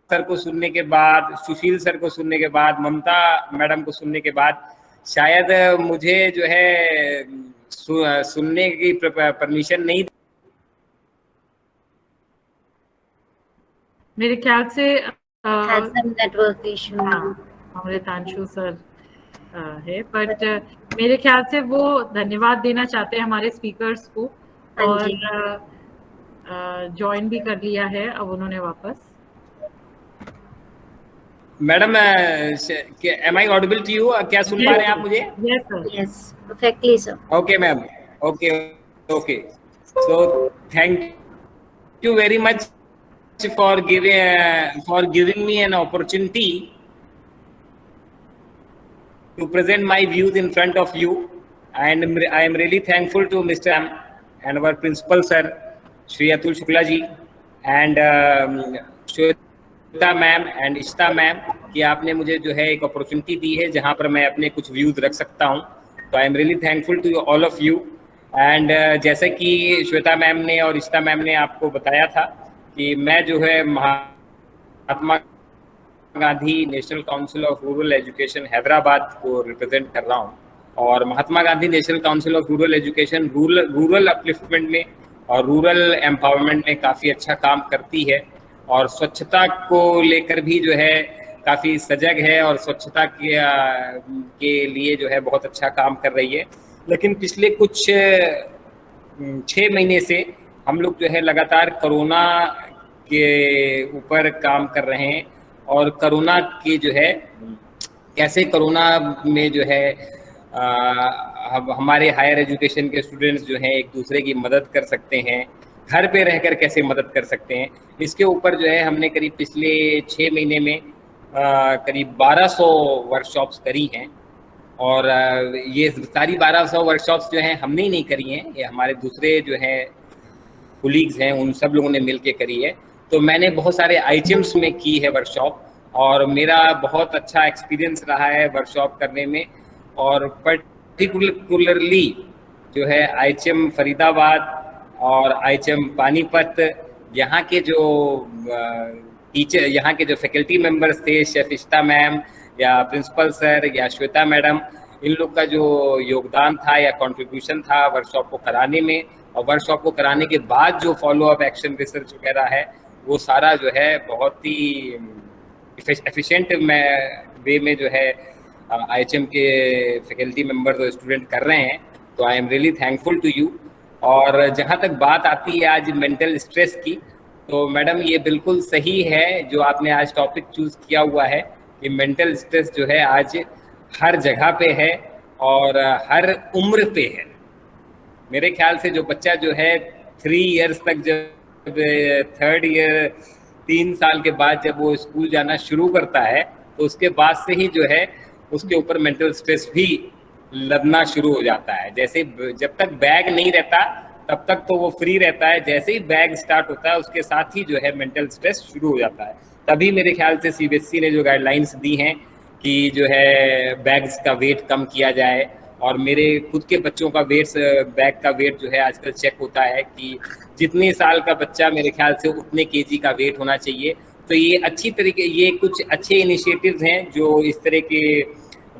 सर को सुनने के बाद, सुशील सर को सुनने के बाद, ममता मैडम को सुनने के बाद, शायद मुझे जो है सुनने की परमिशन नहीं। मेरे ख्याल से नेटवर्क इशू अमृतांशु सर है, बट मेरे ख्याल से वो धन्यवाद देना चाहते हैं हमारे स्पीकर्स को, और ज्वाइन भी कर लिया है अब उन्होंने वापस। Madam, am I audible to you? क्या सुन पा रहे हैं आप मुझे? Yes sir. Yes, perfectly sir. Okay ma'am. Okay. So thank you very much for giving me an opportunity to present my views in front of you, and I am really thankful to Mr. M and our principal sir Shri Atul Shukla ji and Shweta ma'am and Ishita ma'am कि आपने मुझे जो है एक opportunity दी है जहां पर मैं अपने कुछ व्यूज रख सकता हूं। तो I am really thankful to all of you. And जैसे कि श्वेता मैम ने और इशिता मैम ने आपको बताया था कि मैं जो है Mahatma Gandhi National Council of Rural Education Hyderabad को रिप्रेजेंट कर रहा हूँ। और Mahatma Gandhi National Council of Rural Education rural upliftment में और रूरल एम्पावरमेंट में काफ़ी अच्छा काम करती है और स्वच्छता को लेकर भी जो है काफ़ी सजग है और स्वच्छता के लिए जो है बहुत अच्छा काम कर रही है। लेकिन पिछले कुछ 6 महीने से हम लोग जो है लगातार कोरोना के ऊपर काम कर रहे हैं और कोरोना के जो है कैसे कोरोना में जो है हमारे हायर एजुकेशन के स्टूडेंट्स जो हैं एक दूसरे की मदद कर सकते हैं, घर पे रहकर कैसे मदद कर सकते हैं, इसके ऊपर जो है हमने करीब पिछले 6 महीने में करीब 1200 वर्कशॉप्स करी हैं। और ये सारी 1200 वर्कशॉप्स जो हैं हमने ही नहीं करी हैं, ये हमारे दूसरे जो हैं कोलीग्स हैं उन सब लोगों ने मिल के करी है। तो मैंने बहुत सारे आइटम्स में की है वर्कशॉप और मेरा बहुत अच्छा एक्सपीरियंस रहा है वर्कशॉप करने में। और पर्टिकुलरली जो है आईएचएम फरीदाबाद और आईएचएम पानीपत, यहाँ के जो टीचर, यहाँ के जो फैकल्टी मेंबर्स थे, शेफ इशिता मैम या प्रिंसिपल सर या श्वेता मैडम, इन लोग का जो योगदान था या कंट्रीब्यूशन था वर्कशॉप को कराने में और वर्कशॉप को कराने के बाद जो फॉलो अप एक्शन रिसर्च वगैरह है वो सारा जो है बहुत ही एफिशिएंट वे में जो है आईएचएम के फैकल्टी मेंबर्स और स्टूडेंट कर रहे हैं। तो I am really thankful to you. और जहाँ तक बात आती है आज मेंटल स्ट्रेस की, तो मैडम ये बिल्कुल सही है जो आपने आज टॉपिक चूज किया हुआ है कि मेंटल स्ट्रेस जो है आज हर जगह पे है और हर उम्र पे है। मेरे ख्याल से जो बच्चा जो है 3 इयर्स तक, जब 3rd ईयर 3 साल के बाद जब वो स्कूल जाना शुरू करता है तो उसके बाद से ही जो है उसके ऊपर मेंटल स्ट्रेस भी लगना शुरू हो जाता है। जैसे जब तक बैग नहीं रहता तब तक तो वो फ्री रहता है, जैसे ही बैग स्टार्ट होता है उसके साथ ही जो है मेंटल स्ट्रेस शुरू हो जाता है। तभी मेरे ख्याल से सीबीएसई ने जो गाइडलाइंस दी हैं कि जो है बैग्स का वेट कम किया जाए। और मेरे खुद के बच्चों का बैग का वेट जो है आजकल चेक होता है कि जितने साल का बच्चा मेरे ख्याल से उतने केजी का वेट होना चाहिए। तो ये कुछ अच्छे इनिशिएटिव्स हैं जो इस तरह के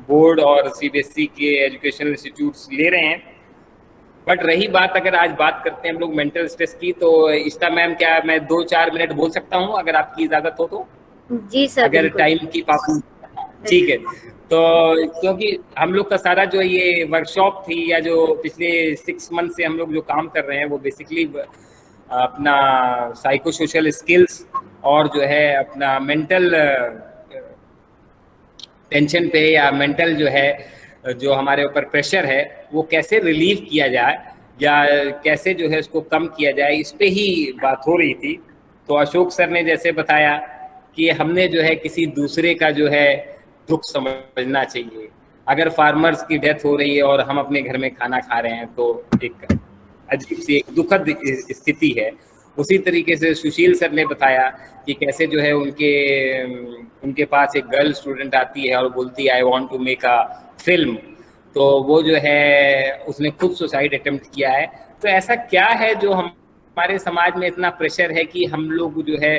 बोर्ड और सीबीएसई के एजुकेशनल इंस्टीट्यूट्स ले रहे हैं। बट रही बात, अगर आज बात करते हैं हम लोग मेंटल स्ट्रेस की, तो इशिता मैम क्या मैं 2-4 मिनट बोल सकता हूँ अगर आपकी इजाजत हो तो? जी सर, अगर टाइम की पाबंदी ठीक है। तो क्योंकि हम लोग का सारा जो ये वर्कशॉप थी या जो पिछले 6 मंथ से हम लोग जो काम कर रहे हैं वो बेसिकली अपना साइको सोशल स्किल्स और जो है अपना मेंटल टेंशन पे या मेंटल जो है जो हमारे ऊपर प्रेशर है वो कैसे रिलीव किया जाए या कैसे जो है उसको कम किया जाए, इस पे ही बात हो रही थी। तो अशोक सर ने जैसे बताया कि हमने जो है किसी दूसरे का जो है दुख समझना चाहिए। अगर फार्मर्स की डेथ हो रही है और हम अपने घर में खाना खा रहे हैं तो एक अजीब सी एक दुखद स्थिति है। उसी तरीके से सुशील सर ने बताया कि कैसे जो है उनके पास एक गर्ल स्टूडेंट आती है और बोलती है I want to make a film, तो वो जो है उसने खुद सुसाइड अटेम्प्ट किया है। तो ऐसा क्या है जो हमारे समाज में इतना प्रेशर है कि हम लोग जो है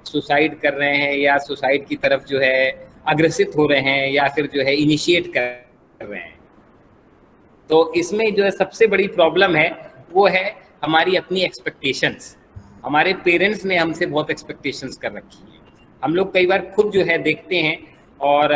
सुसाइड कर रहे हैं या सुसाइड की तरफ जो है अग्रसित हो रहे हैं या फिर जो है इनिशिएट कर रहे हैं। तो इसमें जो है सबसे बड़ी प्रॉब्लम है वो है हमारी अपनी एक्सपेक्टेशंस। हमारे पेरेंट्स ने हमसे बहुत एक्सपेक्टेशंस कर रखी है। हम लोग कई बार खुद जो है देखते हैं और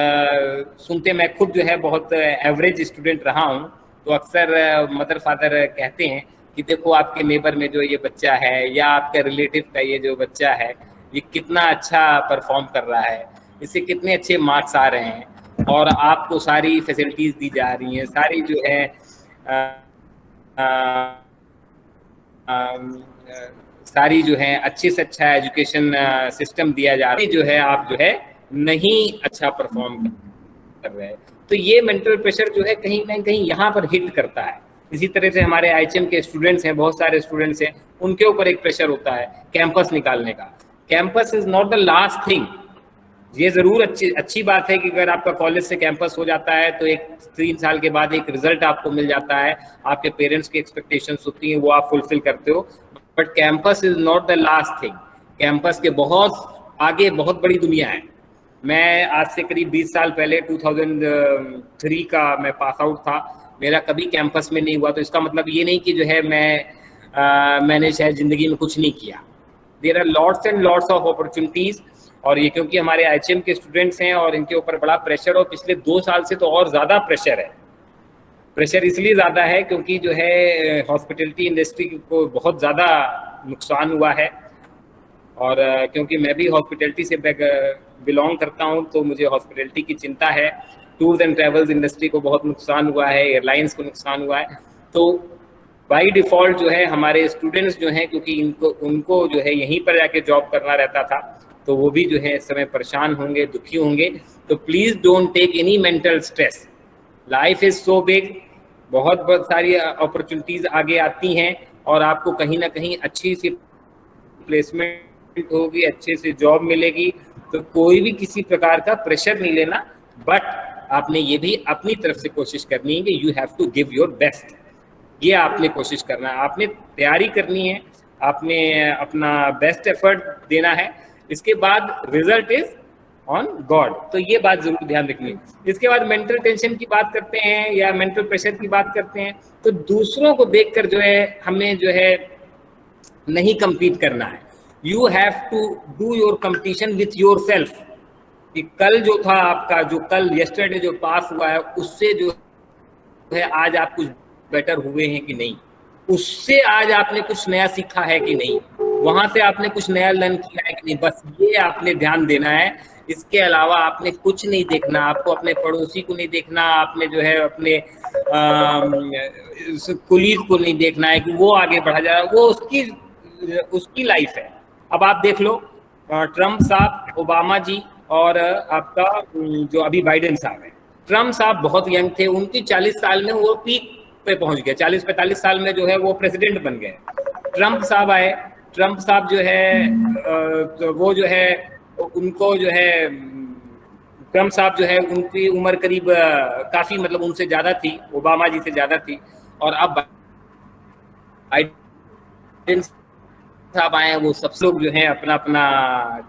सुनते, मैं खुद जो है बहुत एवरेज स्टूडेंट रहा हूँ, तो अक्सर मदर फादर कहते हैं कि देखो आपके नेबर में जो ये बच्चा है या आपके रिलेटिव का ये जो बच्चा है ये कितना अच्छा परफॉर्म कर रहा है, इससे कितने अच्छे मार्क्स आ रहे हैं और आपको सारी फैसिलिटीज़ दी जा रही हैं, सारी जो है सारी जो है अच्छे से अच्छा एजुकेशन सिस्टम दिया जा रहा है, जो है आप जो है नहीं अच्छा परफॉर्म कर रहे हैं। तो ये मेंटल प्रेशर जो है कहीं ना कहीं यहाँ पर हिट करता है। इसी तरह से हमारे IHM के स्टूडेंट्स हैं, बहुत सारे स्टूडेंट्स हैं, उनके ऊपर एक प्रेशर होता है कैंपस निकालने का। Campus is not the last thing. ये जरूर अच्छी बात है कि अगर आपका कॉलेज से कैंपस हो जाता है तो एक 3 साल के बाद एक रिजल्ट आपको मिल जाता है, आपके पेरेंट्स की एक्सपेक्टेशंस होती हैं, वो आप फुलफिल करते हो, but campus is not the last thing. Campus के बहुत आगे बहुत बड़ी दुनिया है। मैं आज से करीब 20 साल पहले 2003 का मैं पास आउट था, मेरा कभी कैंपस में नहीं हुआ, तो इसका मतलब ये नहीं कि जो है मैंने शायद ज़िंदगी में कुछ नहीं किया। There are lots and lots of opportunities, और ये क्योंकि हमारे IHM के स्टूडेंट्स हैं और इनके ऊपर बड़ा प्रेशर, और पिछले 2 साल से तो और ज़्यादा प्रेशर है। प्रेशर इसलिए ज़्यादा है क्योंकि जो है हॉस्पिटैलिटी इंडस्ट्री को बहुत ज़्यादा नुकसान हुआ है, और क्योंकि मैं भी हॉस्पिटैलिटी से बिलोंग करता हूं, तो मुझे हॉस्पिटैलिटी की चिंता है। टूर्स एंड ट्रैवल्स इंडस्ट्री को बहुत नुकसान हुआ है, एयरलाइंस को नुकसान हुआ है। तो बाय डिफ़ॉल्ट जो है हमारे स्टूडेंट्स जो हैं, क्योंकि उनको जो है यहीं पर जाके जॉब करना रहता था, तो वो भी जो है इस समय परेशान होंगे, दुखी होंगे। तो please don't take any mental stress. Life is so big, बहुत सारी अपॉर्चुनिटीज़ आगे आती हैं, और आपको कहीं ना कहीं अच्छी सी प्लेसमेंट होगी, अच्छे से जॉब मिलेगी। तो कोई भी किसी प्रकार का प्रेशर नहीं लेना, बट आपने ये भी अपनी तरफ से कोशिश करनी है कि you have to give your best. ये आपने कोशिश करना है, आपने तैयारी करनी है, आपने अपना बेस्ट एफर्ट देना है। इसके बाद रिजल्ट इज ऑन गॉड, तो ये बात जरूर ध्यान रखनी है। इसके बाद मेंटल टेंशन की बात करते हैं या मेंटल प्रेशर की बात करते हैं, तो दूसरों को देखकर जो है हमें जो है नहीं compete करना है। You have to do your competition with yourself। कि कल जो था आपका, जो कल yesterday जो पास हुआ है, उससे जो है आज आप कुछ बेटर हुए हैं कि नहीं, उससे आज आपने कुछ नया सीखा है कि नहीं, वहां से आपने कुछ नया लर्न किया है कि नहीं, बस ये आपने ध्यान देना है। इसके अलावा आपने कुछ नहीं देखना, आपको अपने पड़ोसी को नहीं देखना, आपने जो है अपने कुलीग को नहीं देखना है कि वो आगे बढ़ा जा रहा है, वो उसकी लाइफ है। अब आप देख लो ट्रम्प साहब, ओबामा जी, और आपका जो अभी बाइडेन साहब है। ट्रम्प साहब बहुत यंग थे, उनकी 40 साल में वो पीक पे पहुंच गए, 40-45 साल में जो है वो प्रेसिडेंट बन गए। ट्रम्प साहब आए, ट्रम्प साहब जो है तो वो जो है उनको जो है ट्रम्प साहब जो है उनकी उम्र करीब काफ़ी मतलब उनसे ज़्यादा थी, ओबामा जी से ज़्यादा थी। और अब बाइडेन साहब आए, वो सब लोग जो है अपना अपना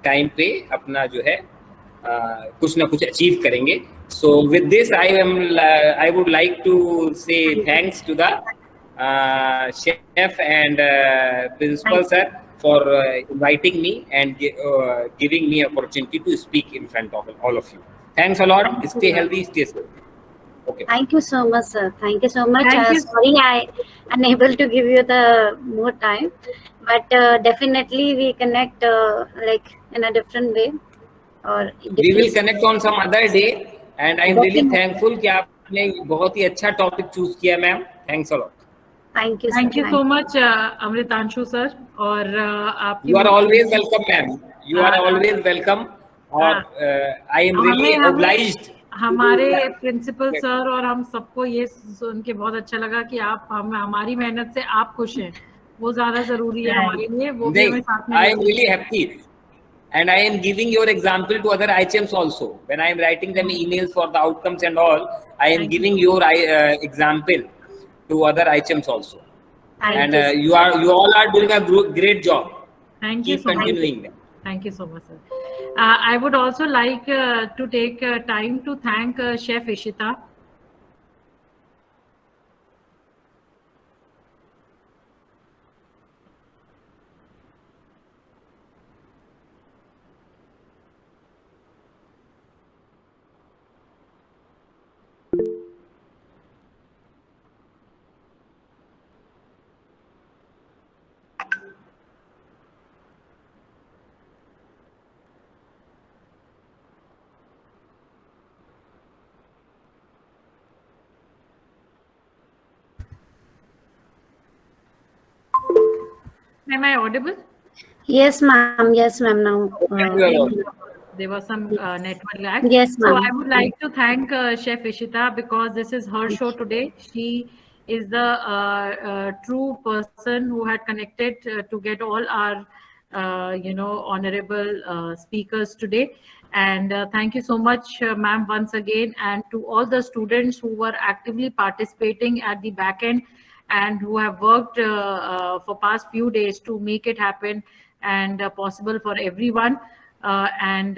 टाइम पे अपना जो है कुछ ना कुछ अचीव करेंगे। So with this I would like to say thanks to the chef and principal sir for inviting me and giving me opportunity to speak in front of all of you. Thanks a lot. Stay healthy, stay safe. Okay. Thank you so much, sir. Thank you so much. Thank you. Sorry, I unable to give you the more time, but definitely we connect like in a different way. Or we will connect on some other day, and I'm really thankful कि आपने बहुत ही अच्छा topic choose किया ma'am. Thanks a lot. Thank you. Thank you so much, Amritanshu sir. और आपकी You are always welcome, ma'am. You are always welcome. और I am really obliged. हमारे principal sir और हम सबको ये सुन के बहुत अच्छा लगा कि आप हमारी मेहनत से आप खुश हैं, वो ज्यादा जरूरी है हमारे लिए। वो भी हमें साथ में। I am really happy, and I am giving your example to other IHMs also. When I am writing them emails for the outcomes and all, I am giving your example to other IHMs also. And you all are doing a great job. Thank you. Keep continuing them. Thank you so much, sir. I would also like to take time to thank Chef Ishita. Am I audible? Yes, ma'am. Yes, ma'am. Now there was some network lag. Yes, ma'am. So I would like to thank Chef Ishita because this is her show today. She is the true person who had connected to get all our honorable speakers today. And thank you so much, ma'am, once again, and to all the students who were actively participating at the back end and who have worked for past few days to make it happen and possible for everyone. And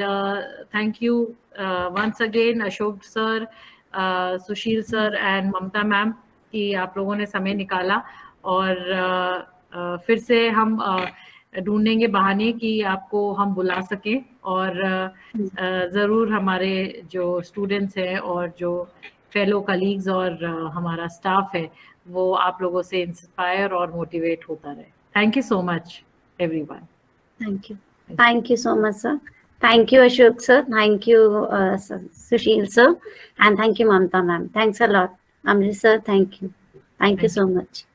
thank you once again, Ashok sir, Sushil sir and Mamata ma'am कि आप लोगों ने समय निकाला, और फिर से हम ढूंढेंगे बहाने कि आपको हम बुला सकें, और ज़रूर हमारे जो स्टूडेंट्स हैं और जो फेलो कलीग्स और हमारा स्टाफ है वो आप लोगों से इंस्पायर और मोटिवेट होता रहे. Thank you so much everyone. Thank you so much, sir. Thank you, Ashok sir. Thank you, Sushil sir. And thank you, Mamta ma'am. Thanks a lot. Amrit sir, thank you. Thank you so much.